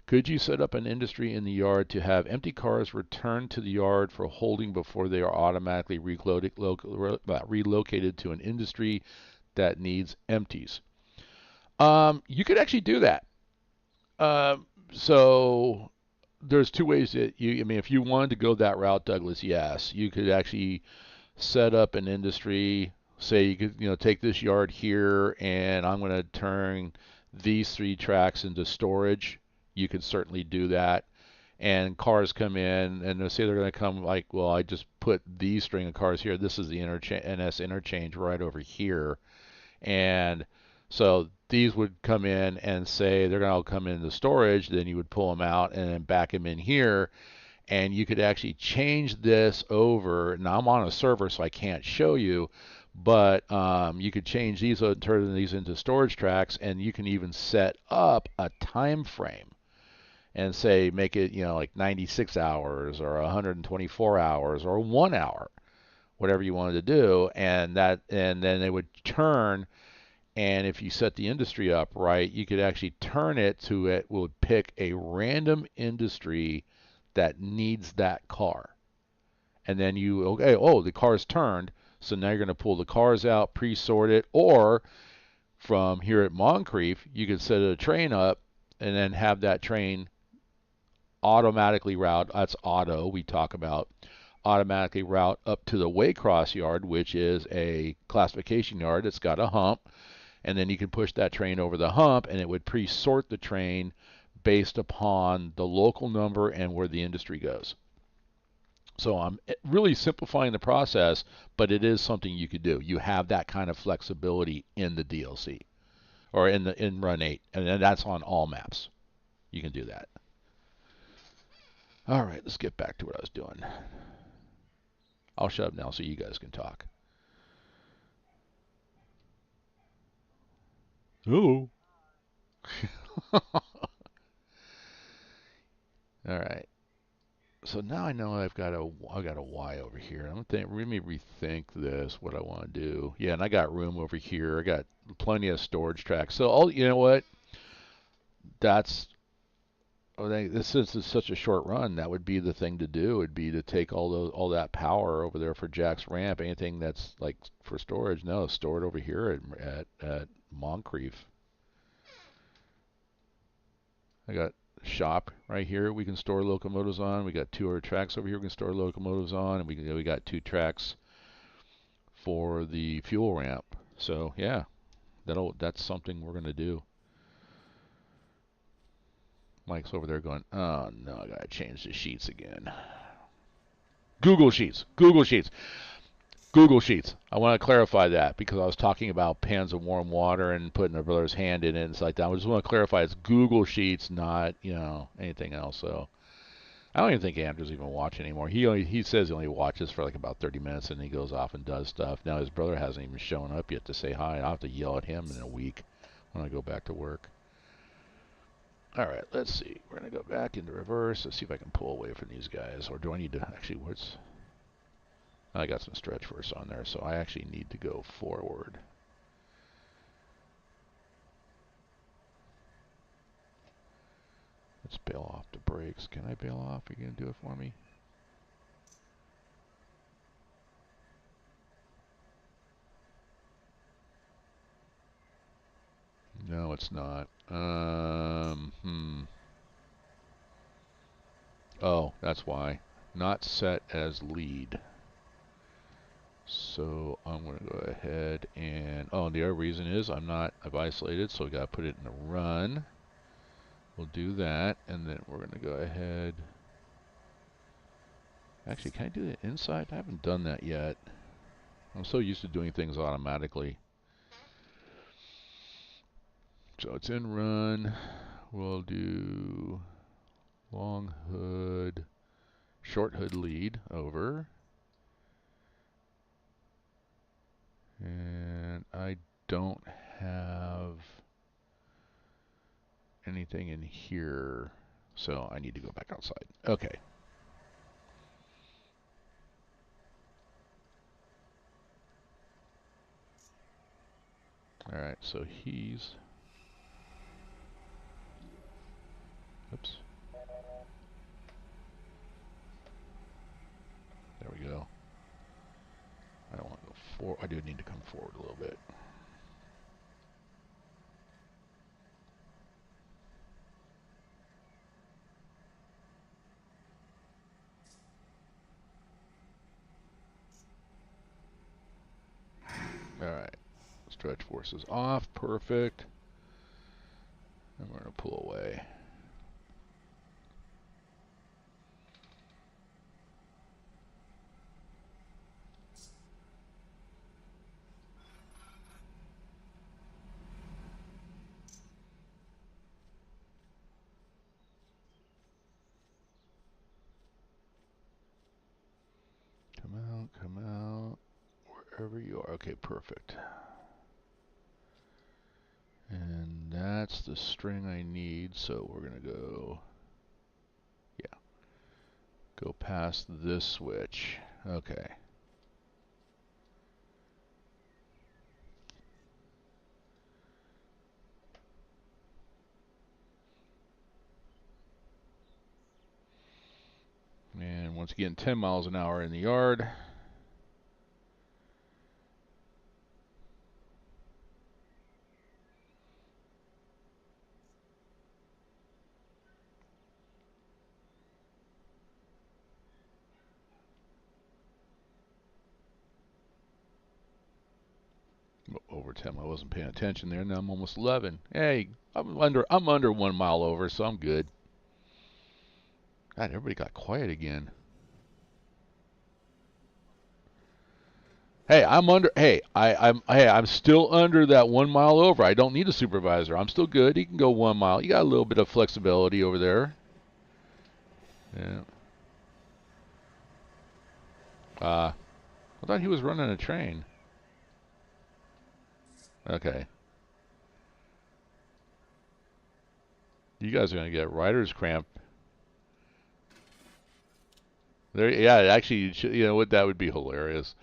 Could you set up an industry in the yard to have empty cars returned to the yard for holding before they are automatically relocated to an industry that needs empties? You could actually do that. So there's two ways that I mean, if you wanted to go that route, Douglas, yes, you could actually set up an industry. Say you could, take this yard here, and I'm going to turn these 3 tracks into storage. You could certainly do that. And cars come in, and they say they're going to come like, well, I just put these string of cars here. This is the NS interchange right over here. And so these would come in and say they're going to come into storage. Then you would pull them out and then back them in here. And you could actually change this over. Now I'm on a server, so I can't show you, but you could change these, turn these into storage tracks, and you can even set up a time frame and say make it like 96 hours or 124 hours or 1 hour, whatever you wanted to do, and then it would turn. And if you set the industry up right, you could actually turn it to it would pick a random industry that needs that car. And then the car's turned, so now you're going to pull the cars out, pre-sort it, or from here at Moncrief, you could set a train up and then have that train automatically route. That's Otto we talk about. Automatically route up to the Waycross yard, which is a classification yard. It's got a hump, and then you can push that train over the hump, and it would pre-sort the train based upon the local number and where the industry goes. So I'm really simplifying the process, but it is something you could do. You have that kind of flexibility in the DLC or in Run8, and then that's on all maps. You can do that. All right, let's get back to what I was doing. I'll shut up now so you guys can talk. Hello. All right. So now I know I've got a Y over here. I'm gonna let me rethink this. What I want to do. Yeah, and I got room over here. I got plenty of storage tracks. So you know what? That's this is such a short run. That would be the thing to do. Would be to take all that power over there for Jack's ramp. Anything that's like for storage, no, store it over here at Moncrief. I got shop right here we can store locomotives on. We got 2 other tracks over here we can store locomotives on, and we got 2 tracks for the fuel ramp. So yeah, that's something we're gonna do. Mike's over there going, oh no, I gotta change the sheets again. Google Sheets. Google Sheets. I want to clarify that because I was talking about pans of warm water and putting a brother's hand in it and it's like that. I just want to clarify it's Google Sheets, not anything else. So I don't even think Andrew's even watching anymore. He says he only watches for like about 30 minutes and he goes off and does stuff. Now his brother hasn't even shown up yet to say hi. I'll have to yell at him in a week when I go back to work. All right, let's see. We're gonna go back into reverse. Let's see if I can pull away from these guys, or do I need to actually? I got some stretch force on there, so I actually need to go forward. Let's bail off the brakes. Can I bail off? Are you going to do it for me? No, it's not. Oh, Oh, that's why. Not set as lead. So I'm going to go ahead and, oh, the other reason is I've isolated, so we got to put it in a run. We'll do that, and then we're going to go ahead. Actually, can I do it inside? I haven't done that yet. I'm so used to doing things automatically. So it's in run. We'll do long hood, short hood lead over. And I don't have anything in here, so I need to go back outside. Okay. All right, so he's, oops. There we go. I don't want to go forward. I do need to come forward a little bit. All right. Stretch forces off. Perfect. And we're going to pull away. Come out, wherever you are. Okay, perfect. And that's the string I need, so we're going to go, yeah, go past this switch. Okay. And once again, 10 miles an hour in the yard. Over 10. I wasn't paying attention there. Now I'm almost 11. Hey, I'm under 1 mile over, so I'm good. God, everybody got quiet again. Hey, I'm under. Hey, I'm still under that 1 mile over. I don't need a supervisor. I'm still good. He can go 1 mile. You got a little bit of flexibility over there. Yeah. I thought he was running a train. Okay. You guys are gonna get rider's cramp. There, yeah. Actually, you know what? That would be hilarious.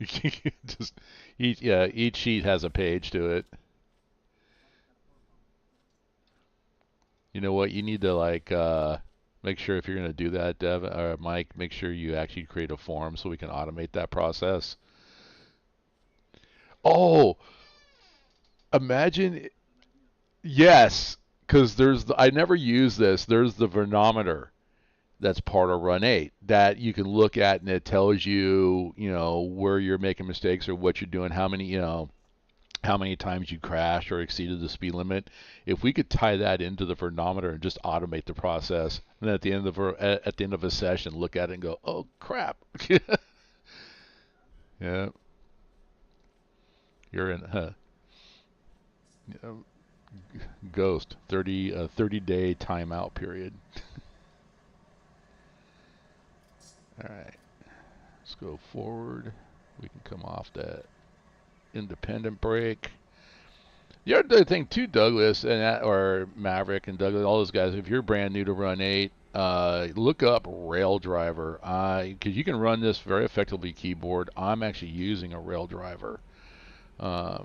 Just each sheet has a page to it. You know what? You need to like make sure if you're going to do that, Dev or Mike, make sure you actually create a form so we can automate that process. Oh, imagine, yes, because I never use this. There's the vernometer that's part of Run8 that you can look at, and it tells you, you know, where you're making mistakes or what you're doing, how many, you know, how many times you crashed or exceeded the speed limit. If we could tie that into the vernometer and just automate the process, and then at the end of a session, look at it and go, "Oh crap!" Yeah, you're in ghost 30-day timeout period. All right, let's go forward. We can come off that independent brake. The other thing too, Douglas or Maverick and Douglas, all those guys, if you're brand new to Run8, look up Rail Driver because you can run this very effectively keyboard. I'm actually using a Rail Driver. I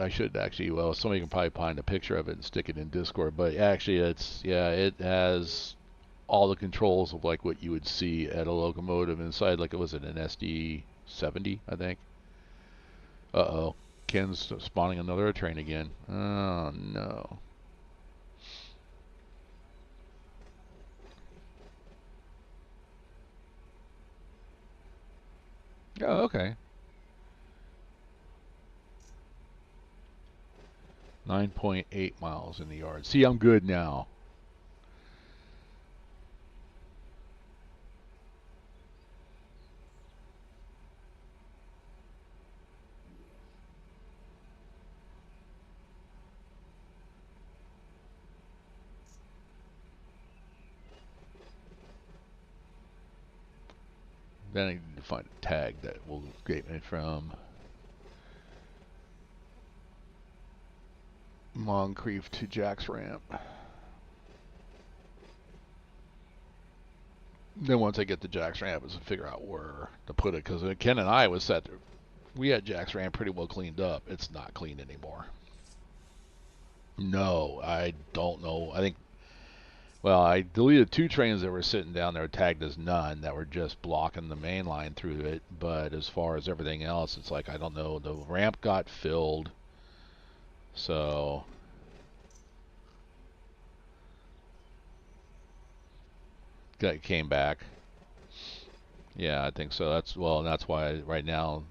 should actually, well, somebody can probably find a picture of it and stick it in Discord. But actually, it has all the controls of like what you would see at a locomotive inside. Like it was an SD70, I think. Uh-oh. Ken's spawning another train again. Oh no. Oh, okay. 9.8 miles in the yard. See, I'm good now. Then I need to find a tag that will get me from Moncrief to Jack's Ramp. Then once I get to Jack's Ramp, is to figure out where to put it. Because Ken and I was set. We had Jack's Ramp pretty well cleaned up. It's not clean anymore. No, I don't know. I think. Well, I deleted 2 trains that were sitting down there tagged as none that were just blocking the main line through it. But as far as everything else, it's like I don't know. The ramp got filled, so came back. Yeah, I think so. That's well, and that's why right now,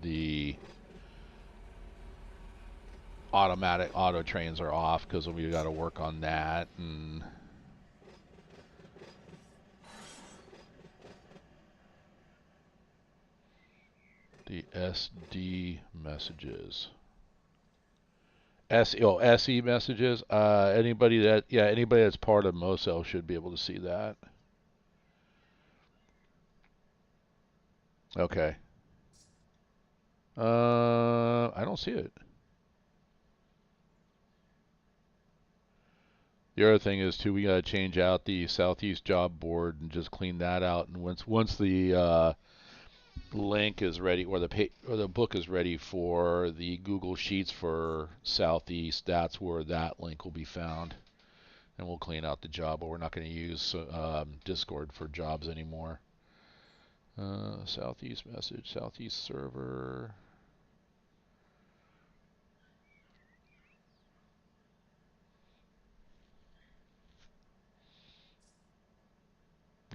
the automatic auto trains are off because we got to work on that. And the SD messages. SE messages. Anybody that's part of Mosel should be able to see that. Okay. I don't see it. The other thing is too, we gotta change out the Southeast job board and just clean that out. And once the link is ready, or the book is ready for the Google Sheets for Southeast, that's where that link will be found. And we'll clean out the job, but we're not going to use Discord for jobs anymore. Southeast message, Southeast server.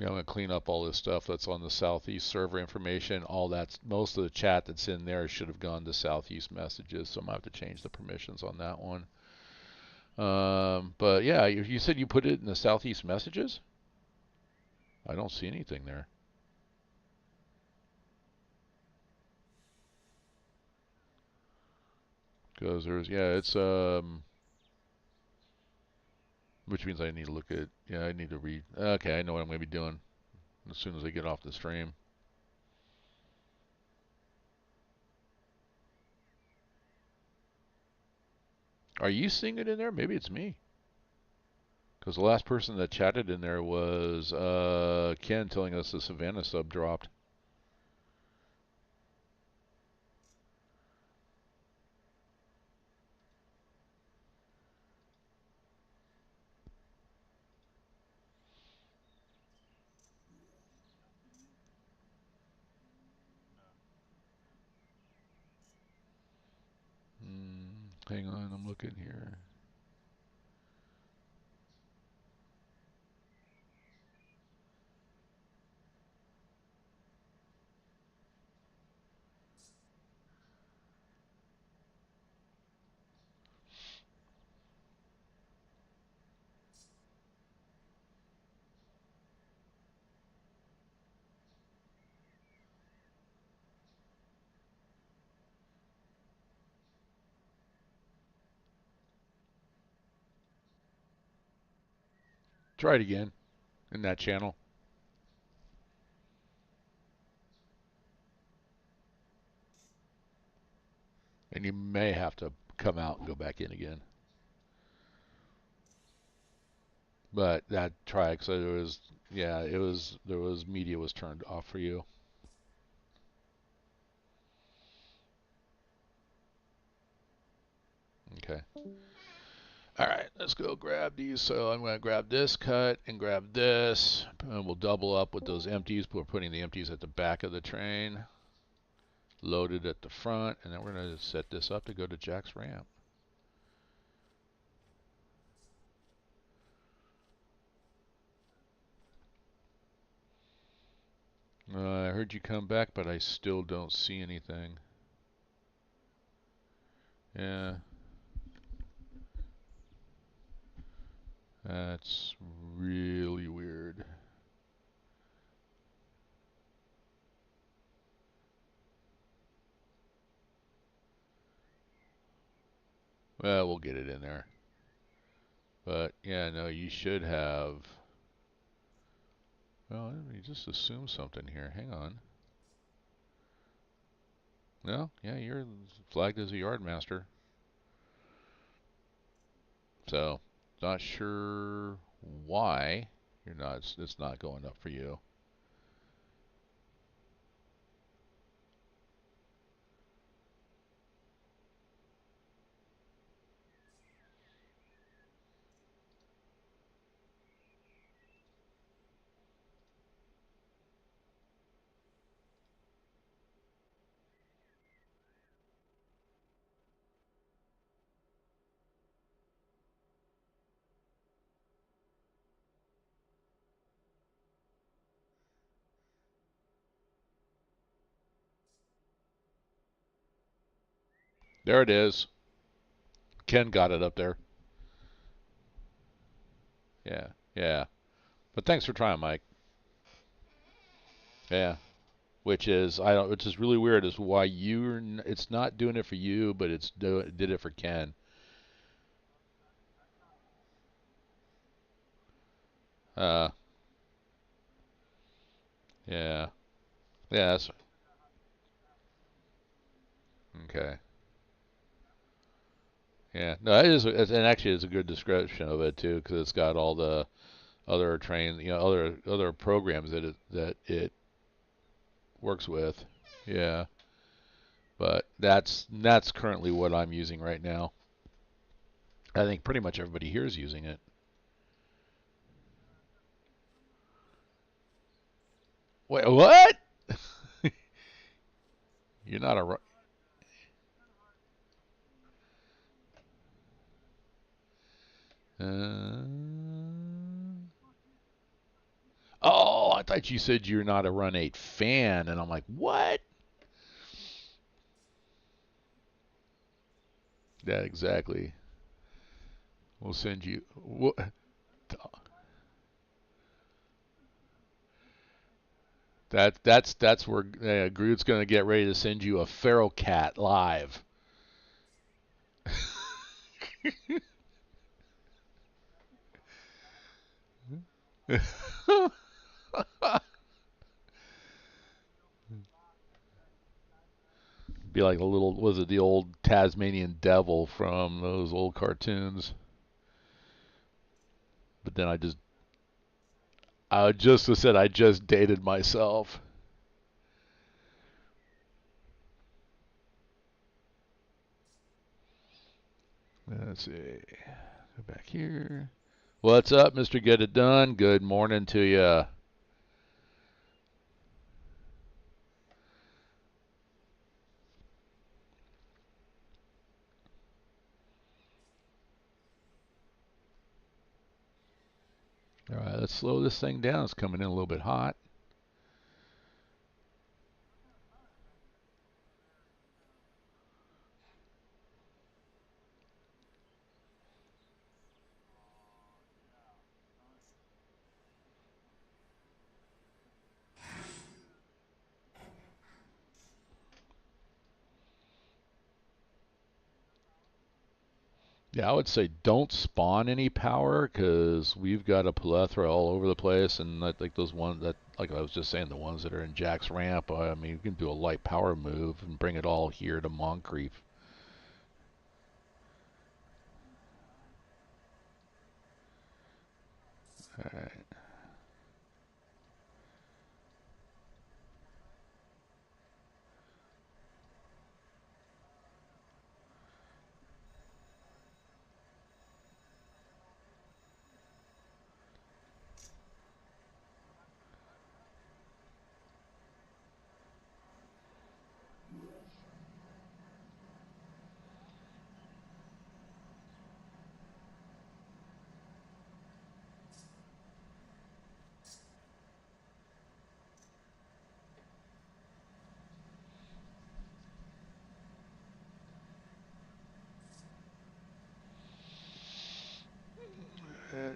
Yeah, I'm going to clean up all this stuff that's on the Southeast server information. Most of the chat that's in there should have gone to Southeast messages, so I'm going to have to change the permissions on that one. But yeah, you said you put it in the Southeast messages? I don't see anything there. Because it's which means I need to look at, I need to read. Okay, I know what I'm going to be doing as soon as I get off the stream. Are you seeing it in there? Maybe it's me. Because the last person that chatted in there was Ken telling us the Savannah sub dropped. Hang on, I'm looking here. Try it again in that channel. And you may have to come out and go back in again. But that try, so there was media was turned off for you. Okay. All right, let's go grab these. So I'm going to grab this cut and grab this. And we'll double up with those empties. We're putting the empties at the back of the train. loaded at the front, and then we're going to set this up to go to Jack's ramp. I heard you come back, but I still don't see anything. Yeah. That's really weird. Well, we'll get it in there. But, yeah, no, you should have... Well, let me just assume something here. Hang on. No, yeah, you're flagged as a yard master. So, not sure why you're not. It's not going up for you. There it is. Ken got it up there. Yeah, yeah. But thanks for trying, Mike. Yeah. Which is really weird is why it's not doing it for you, but did it for Ken. Uh, yeah. Yeah, that's okay. Yeah. No, and actually it's a good description of it too, because it's got all the other other programs that it works with. Yeah. But that's currently what I'm using right now. I think pretty much everybody here is using it. Wait, what? You're not a. Uh, oh, I thought you said you're not a Run8 fan, and I'm like, what? Yeah, exactly. We'll send you. That's where Groot's gonna get ready to send you a feral cat live. Be like a little, was it the old Tasmanian devil from those old cartoons? But then I just said I just dated myself. Let's see. Go back here. What's up, Mr. Get It Done? Good morning to you. All right, let's slow this thing down. It's coming in a little bit hot. Yeah, I would say don't spawn any power because we've got a plethora all over the place, and like those ones that, like I was just saying, the ones that are in Jack's ramp. I mean, you can do a light power move and bring it all here to Moncrief. All right.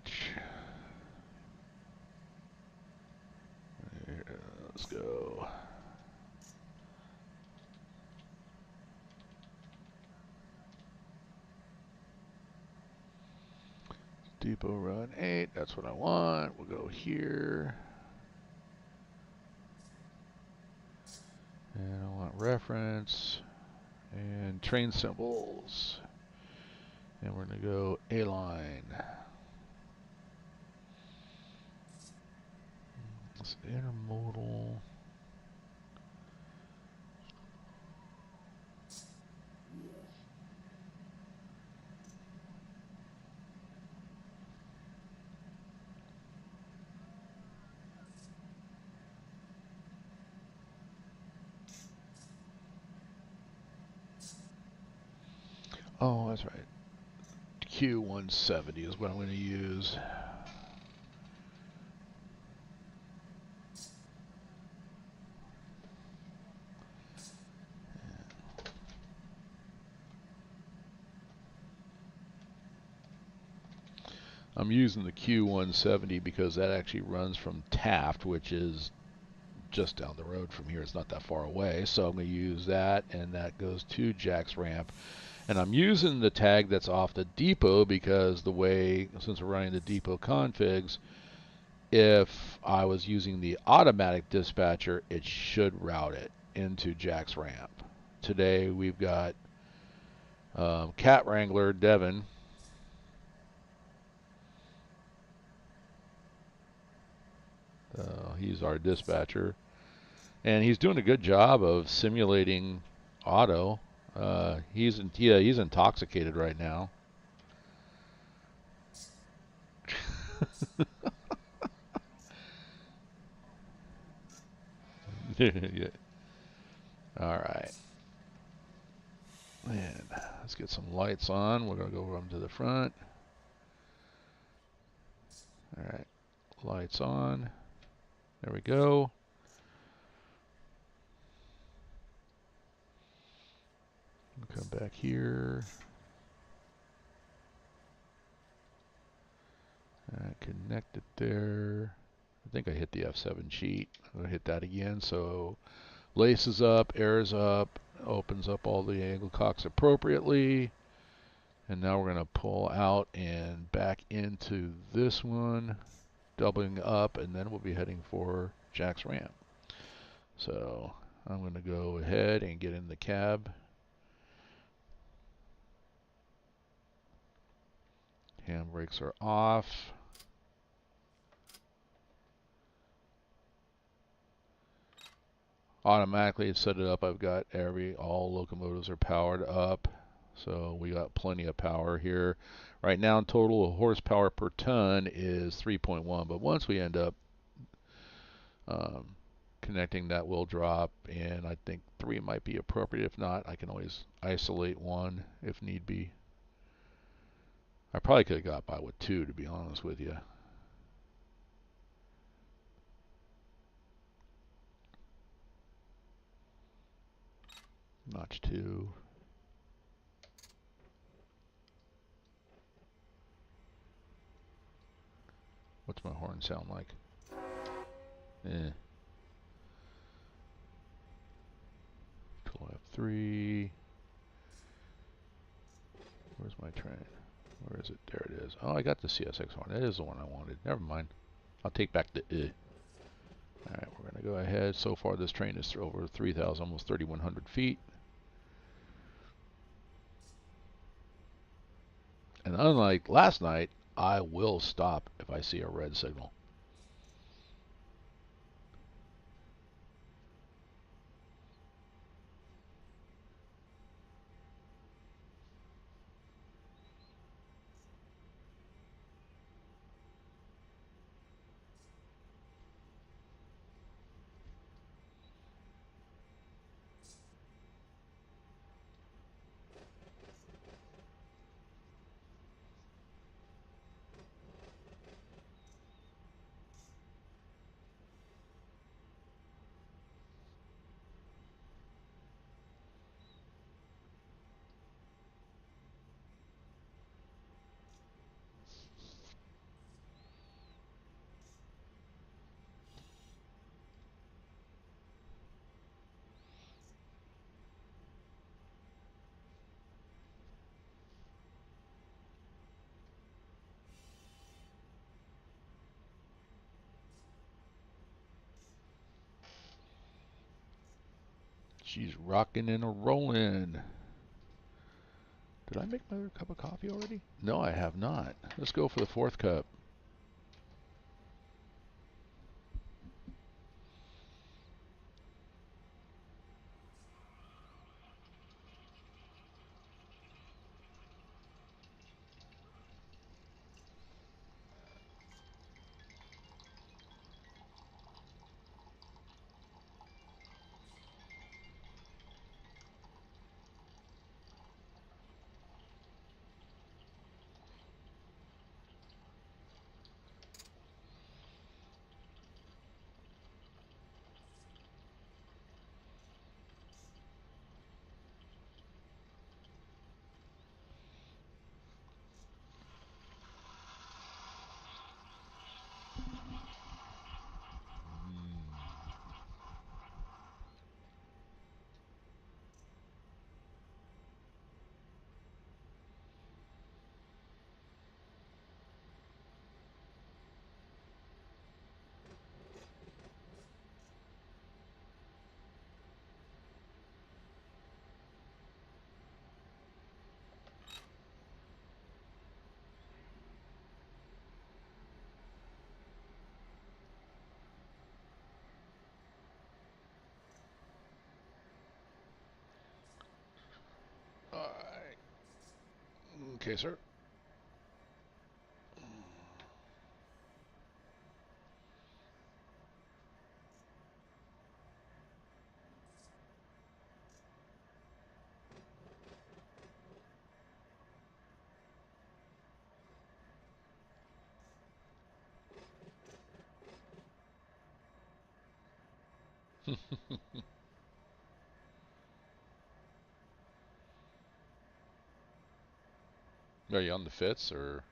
much. Let's go. Depot Run 8, that's what I want. We'll go here. And I want reference and train symbols. And we're going to go A-line. It's intermodal. Oh, that's right. Q170 is what I'm going to use. I'm using the Q170 because that actually runs from Taft, which is just down the road from here. It's not that far away. So I'm going to use that, and that goes to Jack's Ramp. And I'm using the tag that's off the depot because the way, since we're running the depot configs, if I was using the automatic dispatcher, it should route it into Jack's Ramp. Today we've got Cat Wrangler Devin. He's our dispatcher, and he's doing a good job of simulating Otto. He's intoxicated right now. Yeah. All right. And let's get some lights on. We're going to go run to the front. All right. Lights on. There we go. We'll come back here. Connect it there. I think I hit the F7 sheet. I'm going to hit that again. So laces up, airs up, opens up all the angle cocks appropriately. And now we're going to pull out and back into this one, doubling up, and then we'll be heading for Jack's Ramp. So I'm going to go ahead and get in the cab. Handbrakes are off. Automatically set it up. I've got all locomotives are powered up. So we got plenty of power here. Right now, total horsepower per ton is 3.1. But once we end up connecting, that will drop. And I think 3 might be appropriate. If not, I can always isolate 1 if need be. I probably could have got by with 2, to be honest with you. Notch 2. What's my horn sound like? Eh. Pull F3. Where's my train? Where is it? There it is. Oh, I got the CSX horn. That is the one I wanted. Never mind. I'll take back the Alright, we're going to go ahead. So far, this train is over 3,000, almost 3,100 feet. And unlike last night, I will stop if I see a red signal. She's rocking and a rolling. Did I make my other cup of coffee already? No, I have not. Let's go for the fourth cup. Alright. Okay, sir. Are you on the fits or?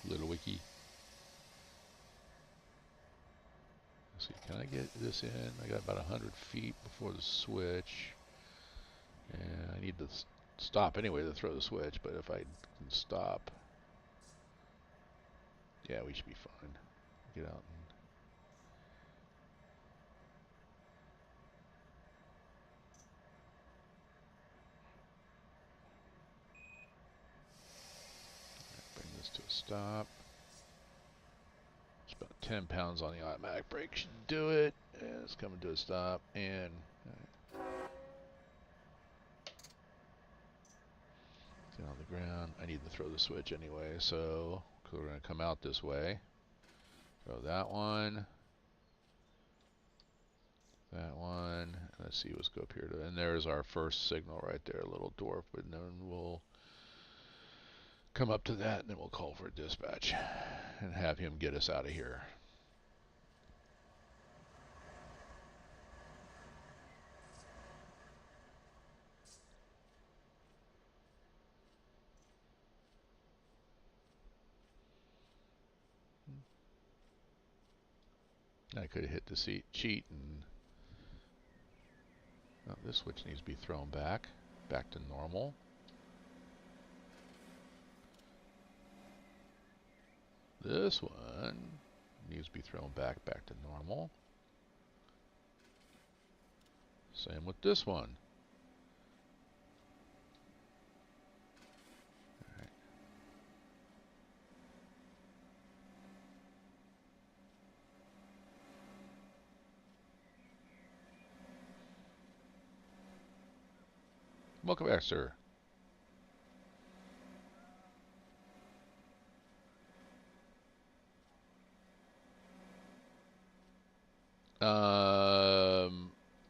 Little wiki. Let's see, can I get this in? I got about 100 feet before the switch. And I need to stop anyway to throw the switch, but if I can stop, yeah, we should be fine. Get out and bring this to a stop. It's about 10 pounds on the automatic brake. Should do it. And it's coming to a stop. And get on the ground. I need to throw the switch anyway, so we're going to come out this way. Throw that one. That one. Let's see, let's go up here. And there's our first signal right there, a little dwarf. But then we'll come up to that, and then we'll call for dispatch and have him get us out of here. I could have hit the cheat and oh, this switch needs to be thrown back to normal. This one needs to be thrown back to normal. Same with this one. All right. Welcome back, sir.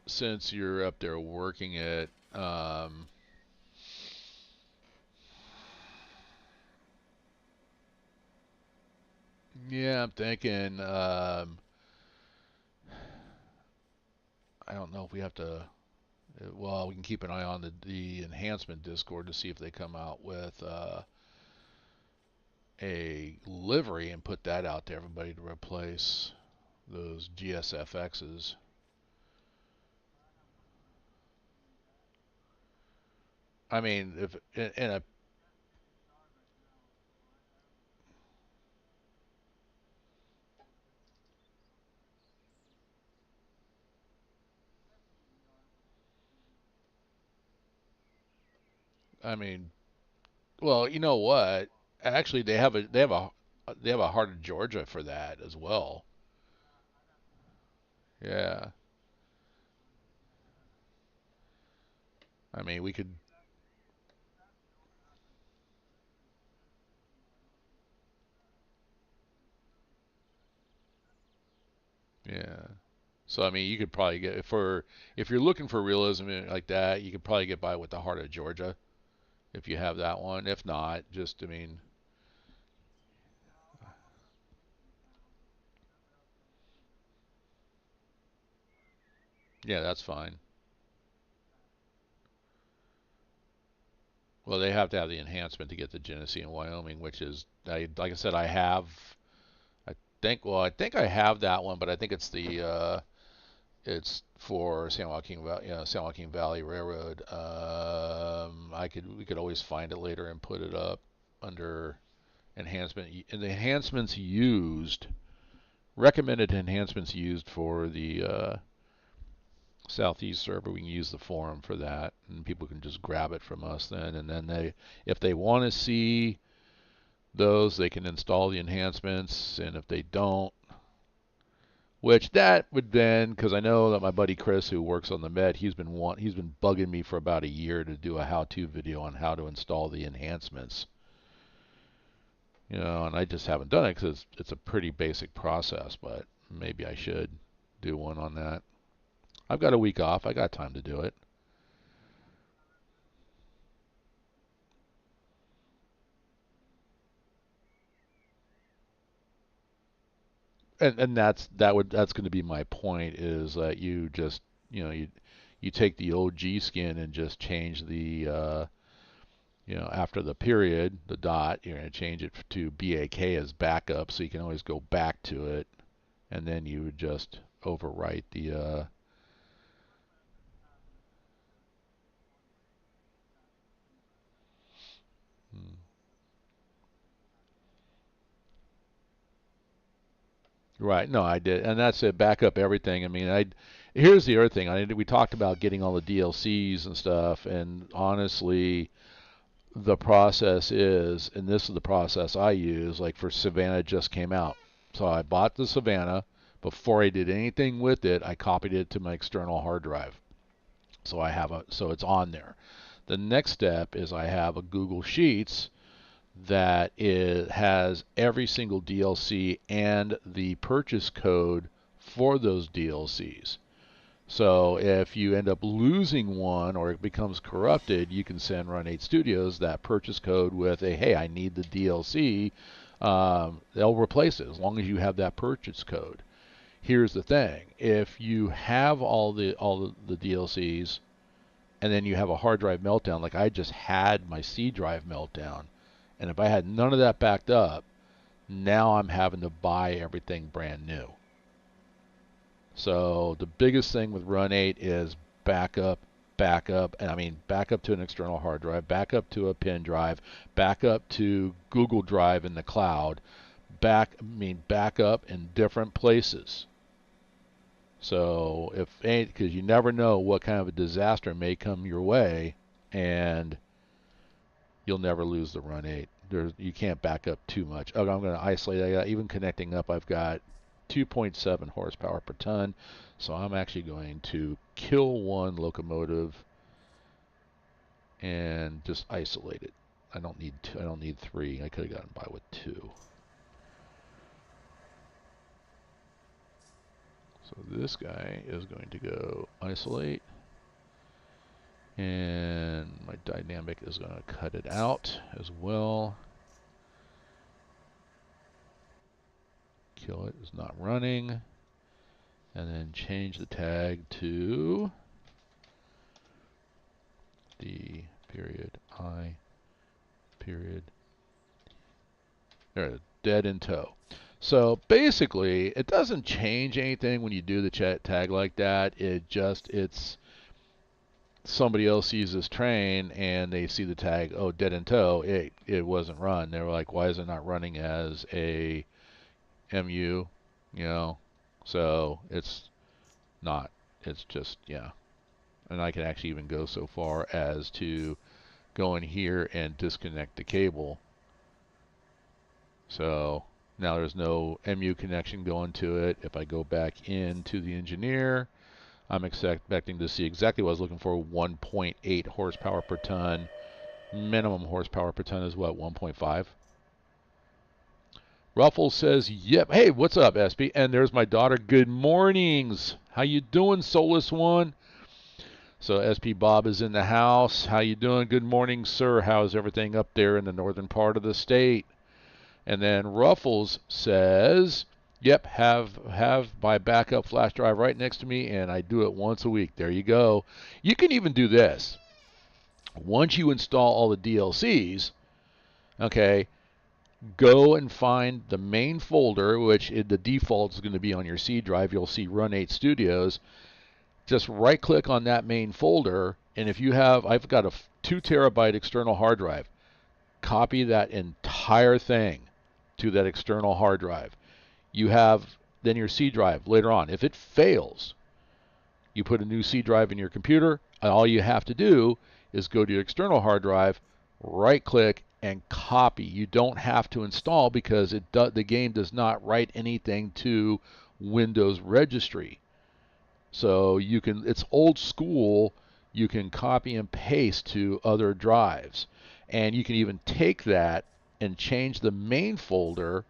Since you're up there working it, yeah, I'm thinking, I don't know if we have to, well, we can keep an eye on the enhancement Discord to see if they come out with a livery and put that out to everybody to replace those GSFXs. I mean, if in a I mean, well, you know what? Actually, they have a Heart of Georgia for that as well. Yeah. I mean, we could. Yeah. So I mean, you could probably get if you're looking for realism like that, you could probably get by with the Heart of Georgia if you have that one. If not, just I mean, yeah, that's fine. Well, they have to have the enhancement to get the Genesee in Wyoming, which is like I said, I have. I I think I have that one, but I think it's for San Joaquin Valley, San Joaquin Valley Railroad. We could always find it later and put it up under enhancement. And the enhancements used, recommended enhancements used for the Southeast server, we can use the forum for that, and people can just grab it from us then. And then if they want to see those, they can install the enhancements, and if they don't, which that would then, because I know that my buddy Chris, who works on the Met, he's been bugging me for about a year to do a how-to video on how to install the enhancements. And I just haven't done it because it's a pretty basic process, but maybe I should do one on that. I've got a week off. I got time to do it. And that's going to be my point, is that you just you take the old G skin and just change the after the period, the dot, you're going to change it to BAK as backup, so you can always go back to it, and then you would just overwrite the hmm. Right. No, I did, and that's it. Back up everything. I mean, here's the other thing. We talked about getting all the DLCs and stuff, and honestly, the process is, and this is the process I use. Like for Savannah, just came out, so I bought the Savannah. Before I did anything with it, I copied it to my external hard drive, so it's on there. The next step is I have a Google Sheets that has every single DLC and the purchase code for those DLCs. So if you end up losing one or it becomes corrupted, you can send Run8 Studios that purchase code with a, hey, I need the DLC. They'll replace it as long as you have that purchase code. Here's the thing: if you have all the DLCs and then you have a hard drive meltdown, like I just had my C drive meltdown, and if I had none of that backed up, now I'm having to buy everything brand new. So the biggest thing with Run8 is backup, backup, and I mean backup to an external hard drive, backup to a pen drive, backup to Google Drive in the cloud, backup in different places. So because you never know what kind of a disaster may come your way, and you'll never lose the Run8. You can't back up too much. Okay, I'm going to isolate. Even connecting up, I've got 2.7 horsepower per ton. So I'm actually going to kill one locomotive and just isolate it. I don't need two. I don't need three. I could have gotten by with two. So this guy is going to go isolate, and my dynamic is going to cut it out as well. Kill it. It's not running. And then change the tag to D period I period. There, dead in tow. So basically, it doesn't change anything when you do the chat tag like that. It's somebody else sees this train and they see the tag, oh, dead in tow. It wasn't run. They were like, why is it not running as a MU? You know, so it's not. It's just, yeah. And I can actually even go so far as to go in here and disconnect the cable. So now there's no MU connection going to it. If I go back into the engineer, I'm expecting to see exactly what I was looking for, 1.8 horsepower per ton. Minimum horsepower per ton is what, 1.5? Ruffles says, yep. Hey, what's up, SB? And there's my daughter. Good mornings. How you doing, Soulless One? So SP Bob is in the house. How you doing? Good morning, sir. How's everything up there in the northern part of the state? And then Ruffles says, yep, have my backup flash drive right next to me, and I do it once a week. There you go. You can even do this. Once you install all the DLCs, okay, go and find the main folder, which the default is going to be on your C drive. You'll see Run8 Studios. Just right-click on that main folder, and if you have, I've got a 2 terabyte external hard drive. Copy that entire thing to that external hard drive. You have then your C drive later on. If it fails, you put a new C drive in your computer, and all you have to do is go to your external hard drive, right-click, and copy. You don't have to install because the game does not write anything to Windows registry. So you can, it's old school, you can copy and paste to other drives. And you can even take that and change the main folder,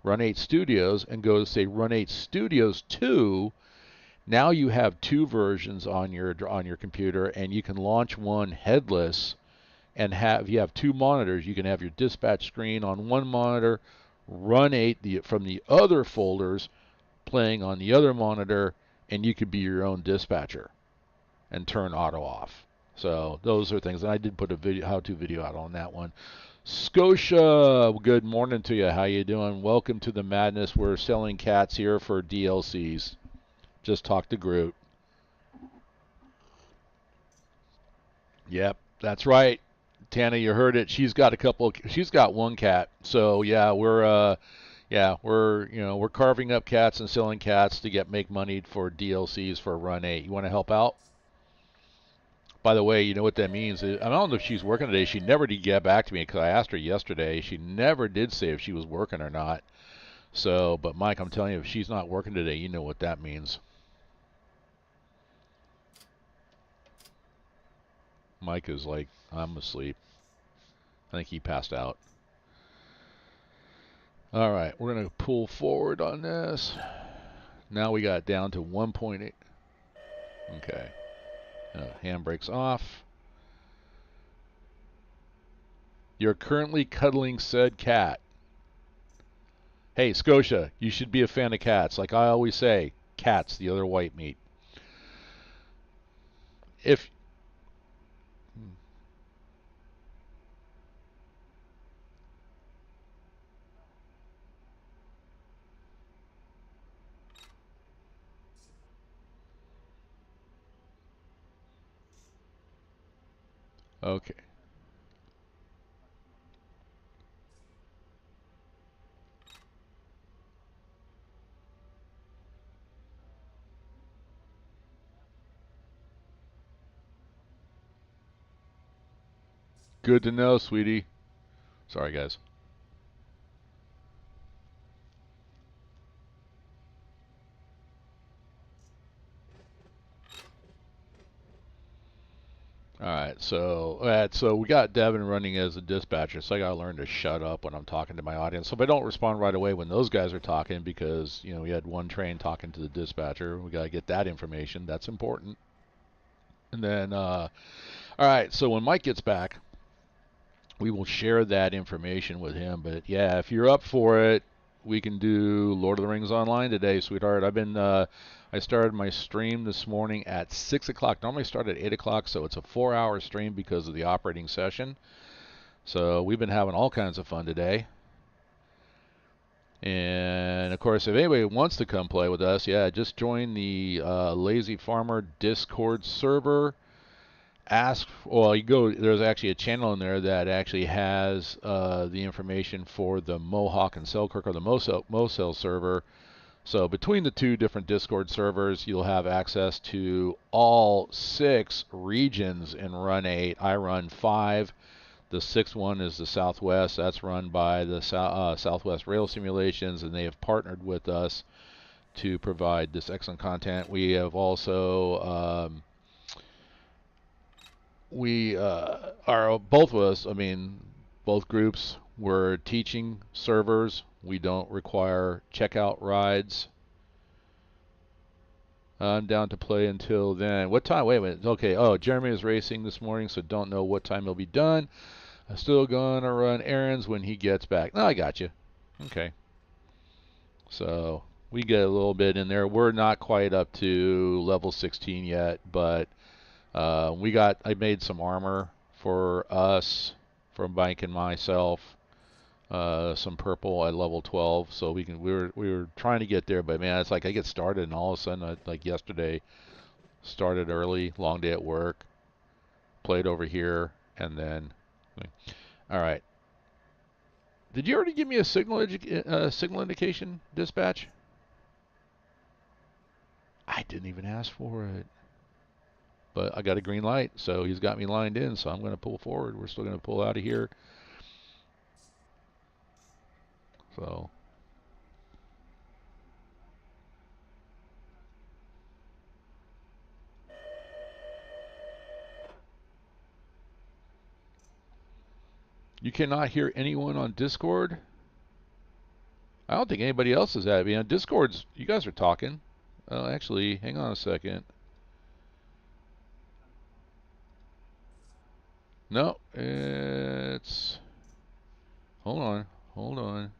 Run8 Studios, and go to say Run8 Studios 2. Now you have 2 versions on your computer, and you can launch one headless and if you have 2 monitors, you can have your dispatch screen on one monitor, Run8 from the other folders playing on the other monitor, and you could be your own dispatcher and turn Otto off. So those are things, and I did put a how-to video out on that one. Scotia, good morning to you. How you doing? Welcome to the madness. We're selling cats here for DLCs. Just talk to Groot. Yep, that's right. Tana, you heard it. She's got one cat. So yeah, we're carving up cats and selling cats to make money for DLCs for Run8. You want to help out? By the way, you know what that means? I don't know if she's working today. She never did get back to me because I asked her yesterday. She never did say if she was working or not. So, but Mike, I'm telling you, if she's not working today, you know what that means. Mike is like, I'm asleep. I think he passed out. All right, we're going to pull forward on this. Now we got down to 1.8. Okay. Handbrake's off. You're currently cuddling said cat. Hey, Scotia, you should be a fan of cats. Like I always say, cats, the other white meat. If okay. Good to know, sweetie. Sorry, guys. All right, so we got Devin running as a dispatcher, so I gotta learn to shut up when I'm talking to my audience. So if I don't respond right away when those guys are talking, because we had one train talking to the dispatcher, we gotta get that information. That's important. And then, all right, so when Mike gets back, we will share that information with him. But yeah, if you're up for it, we can do Lord of the Rings Online today, sweetheart. I started my stream this morning at 6 o'clock. Normally I start at 8 o'clock, so it's a 4-hour stream because of the operating session. So we've been having all kinds of fun today. And of course, if anybody wants to come play with us, yeah, just join the TheLazyFarmer Discord server. There's actually a channel in there that actually has the information for the Mohawk and Selkirk, or the Mosel server. So between the two different Discord servers, you'll have access to all 6 regions in Run 8. I run 5. The 6th one is the Southwest. That's run by the Southwest Rail Simulations, and they have partnered with us to provide this excellent content. We have also we are both of us. I mean, both groups were teaching servers. We don't require checkout rides. I'm down to play until then. What time? Wait a minute. Okay. Oh, Jeremy is racing this morning, so don't know what time he'll be done. I'm still gonna run errands when he gets back. No, I got you. Okay. So we get a little bit in there. We're not quite up to level 16 yet, but I made some armor for us, for Mike and myself. Some purple at level 12, so we were trying to get there, but man, it's like I get started and all of a sudden, like yesterday, started early, long day at work, played over here, and then, all right. Did you already give me a signal indication dispatch? I didn't even ask for it. But I got a green light, so he's got me lined in, so I'm going to pull forward. We're still going to pull out of here. So you cannot hear anyone on Discord? I don't think anybody else is at me. On Discord's, you guys are talking. Actually, hang on a second. No, it's... Hold on. Hold on.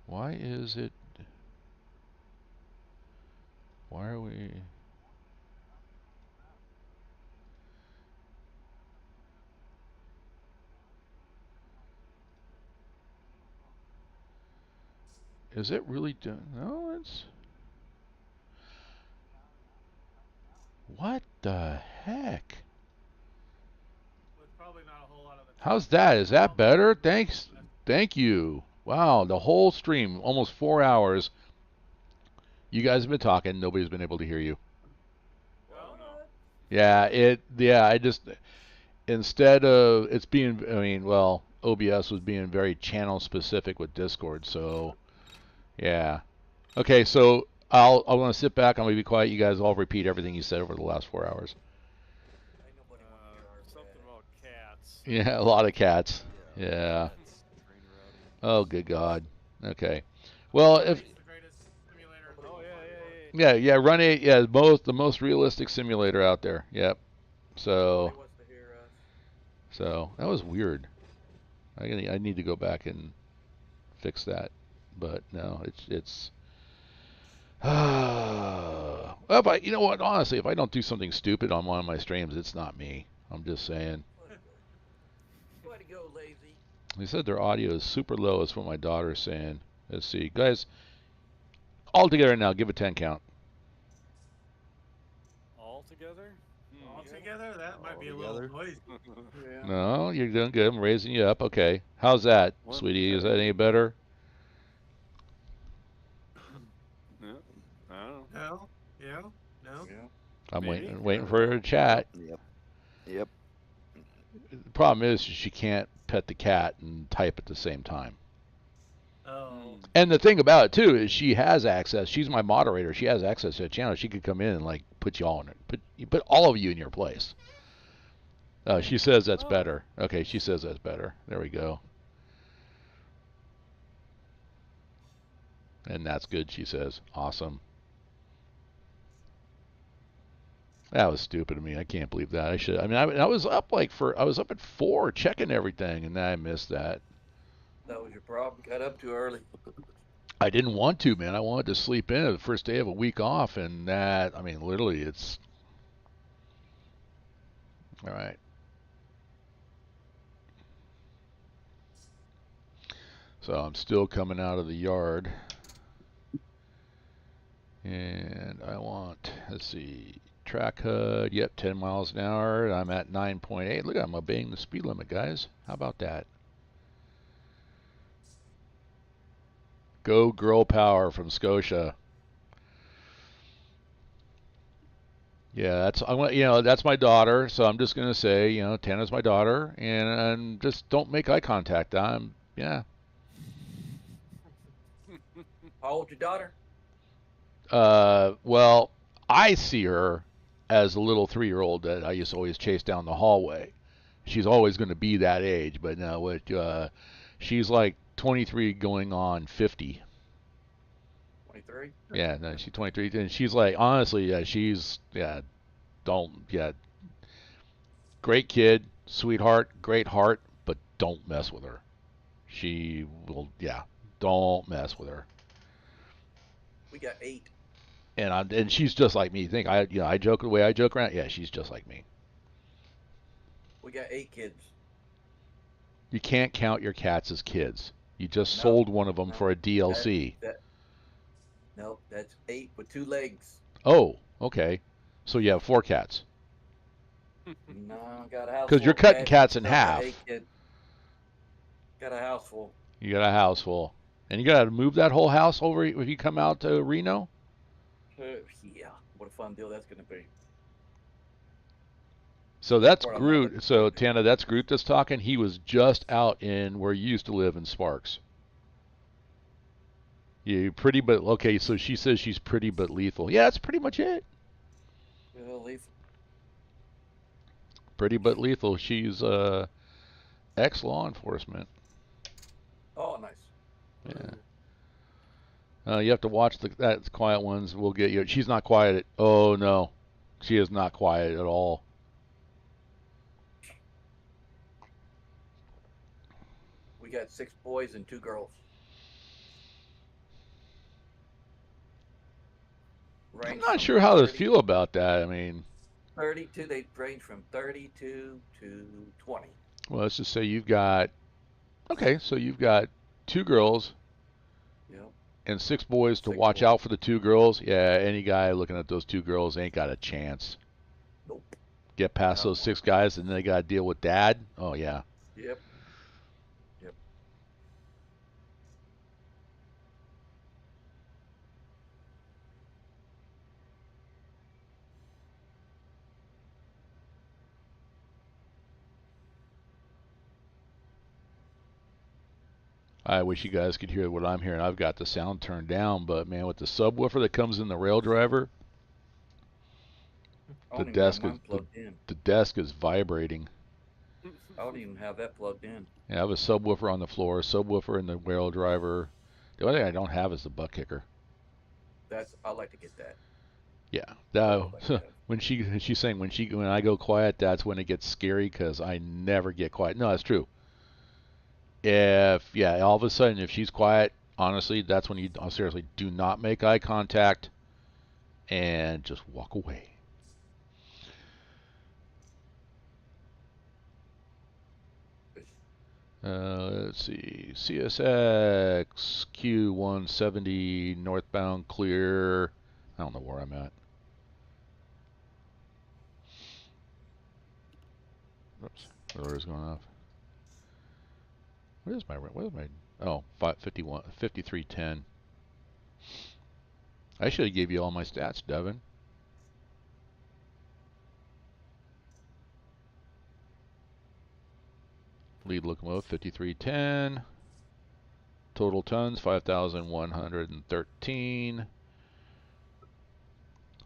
Why is it... Why are we... Is it really done? No, it's... What the heck? How's that? Is that better? Thanks. Thank you. Wow, the whole stream, almost 4 hours. You guys have been talking. Nobody's been able to hear you. Yeah, I just, instead of, it's being, I mean, well, OBS was being very channel specific with Discord, so, yeah. Okay, so I want to sit back. I'm going to be quiet. You guys all repeat everything you said over the last 4 hours. Something about cats. Yeah, a lot of cats. Yeah. Oh, good God. Okay. Well, if... Yeah, Run 8, yeah, the most realistic simulator out there. Yep. So that was weird. I need to go back and fix that. But no, it's well, but you know what? Honestly, if I don't do something stupid on one of my streams, it's not me. I'm just saying. Way to go, Lazy. They said their audio is super low. Is what my daughter's saying. Let's see, guys. All together now, give a 10 count. All together? All together? That might be a little noisy. Yeah. No, you're doing good. I'm raising you up. Okay. How's that, sweetie? Is that any better? Yeah. I don't know. No? No? I'm Maybe. waiting for her to chat. Yep. The problem is she can't pet the cat and type at the same time. Oh. And the thing about it too is she has access. She's my moderator. She has access to the channel. She could come in and like put you all in it. Put all of you in your place. She says that's better. Okay, she says that's better. There we go. And that's good, she says. Awesome. That was stupid of me. I can't believe that. I was up I was up at 4 checking everything, and then I missed that. That was your problem. Got up too early. I didn't want to, man. I wanted to sleep in the first day of a week off, and that, I mean, literally, it's... All right. So I'm still coming out of the yard. And I want, let's see, track HUD, yep, 10 miles an hour. I'm at 9.8. Look, I'm obeying the speed limit, guys. How about that? Go girl power from Scotia. Yeah, that's my daughter. So I'm just gonna say, Tana's my daughter, and just don't make eye contact. Yeah. How old's your daughter? Well, I see her as a little 3-year-old that I used to always chase down the hallway. She's always going to be that age, but no, she's like 23 going on 50. 23? Yeah, no, she's 23, and she's like, honestly, great kid, sweetheart, great heart, but don't mess with her. She will, don't mess with her. We got 8. And she's just like me. I joke the way I joke around. Yeah, she's just like me. We got 8 kids. You can't count your cats as kids. You just sold one of them for a DLC. No, that's 8 with 2 legs. Oh, okay. So you have 4 cats. No, got a house. Because you're cutting cats in half. Got a house full. You got a house full. And you got to move that whole house over if you come out to Reno? Yeah, what a fun deal that's going to be. So that's Groot. So, Tana, that's Groot that's talking. He was just out in where you used to live in Sparks. Yeah, pretty but... Okay, so she says she's pretty but lethal. Yeah, that's pretty much it. Lethal. Pretty but lethal. She's ex-law enforcement. Oh, nice. Yeah. You have to watch that quiet ones. We'll get you. She's not quiet. Oh, no. She is not quiet at all. We got 6 boys and 2 girls. I'm not sure how to feel about that. I mean... 32, they range from 32 to 20. Well, let's just say you've got... Okay, so you've got 2 girls... Yep. And 6 boys to 6 watch boys. out for the 2 girls. Yeah, any guy looking at those 2 girls ain't got a chance. Nope. Get past those 6 guys, and then they got to deal with Dad. Oh, yeah. Yep. Yep. I wish you guys could hear what I'm hearing. I've got the sound turned down, but man, with the subwoofer that comes in the rail driver, the desk is vibrating. I don't even have that plugged in. Yeah, I have a subwoofer on the floor, subwoofer in the rail driver. The only thing I don't have is the butt kicker. I'd like to get that. Yeah, when she's saying when I go quiet, that's when it gets scary because I never get quiet. No, that's true. All of a sudden, if she's quiet, honestly, that's when you seriously do not make eye contact and just walk away. Let's see, CSX Q170 northbound clear. I don't know where I'm at. Oops, the door is going off. What is my, oh, 5310. I should have gave you all my stats, Devin. Lead locomotive 5310. Total tons 5,113.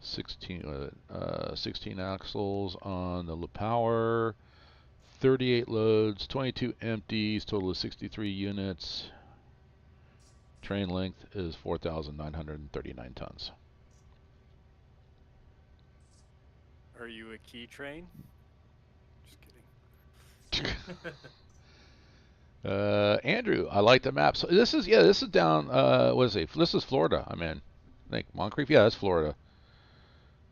16 axles on the power. 38 loads, 22 empties, total of 63 units. Train length is 4,939 tons. Are you a key train? Just kidding. Andrew, I like the map. So this is down. What is it? This is Florida. I'm in. I think Moncrief. Yeah, that's Florida.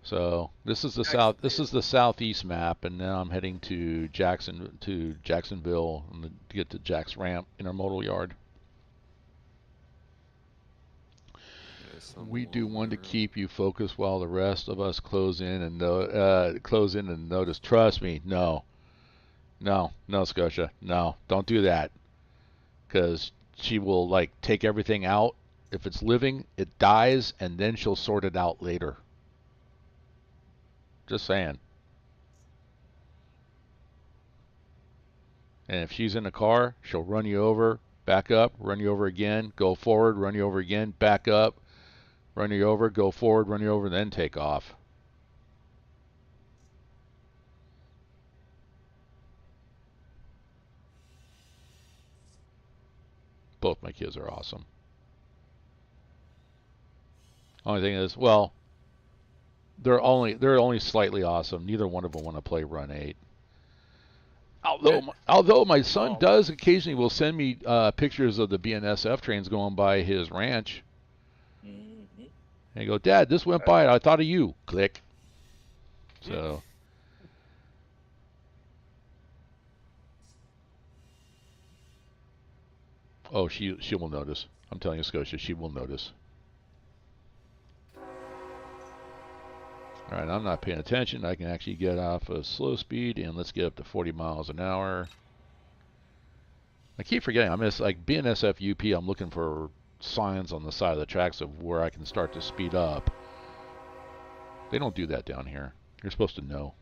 So this is the south. This is the southeast map, and now I'm heading to Jacksonville, and to get to Jack's Ramp Intermodal Yard. We do one to keep you focused while the rest of us close in and notice. Trust me, no, Scotia, no, don't do that, because she will like take everything out If it's living, it dies, and then she'll sort it out later. Just saying. And if she's in a car, she'll run you over, back up, run you over again, go forward, run you over again, back up, run you over, go forward, run you over, and then take off. Both my kids are awesome. Only thing is, well, they're only slightly awesome. Neither one of them want to play Run8. Although my son does occasionally will send me pictures of the BNSF trains going by his ranch. Mm-hmm. And I go, Dad, this went by. I thought of you. Click. So. Oh, she will notice. I'm telling you, Scotia, she will notice. All right, I'm not paying attention. I can actually get off of slow speed, and let's get up to 40 miles an hour. I keep forgetting. I'm just like BNSF UP. I'm looking for signs on the side of the tracks of where I can start to speed up. They don't do that down here. You're supposed to know.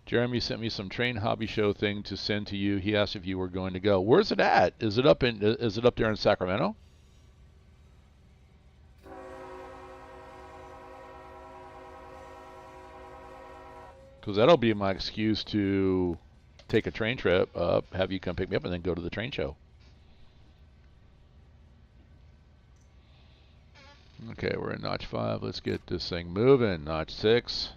Jeremy sent me some train hobby show thing to send to you. He asked if you were going to go. Where's it at? Is it up there in Sacramento? Because that'll be my excuse to take a train trip up, have you come pick me up, and then go to the train show. Okay, we're in notch 5. Let's get this thing moving. Notch 6.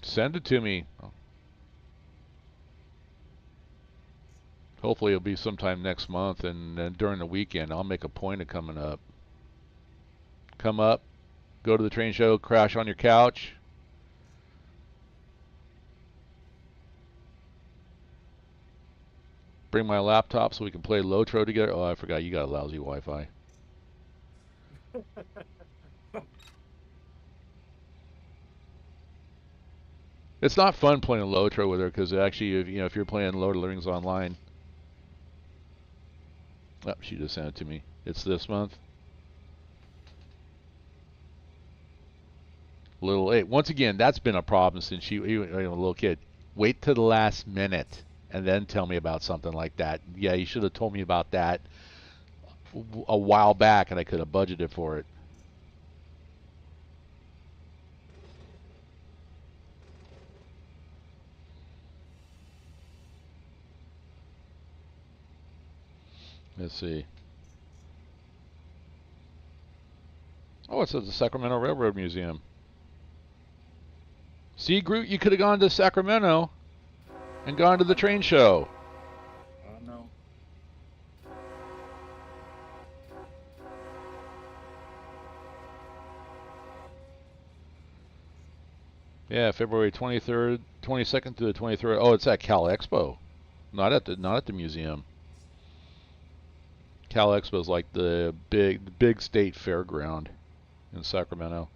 Send it to me. Hopefully it'll be sometime next month, and then during the weekend I'll make a point of coming up. Come up, go to the train show, crash on your couch. Bring my laptop so we can play Lotro together. Oh, I forgot you got a lousy Wi-Fi. It's not fun playing Lotro with her because actually, if you're playing Lord of the Rings online. Oh, she just sent it to me. It's this month. Once again, that's been a problem since she was a little kid. Wait to the last minute and then tell me about something like that. Yeah, you should have told me about that a while back, and I could have budgeted for it. Let's see. Oh, it says the Sacramento Railroad Museum. See, Groot, you could have gone to Sacramento and gone to the train show. Oh, no. Yeah, February 23rd, 22nd to the 23rd. Oh, it's at Cal Expo, not at the museum. Cal Expo is like the big state fairground in Sacramento.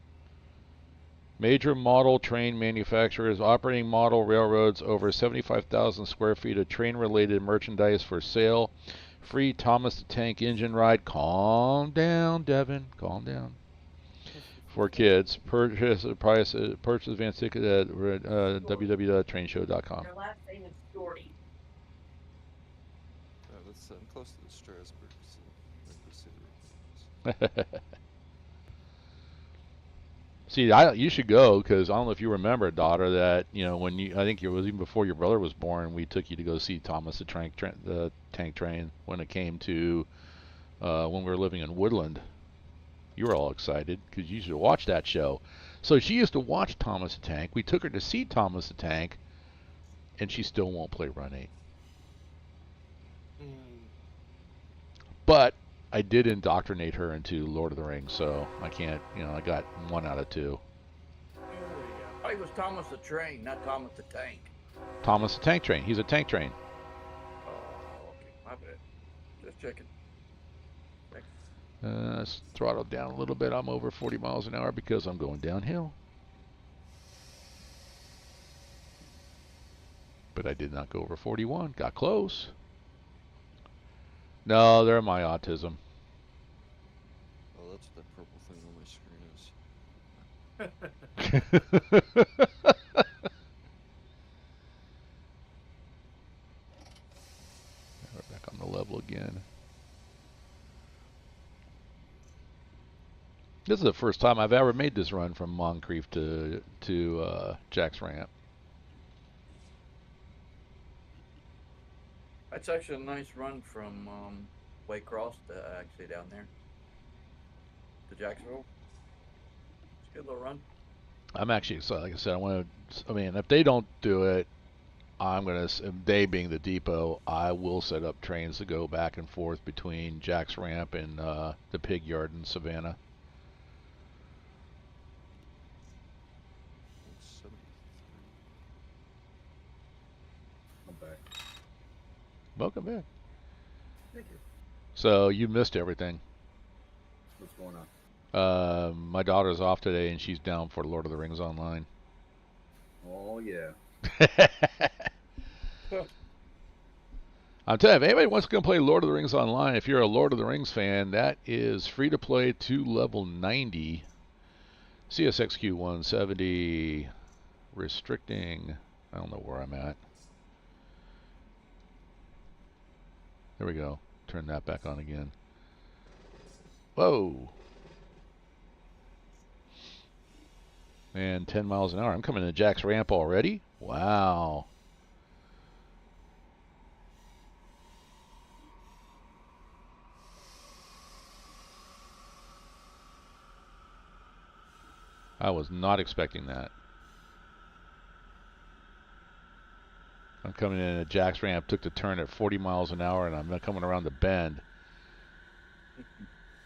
Major model train manufacturers, operating model railroads, over 75,000 square feet of train-related merchandise for sale. Free Thomas the Tank Engine ride. Calm down, Devin. Calm down. For kids, purchase advance ticket at www.trainshow.com. Your last name is Shorty. I'm close to the Strasbourg See, you should go because I don't know if you remember, daughter, that I think it was even before your brother was born, we took you to go see Thomas the Tank Train when it came to when we were living in Woodland. You were all excited because you used to watch that show. So she used to watch Thomas the Tank. We took her to see Thomas the Tank, and she still won't play Run8. But I did indoctrinate her into Lord of the Rings, so I can't, I got 1 out of 2. Oh, thought he was Thomas the Train, not Thomas the Tank. Thomas the Tank Train. He's a tank train. Oh, okay. My bad. Just checking. Let's throttle down a little bit. I'm over 40 miles an hour because I'm going downhill. But I did not go over 41. Got close. No, they're my autism. Oh, that's what that purple thing on my screen is. We're back on the level again. This is the first time I've ever made this run from Moncrief to Jack's Ramp. That's actually a nice run from Waycross to actually down there to Jacksonville. It's a good little run. I'm actually excited. Like I said, I mean, if they don't do it, I'm gonna. They being the depot, I will set up trains to go back and forth between Jack's Ramp and the pig yard in Savannah. 73. I'm back. Welcome back. Thank you. So you missed everything. What's going on? My daughter's off today, and she's down for Lord of the Rings Online. Oh, yeah. I'm telling you, if anybody wants to go play Lord of the Rings Online, if you're a Lord of the Rings fan, that is free to play to level 90. CSXQ 170. Restricting. I don't know where I'm at. There we go. Turn that back on again. Whoa. And 10 miles an hour. I'm coming to Jack's Ramp already? Wow. I was not expecting that. I'm coming in at Jack's Ramp, took the turn at 40 miles an hour, and I'm coming around the bend.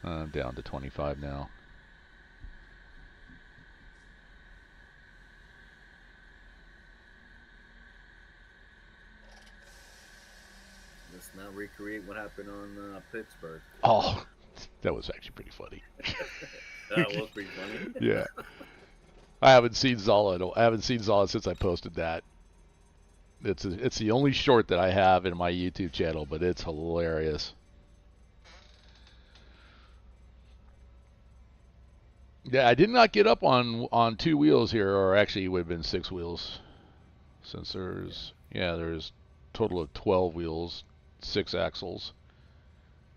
I'm down to 25 now. Let's not recreate what happened on Pittsburgh. Oh, that was actually pretty funny. That was pretty funny. Yeah. I haven't seen Zola. I haven't seen Zola since I posted that. It's the only short that I have in my YouTube channel, but it's hilarious. Yeah, I did not get up on 2 wheels here, or actually it would have been 6 wheels, since there's total of 12 wheels, 6 axles.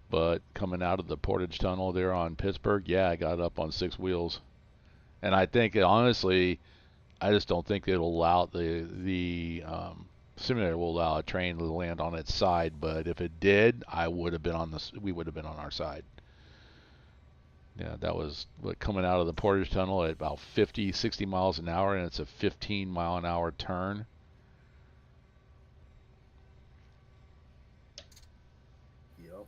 But coming out of the Portage Tunnel there on Pittsburgh, yeah, I got up on 6 wheels, and I think honestly, I just don't think it'll allow the simulator will allow a train to land on its side. But if it did, we would have been on our side. Yeah, that was coming out of the Portage Tunnel at about 50, 60 miles an hour, and it's a 15-mile-an-hour turn. Yep.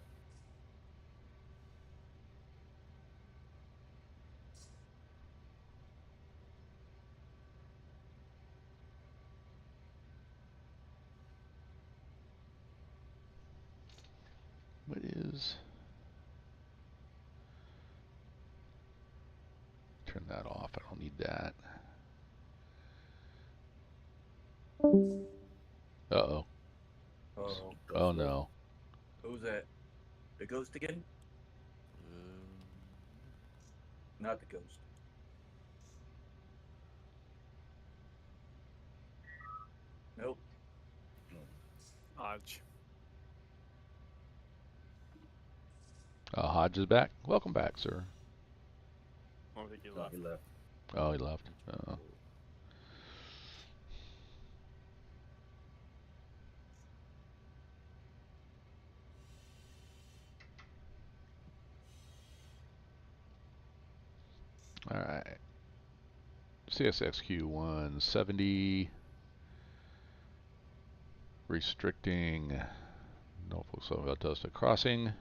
What is... Turn that off. I don't need that. Uh-oh. Uh-oh. Oh, no. Who's that? The ghost again? Not the ghost. Nope. Hodge. Hodge is back. Welcome back, sir. I don't think he Oh, left. he left. Oh, he left. All right. CSXQ 170. Restricting Norfolk Southern Augusta crossing.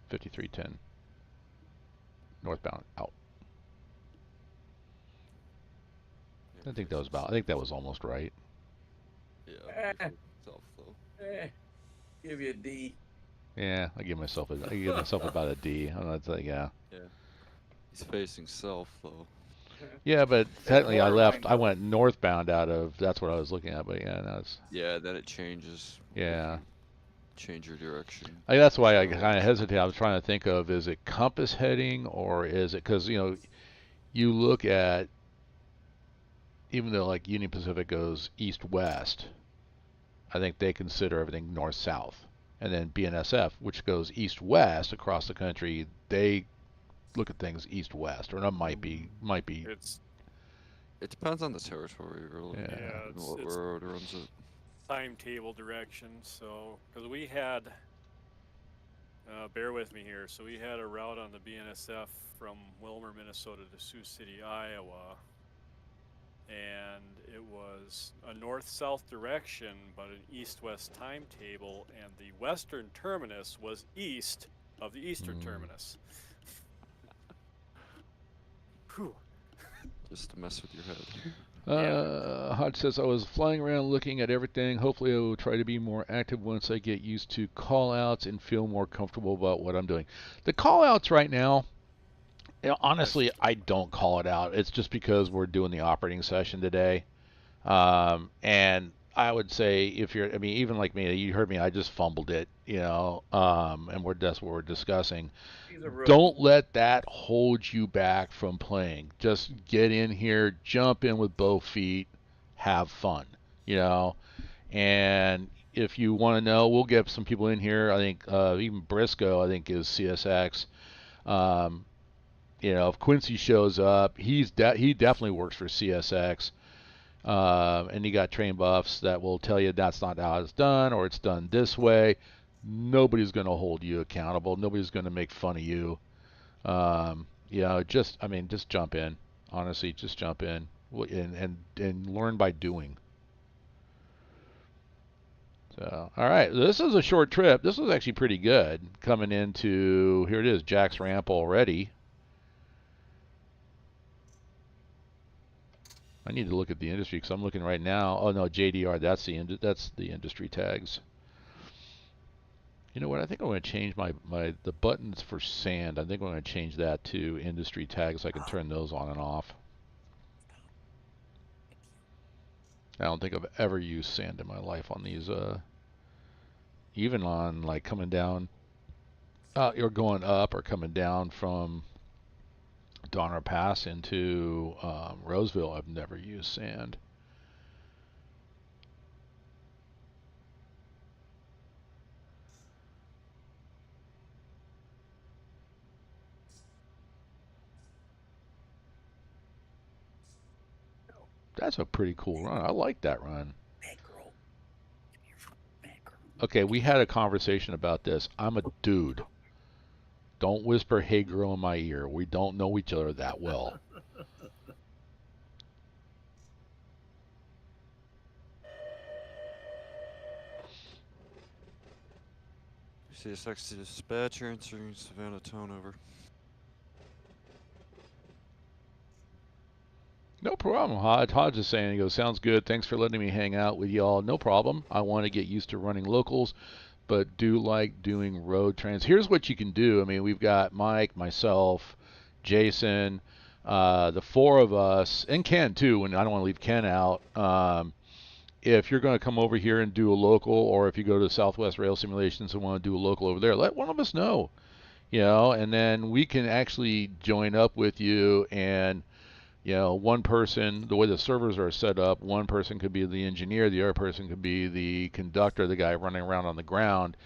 5310. Northbound out. I think that was about. I think that was almost right. Yeah. South though. Give you a D. Yeah, I give myself about a D. I don't know, it's like, yeah. Yeah. He's facing south though. Yeah, but technically I borderline, though. went northbound out of. That's what I was looking at. But yeah, that's. Yeah, then it changes. Yeah. Change your direction. That's why I kind of hesitate. I was trying to think of, is it compass heading or is it, because you look at, even though like Union Pacific goes east-west, I think they consider everything north-south. And then BNSF, which goes east-west across the country, they look at things east-west, or it might be. It depends on the territory, really. Yeah. And what road runs it. Timetable directions. So, because we had, bear with me here. So we had a route on the BNSF from Wilmer, Minnesota to Sioux City, Iowa, and it was a north-south direction, but an east-west timetable, and the western terminus was east of the eastern terminus. Whew. Just to mess with your head. Hodge says, I was flying around looking at everything. Hopefully I will try to be more active once I get used to call-outs and feel more comfortable about what I'm doing. The call-outs right now, honestly, I don't call it out. It's just because we're doing the operating session today. And I would say even like me, you heard me, I just fumbled it, and that's what we're discussing. Don't let that hold you back from playing. Just get in here, jump in with both feet, have fun, And if you want to know, we'll get some people in here. I think even Briscoe, I think, is CSX. If Quincy shows up, he definitely works for CSX. And you got train buffs that will tell you that's not how it's done, or it's done this way. Nobody's going to hold you accountable. Nobody's going to make fun of you. Just jump in. Honestly, just jump in and learn by doing. So, all right, this is a short trip. This was actually pretty good. Coming into, here it is, Jack's Ramp already. I need to look at the industry because I'm looking right now. Oh no, JDR. That's the industry tags. You know what? I think I'm going to change the buttons for sand. I think I'm going to change that to industry tags so I can turn those on and off. I don't think I've ever used sand in my life on these. Even on like coming down, or going up or coming down from Donner Pass into Roseville, I've never used sand. That's a pretty cool run. I like that run. Okay, we had a conversation about this. I'm a dude. Don't whisper, hey girl, in my ear. We don't know each other that well. CSX dispatcher answering Savannah tone over. No problem, Hodge. Hodge is saying, he goes, sounds good. Thanks for letting me hang out with y'all. No problem. I want to get used to running locals, but do like doing road trains. Here's what you can do. I mean, we've got Mike, myself, Jason, the four of us, and Ken too, and I don't want to leave Ken out. If you're going to come over here and do a local, or if you go to Southwest Rail Simulations and want to do a local over there, let one of us know, and then we can actually join up with you. And one person, the way the servers are set up, one person could be the engineer, the other person could be the conductor, the guy running around on the ground.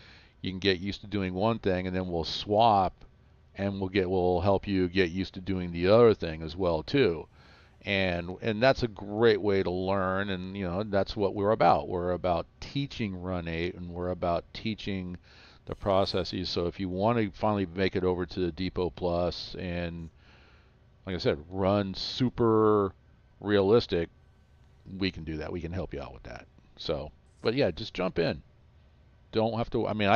You can get used to doing one thing, and then we'll swap, and we'll help you get used to doing the other thing as well too. And that's a great way to learn, and that's what we're about. We're about teaching Run8, and we're about teaching the processes. So if you want to finally make it over to the Depot Plus and, like I said, run super realistic, we can do that. We can help you out with that. So, but yeah, just jump in. Don't have to. I mean,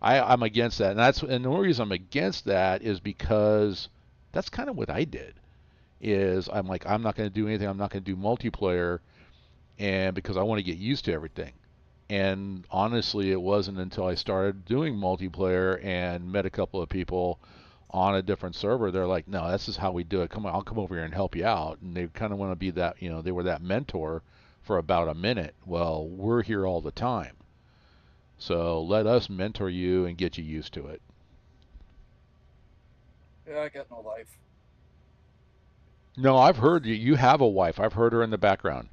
I'm against that, and the only reason I'm against that is because that's kind of what I did. is I'm like, I'm not going to do anything. I'm not going to do multiplayer, and because I want to get used to everything. And honestly, it wasn't until I started doing multiplayer and met a couple of people on a different server, they're like, no, this is how we do it. Come on, I'll come over here and help you out. And they kind of want to be that, they were that mentor for about a minute. Well, we're here all the time. So let us mentor you and get you used to it. Yeah, I got no life. No, I've heard you have a wife. I've heard her in the background.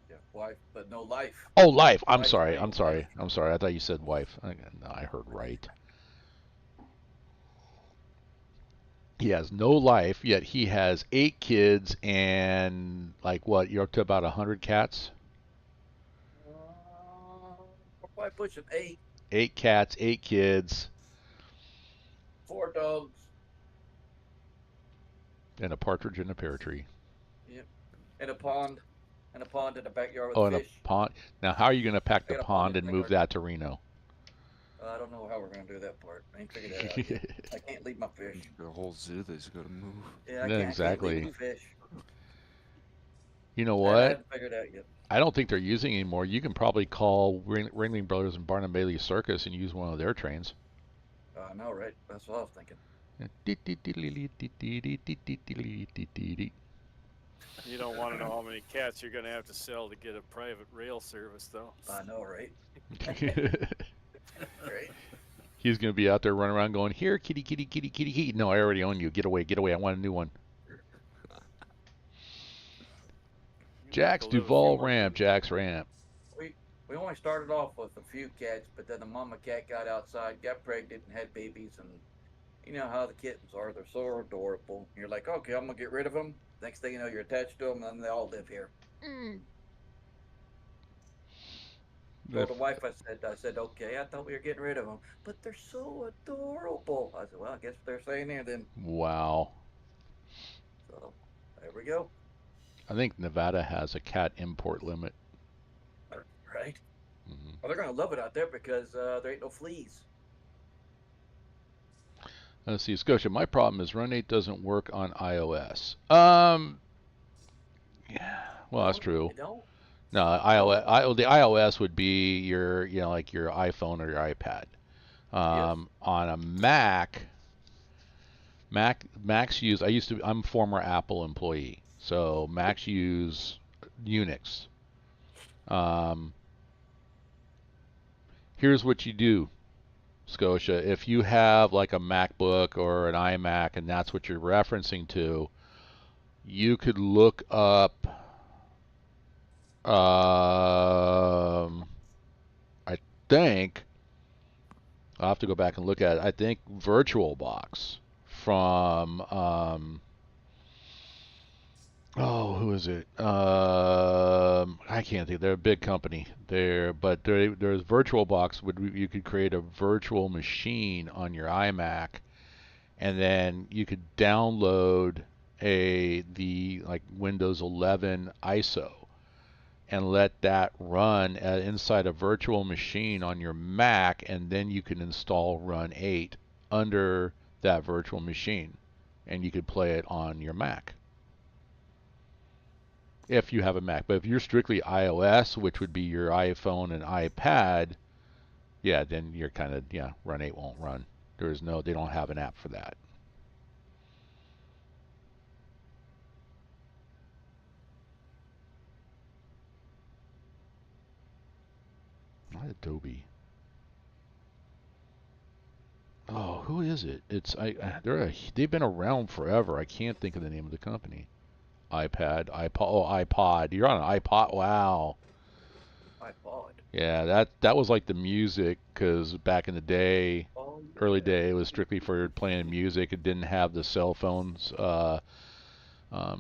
Yeah, wife, but no life. Oh, life. I'm Wife's sorry. real I'm sorry. life. I'm sorry. I thought you said wife. I heard right. He has no life, yet he has 8 kids and like what? You're up to about 100 cats? We're probably pushing 8. 8 cats, 8 kids, 4 dogs. and a partridge in a pear tree. Yep. And a pond. And a pond in the backyard with Oh, and fish. a pond. Now, how are you going to pack I the got a pond pond in and the move backyard. that to Reno? I don't know how we're going to do that part. I ain't figured that out yet. I can't leave my fish. The whole zoo that's got to move. Yeah, I Yeah, can't exactly. leave my fish. You know And I what? haven't figured it out yet. I don't think they're using it anymore. You can probably call Ringling Brothers and Barnum Bailey Circus and use one of their trains. I know, right? That's what I was thinking. You don't want to know how many cats you're going to have to sell to get a private rail service, though. I know, right? Right? He's going to be out there running around going, here, kitty, kitty, kitty, kitty, kitty. No, I already own you. Get away, get away. I want a new one. Jack's Duval Ramp, Jack's Ramp. We only started off with a few cats, but then the mama cat got outside, got pregnant, and had babies. And you know how the kittens are. They're so adorable. You're like, okay, I'm going to get rid of them. Next thing you know, you're attached to them, and they all live here. So the wife, I said, okay, I thought we were getting rid of them, but they're so adorable. I said, well, I guess they're staying there then. Wow. So there we go. I think Nevada has a cat import limit. Right? Mm-hmm. Well, they're going to love it out there because there ain't no fleas. Let's see, Scotia. My problem is Run8 doesn't work on iOS. Yeah, well, that's true. They don't? No, iOS. The iOS would be your, like your iPhone or your iPad. Yes. On a Macs use. I'm a former Apple employee, so Macs use Unix. Here's what you do, Scotia. If you have like a MacBook or an iMac and that's what you're referencing to, you could look up I think I'll have to go back and look at it. I think VirtualBox from who is it? I can't think. They're a big company. There's VirtualBox. You could create a virtual machine on your iMac, and then you could download the Windows 11 ISO and let that run inside a virtual machine on your Mac, and then you can install Run8 under that virtual machine, and you could play it on your Mac. If you have a Mac. But if you're strictly iOS, which would be your iPhone and iPad, yeah, then you're kind of, Run8 won't run. They don't have an app for that. Not Adobe. Oh, who is it? They've been around forever. I can't think of the name of the company. iPod. You're on an iPod. Wow. iPod. Yeah, that was like the music, because back in the day, early day, it was strictly for playing music. It didn't have the cell phones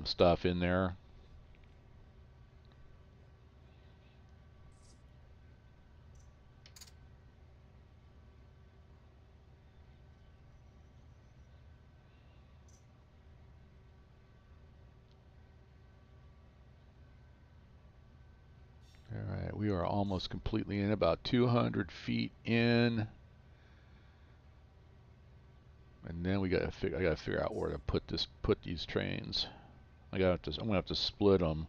stuff in there. All right, we are almost completely in, about 200 feet in. And then I gotta figure out where to put these trains. I'm gonna have to split them.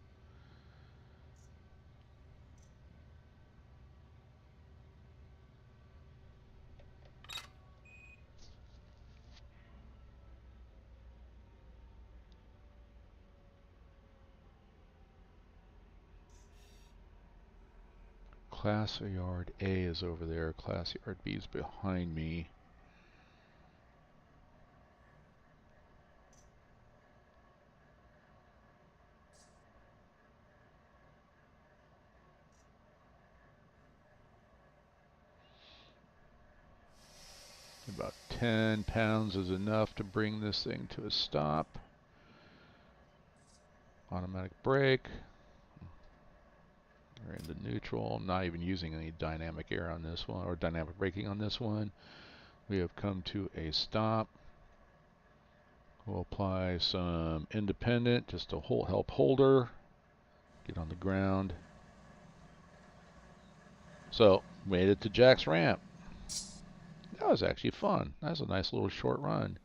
Class Yard A is over there. Class Yard B is behind me. About 10 pounds is enough to bring this thing to a stop. Automatic brake. We're into neutral. I'm not even using any dynamic air on this one, or dynamic braking on this one. We have come to a stop. We'll apply some independent just to help holder. Get on the ground. So, made it to Jack's ramp. That was actually fun. That was a nice little short run.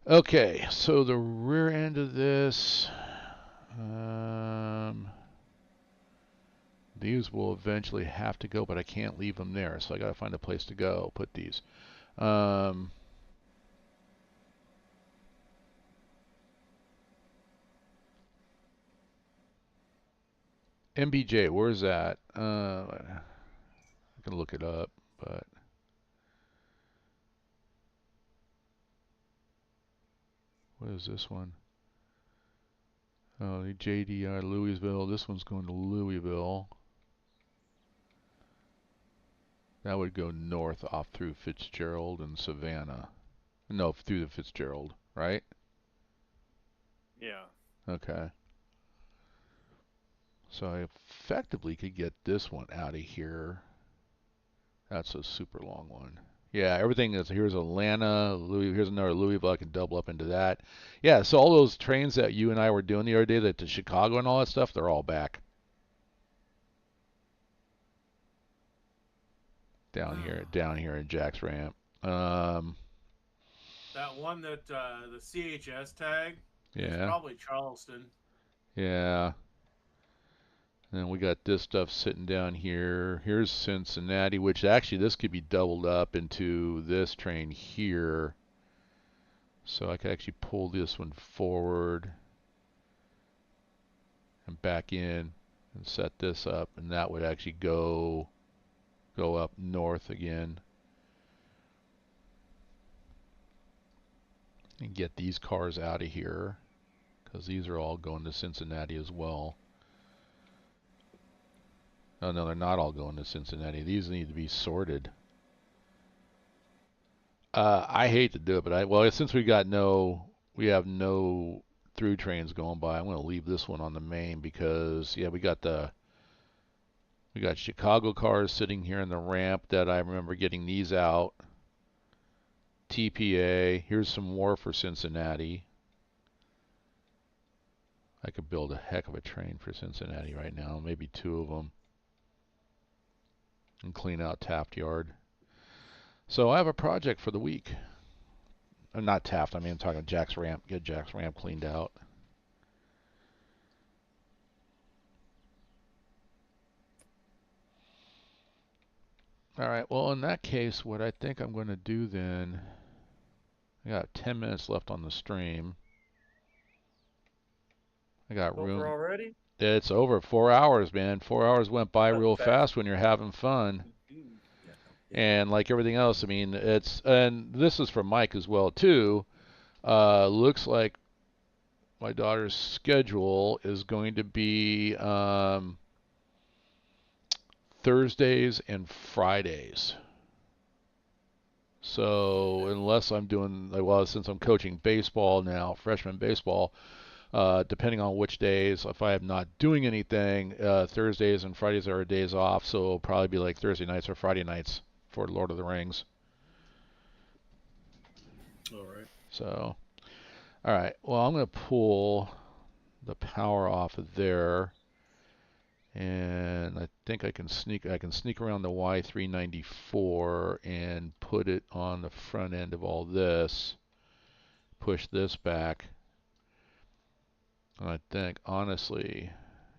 Okay, so the rear end of this, these will eventually have to go, but I can't leave them there, so I got to find a place to go. Put these. MBJ, where's that? I can look it up, but what is this one? Oh, the JDI Louisville. This one's going to Louisville. That would go north off through Fitzgerald and Savannah. No, through the Fitzgerald, right? Yeah. Okay. So I effectively could get this one out of here. That's a super long one. Yeah, everything is, here's Atlanta, here's another Louisville, I can double up into that. Yeah, so all those trains that you and I were doing the other day, that to Chicago and all that stuff, they're all back. Down here in Jack's ramp. That one that the CHS tag is probably Charleston. Yeah. And then we got this stuff sitting down here. Here's Cincinnati, which actually this could be doubled up into this train here. So I could actually pull this one forward and back in and set this up, and that would actually go up north again. And get these cars out of here, because these are all going to Cincinnati as well. Oh no, they're not all going to Cincinnati. These need to be sorted. I hate to do it, but well, since we have no through trains going by, I'm going to leave this one on the main, because yeah, we got Chicago cars sitting here in the ramp that I remember getting these out. TPA. Here's some more for Cincinnati. I could build a heck of a train for Cincinnati right now, maybe 2 of them. And clean out Taft Yard. So I have a project for the week. Not Taft, I mean I'm talking Jack's ramp. Get Jack's ramp cleaned out. Alright, well in that case, what I think I'm going to do then, I got 10 minutes left on the stream. I got room. Over already? It's over. 4 hours, man. 4 hours went by real fast when you're having fun. And like everything else, I mean, and this is for Mike as well too. Looks like my daughter's schedule is going to be Thursdays and Fridays. So unless I'm doing, well, since I'm coaching baseball now, freshman baseball, depending on which days, if I am not doing anything, Thursdays and Fridays are days off, so it'll probably be like Thursday nights or Friday nights for Lord of the Rings. All right. So, all right. Well, I'm going to pull the power off of there, and I think I can sneak around the Y394 and put it on the front end of all this. Push this back. I think, honestly,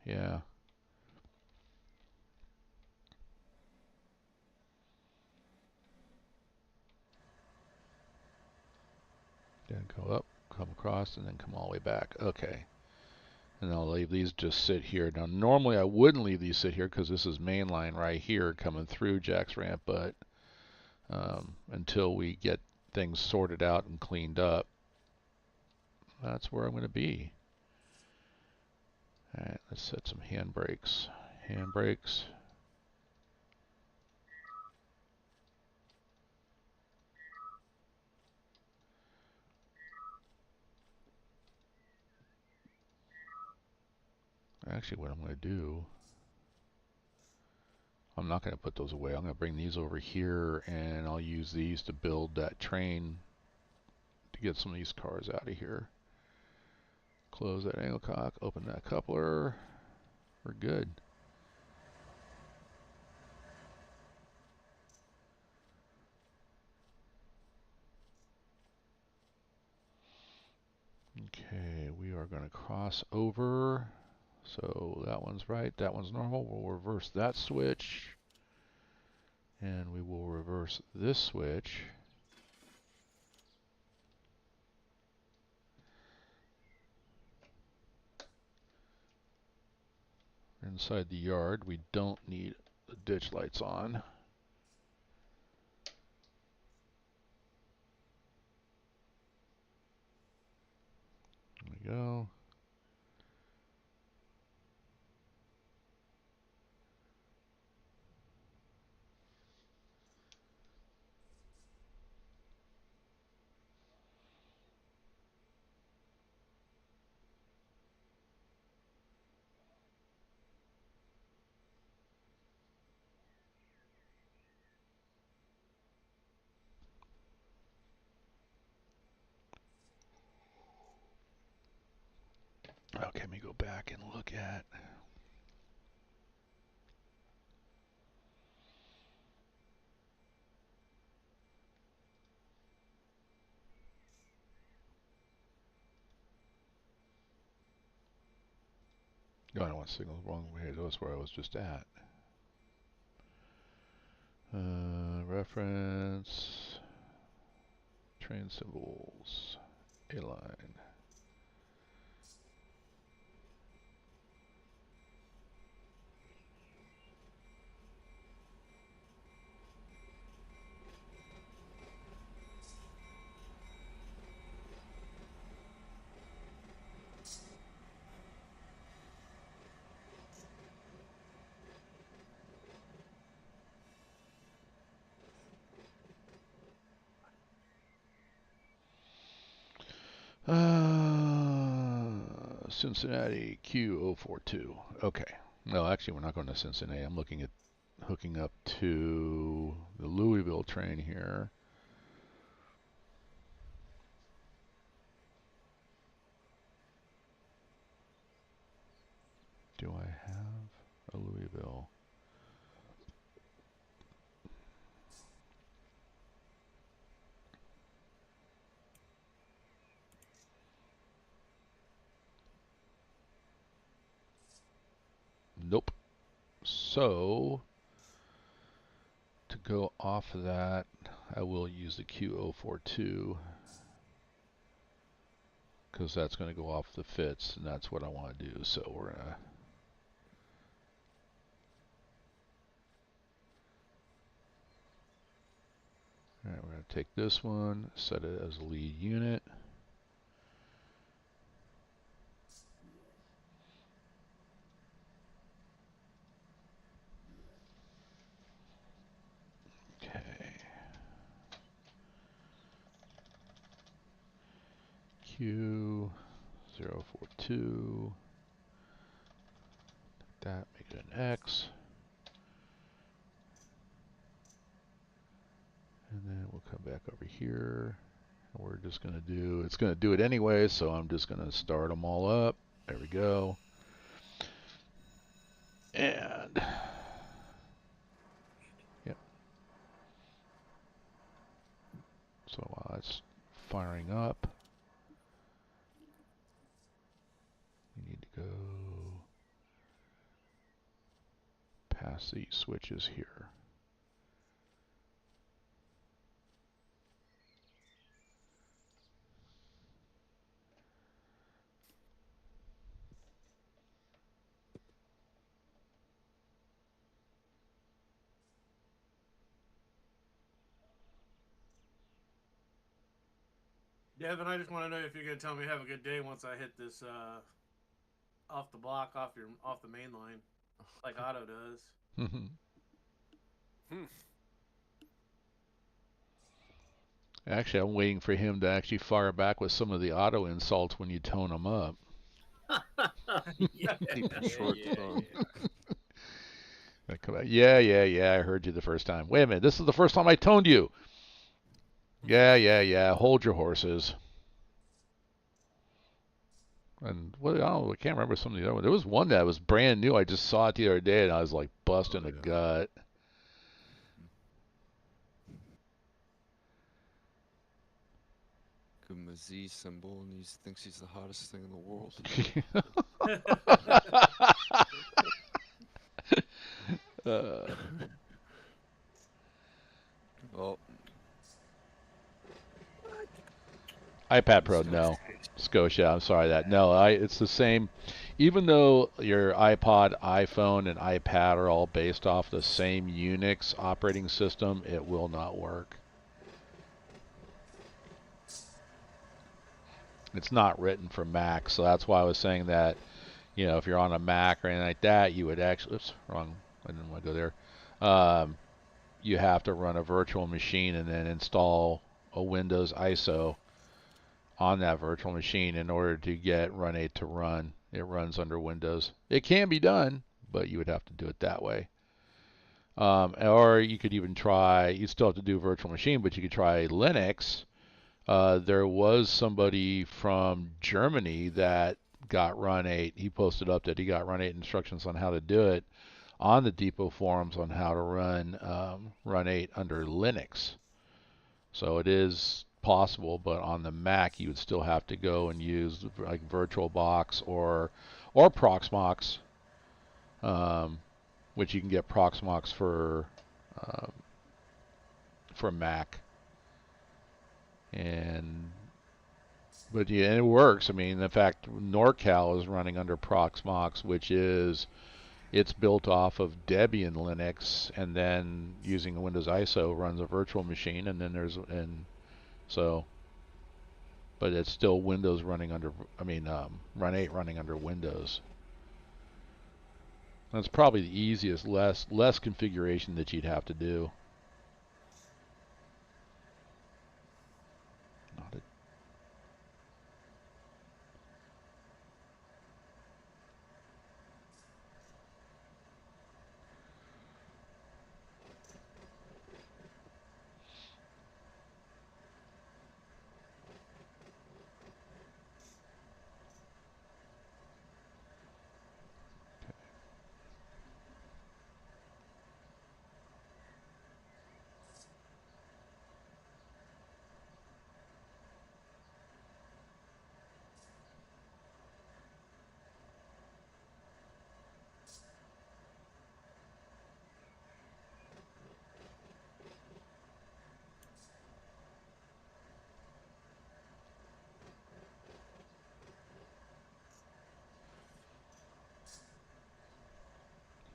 yeah. Then go up, come across, and then come all the way back. Okay. And I'll leave these just sit here. Now, normally I wouldn't leave these sit here because this is main line right here coming through Jack's ramp, but until we get things sorted out and cleaned up, that's where I'm going to be. All right, let's set some handbrakes. Handbrakes. Actually, what I'm going to do, I'm not going to put those away. I'm going to bring these over here, and I'll use these to build that train to get some of these cars out of here. Close that angle cock, open that coupler. We're good. Okay, we are going to cross over. So that one's right, that one's normal. We'll reverse that switch. And we will reverse this switch. Inside the yard, we don't need the ditch lights on. There we go. Okay, let me go back and look at. No, I don't want signals wrong way. That's where I was just at. Reference. Train symbols. A line. Cincinnati Q042. Okay. No, actually, we're not going to Cincinnati. I'm looking at hooking up to the Louisville train here. Do I have a Louisville? Nope. So, to go off of that, I will use the Q042 because that's going to go off the fits, and that's what I want to do. So we're going to Alright, we're going to take this one, set it as a lead unit. Okay. Q042. That, make it an X. And then we'll come back over here. And we're just going to do, it's going to do it anyway, so I'm just going to start them all up. There we go. And, yep. So while it's firing up, see switches here. Devin, I just want to know if you're going to tell me have a good day once I hit this off the block, off the main line, like Otto does. Actually, I'm waiting for him to actually fire back with some of the Otto insults when you tone him up. Yeah, I heard you the first time. Wait a minute, this is the first time I toned you. Yeah, hold your horses. And what, I can't remember some of the other ones. There was one that was brand new. I just saw it the other day, and I was like busting a gut. Give him a Z symbol, and he thinks he's the hottest thing in the world. Oh. iPad Pro, no. Scotia, I'm sorry that. No, it's the same. Even though your iPod, iPhone, and iPad are all based off the same Unix operating system, it will not work. It's not written for Mac, so that's why I was saying that, you know, if you're on a Mac or anything like that, you would actually, oops, wrong, I didn't want to go there. You have to run a virtual machine and then install a Windows ISO on that virtual machine in order to get Run8 to run. It runs under Windows. It can be done, but you would have to do it that way. Or you could even try, you still have to do virtual machine, but you could try Linux. There was somebody from Germany that got Run8. He posted up that he got Run8 instructions on how to do it on the Depot forums on how to run Run8 under Linux. So it is possible, but on the Mac you would still have to go and use like VirtualBox or Proxmox, which you can get Proxmox for Mac. But yeah, and it works. I mean, in fact, NorCal is running under Proxmox, which is, it's built off of Debian Linux, and then using a Windows ISO runs a virtual machine, and then but it's still Windows running under, Run8 running under Windows. That's probably the easiest, less configuration that you'd have to do.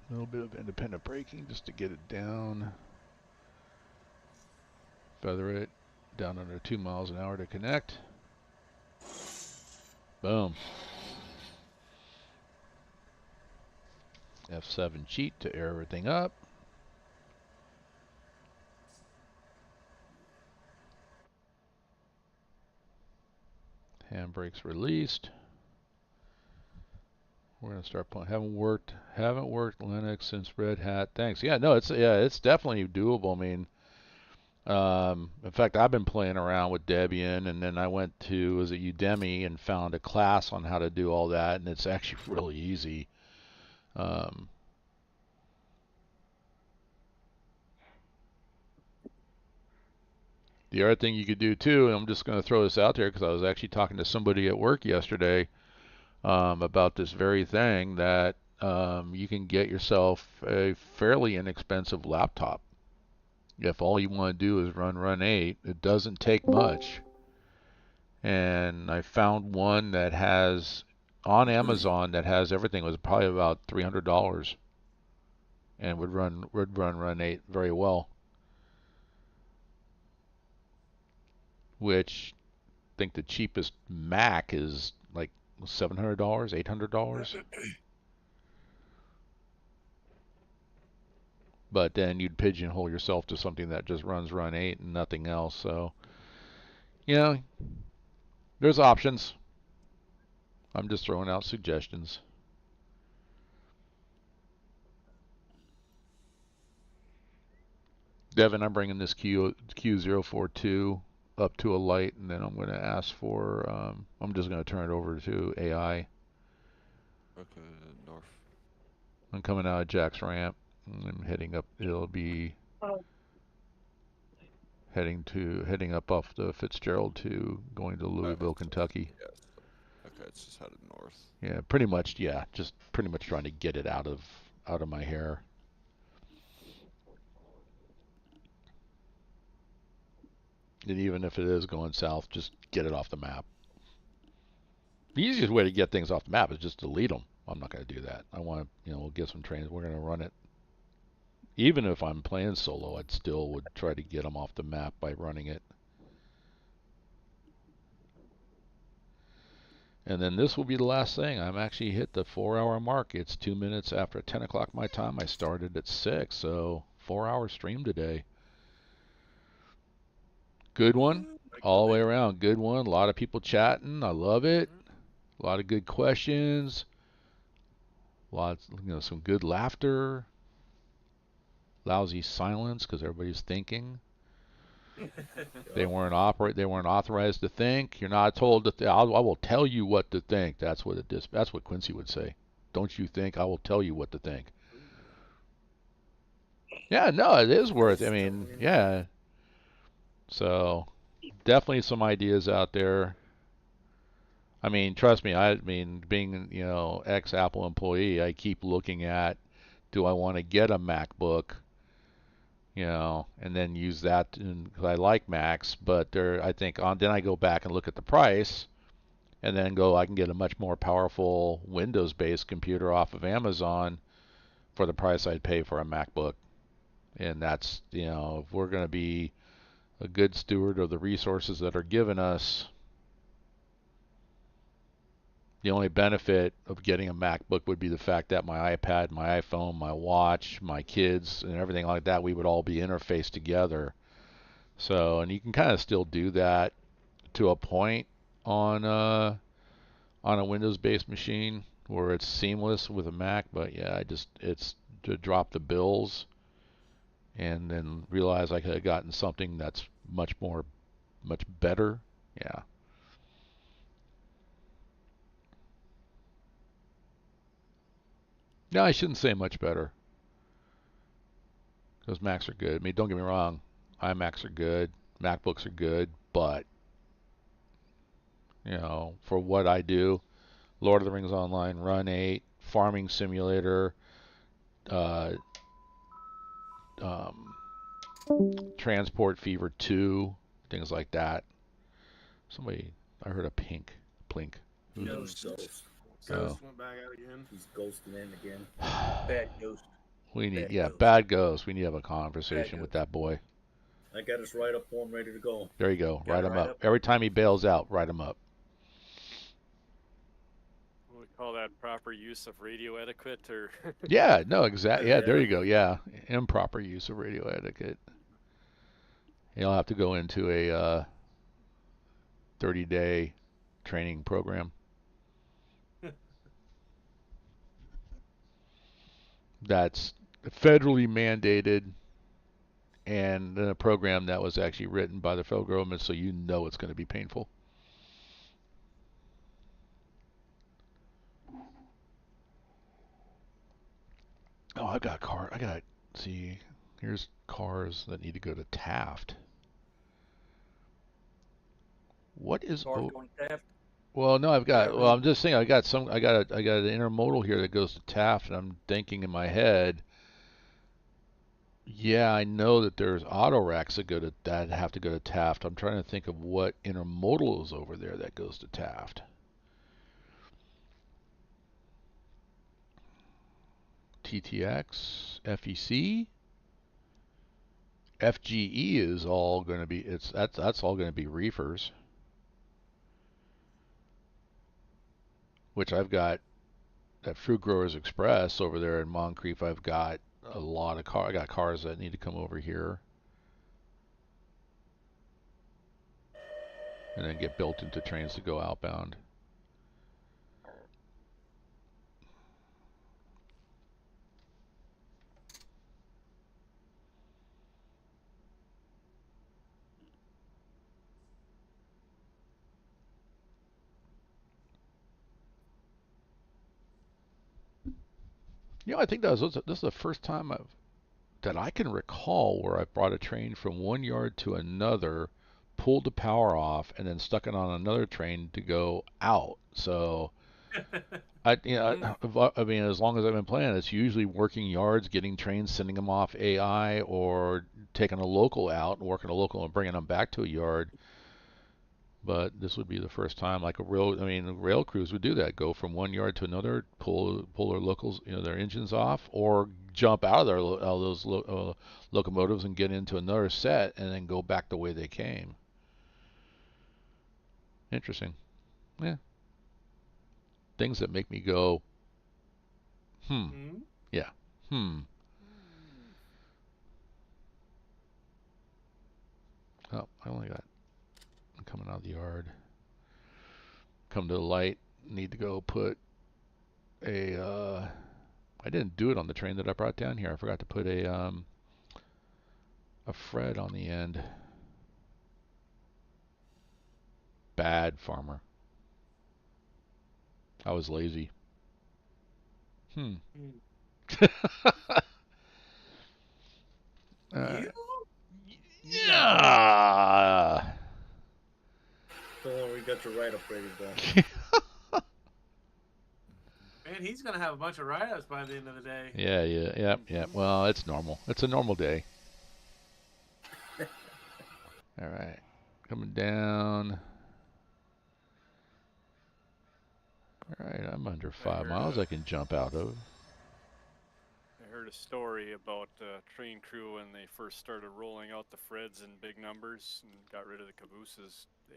A little bit of independent braking just to get it down. Feather it down under 2 miles an hour to connect. Boom. F7 cheat to air everything up. Handbrakes released. We're gonna start playing. Haven't worked Linux since Red Hat. Thanks. Yeah, no, it's definitely doable. I mean, in fact, I've been playing around with Debian, and then I went to Udemy and found a class on how to do all that, and it's actually really easy. The other thing you could do too, and I'm just going to throw this out there because I was actually talking to somebody at work yesterday about this very thing, that you can get yourself a fairly inexpensive laptop. If all you want to do is run Run8, it doesn't take much. And I found one that has on Amazon that has everything. It was probably about $300 and would run Run8 very well. Which I think the cheapest Mac is like $700, $800. But then you'd pigeonhole yourself to something that just runs Run8 and nothing else. So, you know, there's options. I'm just throwing out suggestions. Devin, I'm bringing this Q042 up to a light, and then I'm going to ask for, I'm just going to turn it over to AI. Okay, north. I'm coming out of Jack's ramp. I'm heading up. It'll be heading up off the Fitzgerald to going to Louisville, Kentucky. Yes. Okay, it's just headed north. Yeah, pretty much. Yeah, just pretty much trying to get it out of my hair. And even if it is going south, just get it off the map. The easiest way to get things off the map is just delete them. I'm not going to do that. I want to, we'll get some trains. We're going to run it. Even if I'm playing solo, I'd still would try to get them off the map by running it. And then this will be the last thing. I'm actually hit the 4-hour mark. It's 2 minutes after 10 o'clock my time. I started at 6, so 4-hour stream today. Good one. All the way around. Good one. A lot of people chatting. I love it. A lot of good questions. Lots, some good laughter. Lousy silence because everybody's thinking. They weren't authorized to think. You're not told to. I will tell you what to think. That's what That's what Quincy would say. Don't you think? I will tell you what to think. Yeah, no, it is worth. I mean, yeah. So definitely some ideas out there. I mean, trust me. I mean, being ex-Apple employee, I keep looking at, do I want to get a MacBook? And then use that because I like Macs, but I think then I go back and look at the price, and then I can get a much more powerful Windows-based computer off of Amazon for the price I'd pay for a MacBook. And that's, if we're going to be a good steward of the resources that are given us, the only benefit of getting a MacBook would be the fact that my iPad, my iPhone, my watch, my kids, and everything like that, we would all be interfaced together. So, and you can kind of still do that to a point on a Windows-based machine where it's seamless with a Mac. But yeah, it's to drop the bills and then realize I could have gotten something that's much better. Yeah. No, I shouldn't say much better. Because Macs are good. I mean, don't get me wrong. iMacs are good. MacBooks are good. But, for what I do, Lord of the Rings Online, Run8, Farming Simulator, Transport Fever 2, things like that. I heard a plink. Ghost. Ghost went back out again. He's ghosting in again. Bad ghost. Bad ghost. We need to have a conversation with that boy. I got his write-up form ready to go. There you go. Write him up. Every time he bails out, write him up. What we call that proper use of radio etiquette, or? Yeah, no, exactly. Yeah, there you go. Yeah, improper use of radio etiquette. He'll have to go into a 30-day training program. That's federally mandated and a program that was actually written by the federal government, so it's going to be painful. Oh, I got see, here's cars that need to go to Taft. What is Cars going to Taft? Well, no, I've got. Yeah, Well, I'm just saying I got an intermodal here that goes to Taft, and I'm thinking in my head. Yeah, I know that there's auto racks that have to go to Taft. I'm trying to think of what intermodal is over there that goes to Taft. TTX, FEC, FGE is all going to be. That's all going to be reefers, which I've got at Fruit Growers Express over there in Moncrief. I've got a lot of cars. I got cars that need to come over here and then get built into trains to go outbound. You know, I think this is the first time that I can recall where I brought a train from one yard to another, pulled the power off, and then stuck it on another train to go out. So, I mean, as long as I've been playing, it's usually working yards, getting trains, sending them off AI, or taking a local out and working a local and bringing them back to a yard. But this would be the first time, like rail crews would do that, go from one yard to another, pull their locals, their engines off, or jump out of those locomotives and get into another set, and then go back the way they came. Interesting. Yeah. Things that make me go, yeah, Oh, I only got. I'm coming out of the yard. Come to the light. Need to go put a. I didn't do it on the train that I brought down here. I forgot to put a Fred on the end. Bad farmer. I was lazy. Yeah. Don't worry, we got your write-up ready, bro. Man, he's gonna have a bunch of write-ups by the end of the day. Yeah. Well, it's normal. It's a normal day. All right, coming down. All right, I'm under 5 miles. I can jump out of. I heard a story about a train crew when they first started rolling out the Freds in big numbers and got rid of the cabooses. They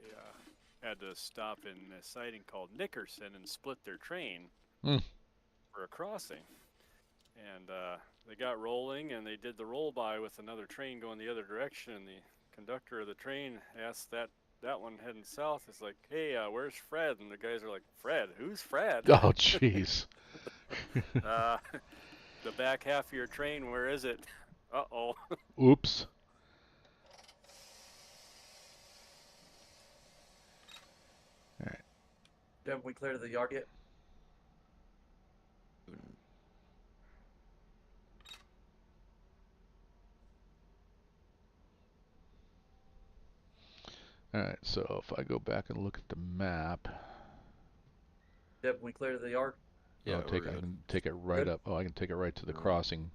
had to stop in a siding called Nickerson and split their train for a crossing. And they got rolling, and they did the roll-by with another train going the other direction. And the conductor of the train asked that one heading south, is like, hey, where's Fred? And the guys are like, Fred? Who's Fred? Oh, jeez. The back half of your train, where is it? Uh-oh. Oops. All right. Have we cleared the yard yet? All right, so if I go back and look at the map. Have we cleared the yard? Yeah, I can take it right up. Oh, I can take it right to the crossing.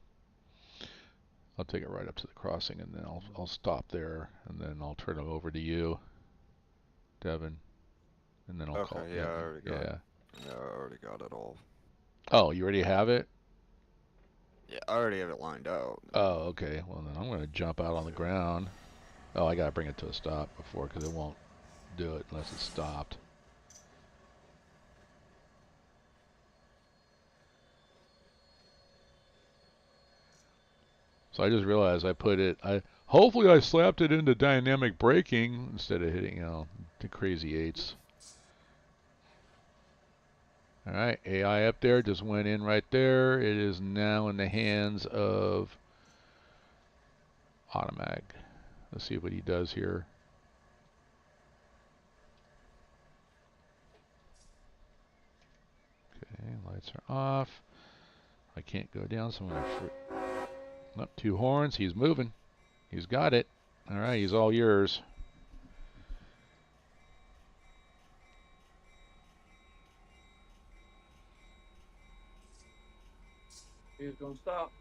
I'll take it right up to the crossing, and then I'll stop there, and then I'll turn it over to you, Devin, and then I'll call. Yeah, I already got it. Yeah, I already got it all. Oh, you already have it? Yeah, I already have it lined out. Oh, okay. Well, then I'm going to jump out on the ground. Oh, I got to bring it to a stop before, because it won't do it unless it's stopped. So I just realized hopefully I slapped it into dynamic braking instead of hitting, the crazy eights. All right, AI up there just went in right there. It is now in the hands of Automag. Let's see what he does here. Okay, lights are off. I can't go down, so I'm going to... Up 2 horns. He's moving. He's got it. All right, he's all yours. He was gonna stop.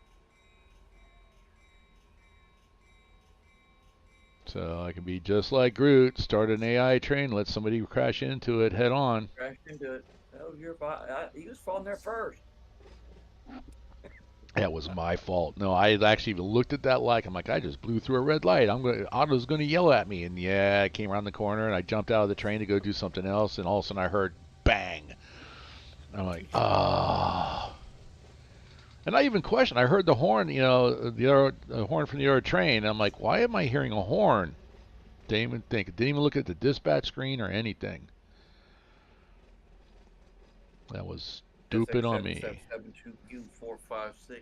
So I can be just like Groot, start an AI train, let somebody crash into it head on. Crashed into it. Oh, you're fine. He was falling there first. That was my fault. No, I actually even looked at that light. I'm like, I just blew through a red light. Otto's gonna yell at me. And yeah, I came around the corner and I jumped out of the train to go do something else. And all of a sudden I heard bang. And I'm like, ah. And I even questioned. I heard the horn, the horn from the other train. And I'm like, why am I hearing a horn? Didn't even think. Didn't even look at the dispatch screen or anything. That was stupid on me. 72Q456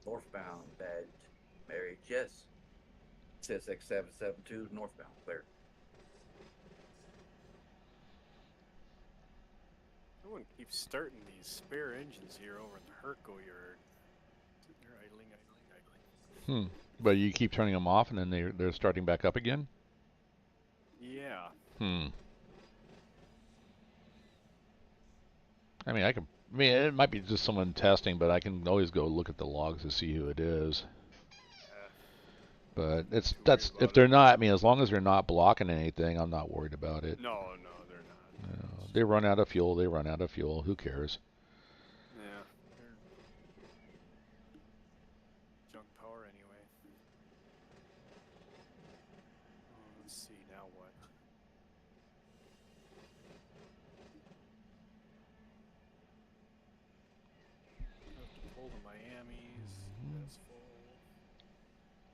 northbound badge. Mary Jess. SX772 northbound. Clear. Everyone keeps starting these spare engines here over in the Herco yard. Sitting there idling. But you keep turning them off and then they're starting back up again? Yeah. I mean, it might be just someone testing, but I can always go look at the logs to see who it is. But if they're not, I mean, as long as they're not blocking anything, I'm not worried about it. No, they're not. No, they run out of fuel. They run out of fuel. Who cares? Yeah. Junk power anyway. Let's see, now what? Have to pull the Miamis. That's full.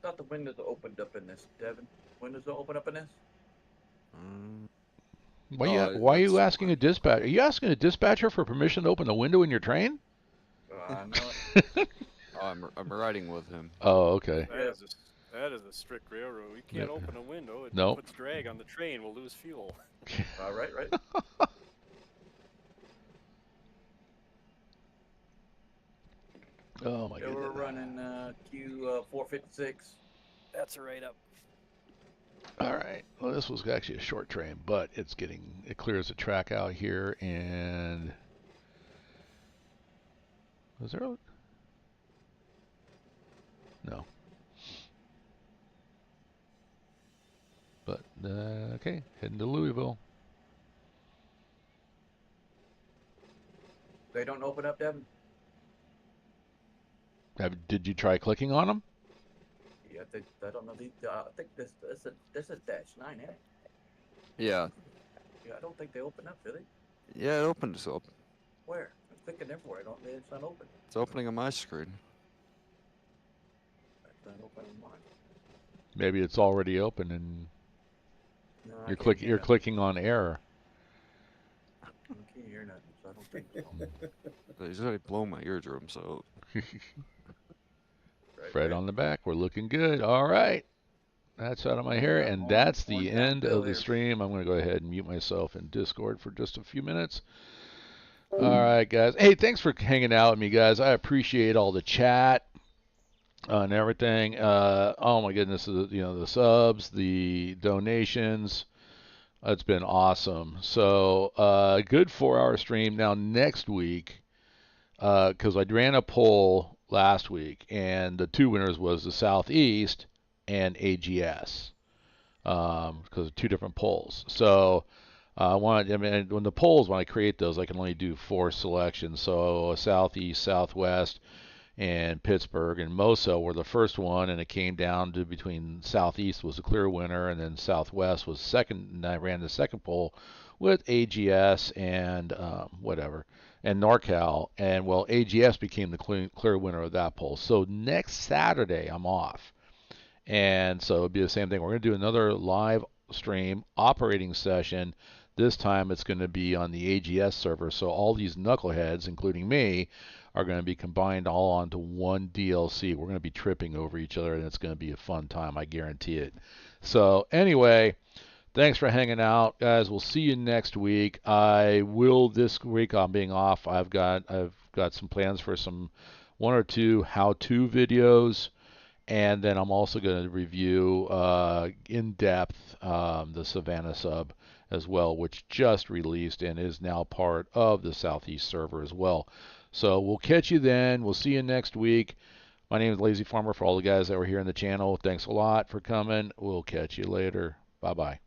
Thought the windows opened up in this, Devin. Windows open up in this? Why are you asking a dispatcher? Are you asking a dispatcher for permission to open the window in your train? I know it. I'm riding with him. Oh, okay. That is a strict railroad. We can't open a window. It Nope. puts drag on the train. We'll lose fuel. Right. Oh my They goodness. were running Q456. That's a right up. All right. Well, this was actually a short train, but it clears the track out here, and was there? No. But okay, heading to Louisville. They don't open up, Devin? Did you try clicking on them? Yeah, I don't know. I think this is -9, eh? Yeah. Yeah, I don't think they open up, do they? Yeah, it opens up. Where? I'm clicking everywhere. It's not open. It's opening on my screen. It's not open on mine. Maybe it's already open and No, you're clicking on error. I can't hear nothing, so I don't think so. He's already blown my eardrums out. Fred on the back. We're looking good. All right. That's out of my hair, and that's the end of the stream. I'm going to go ahead and mute myself in Discord for just a few minutes. All right, guys. Hey, thanks for hanging out with me, guys. I appreciate all the chat and everything. Oh my goodness, the subs, the donations. It's been awesome. So good 4-hour stream. Now next week, because I ran a poll last week, and the two winners was the Southeast and AGS, because of two different polls. So when the polls, when I create those, I can only do 4 selections. So Southeast, Southwest, and Pittsburgh and Moso were the first one, and it came down to between Southeast was a clear winner, and then Southwest was second, and I ran the second poll with AGS and and NorCal, and well, AGS became the clear winner of that poll. So next Saturday I'm off, and so it'll be the same thing. We're going to do another live stream operating session. This time it's going to be on the AGS server, so all these knuckleheads, including me, are going to be combined all onto one DLC. We're going to be tripping over each other, and it's going to be a fun time, I guarantee it. So anyway, thanks for hanging out, guys. We'll see you next week. This week I'm being off. I've got some plans for one or two how-to videos, and then I'm also going to review in depth the Savannah sub as well, which just released and is now part of the Southeast server as well. So we'll catch you then. We'll see you next week. My name is Lazy Farmer. For all the guys that were here on the channel, thanks a lot for coming. We'll catch you later. Bye-bye.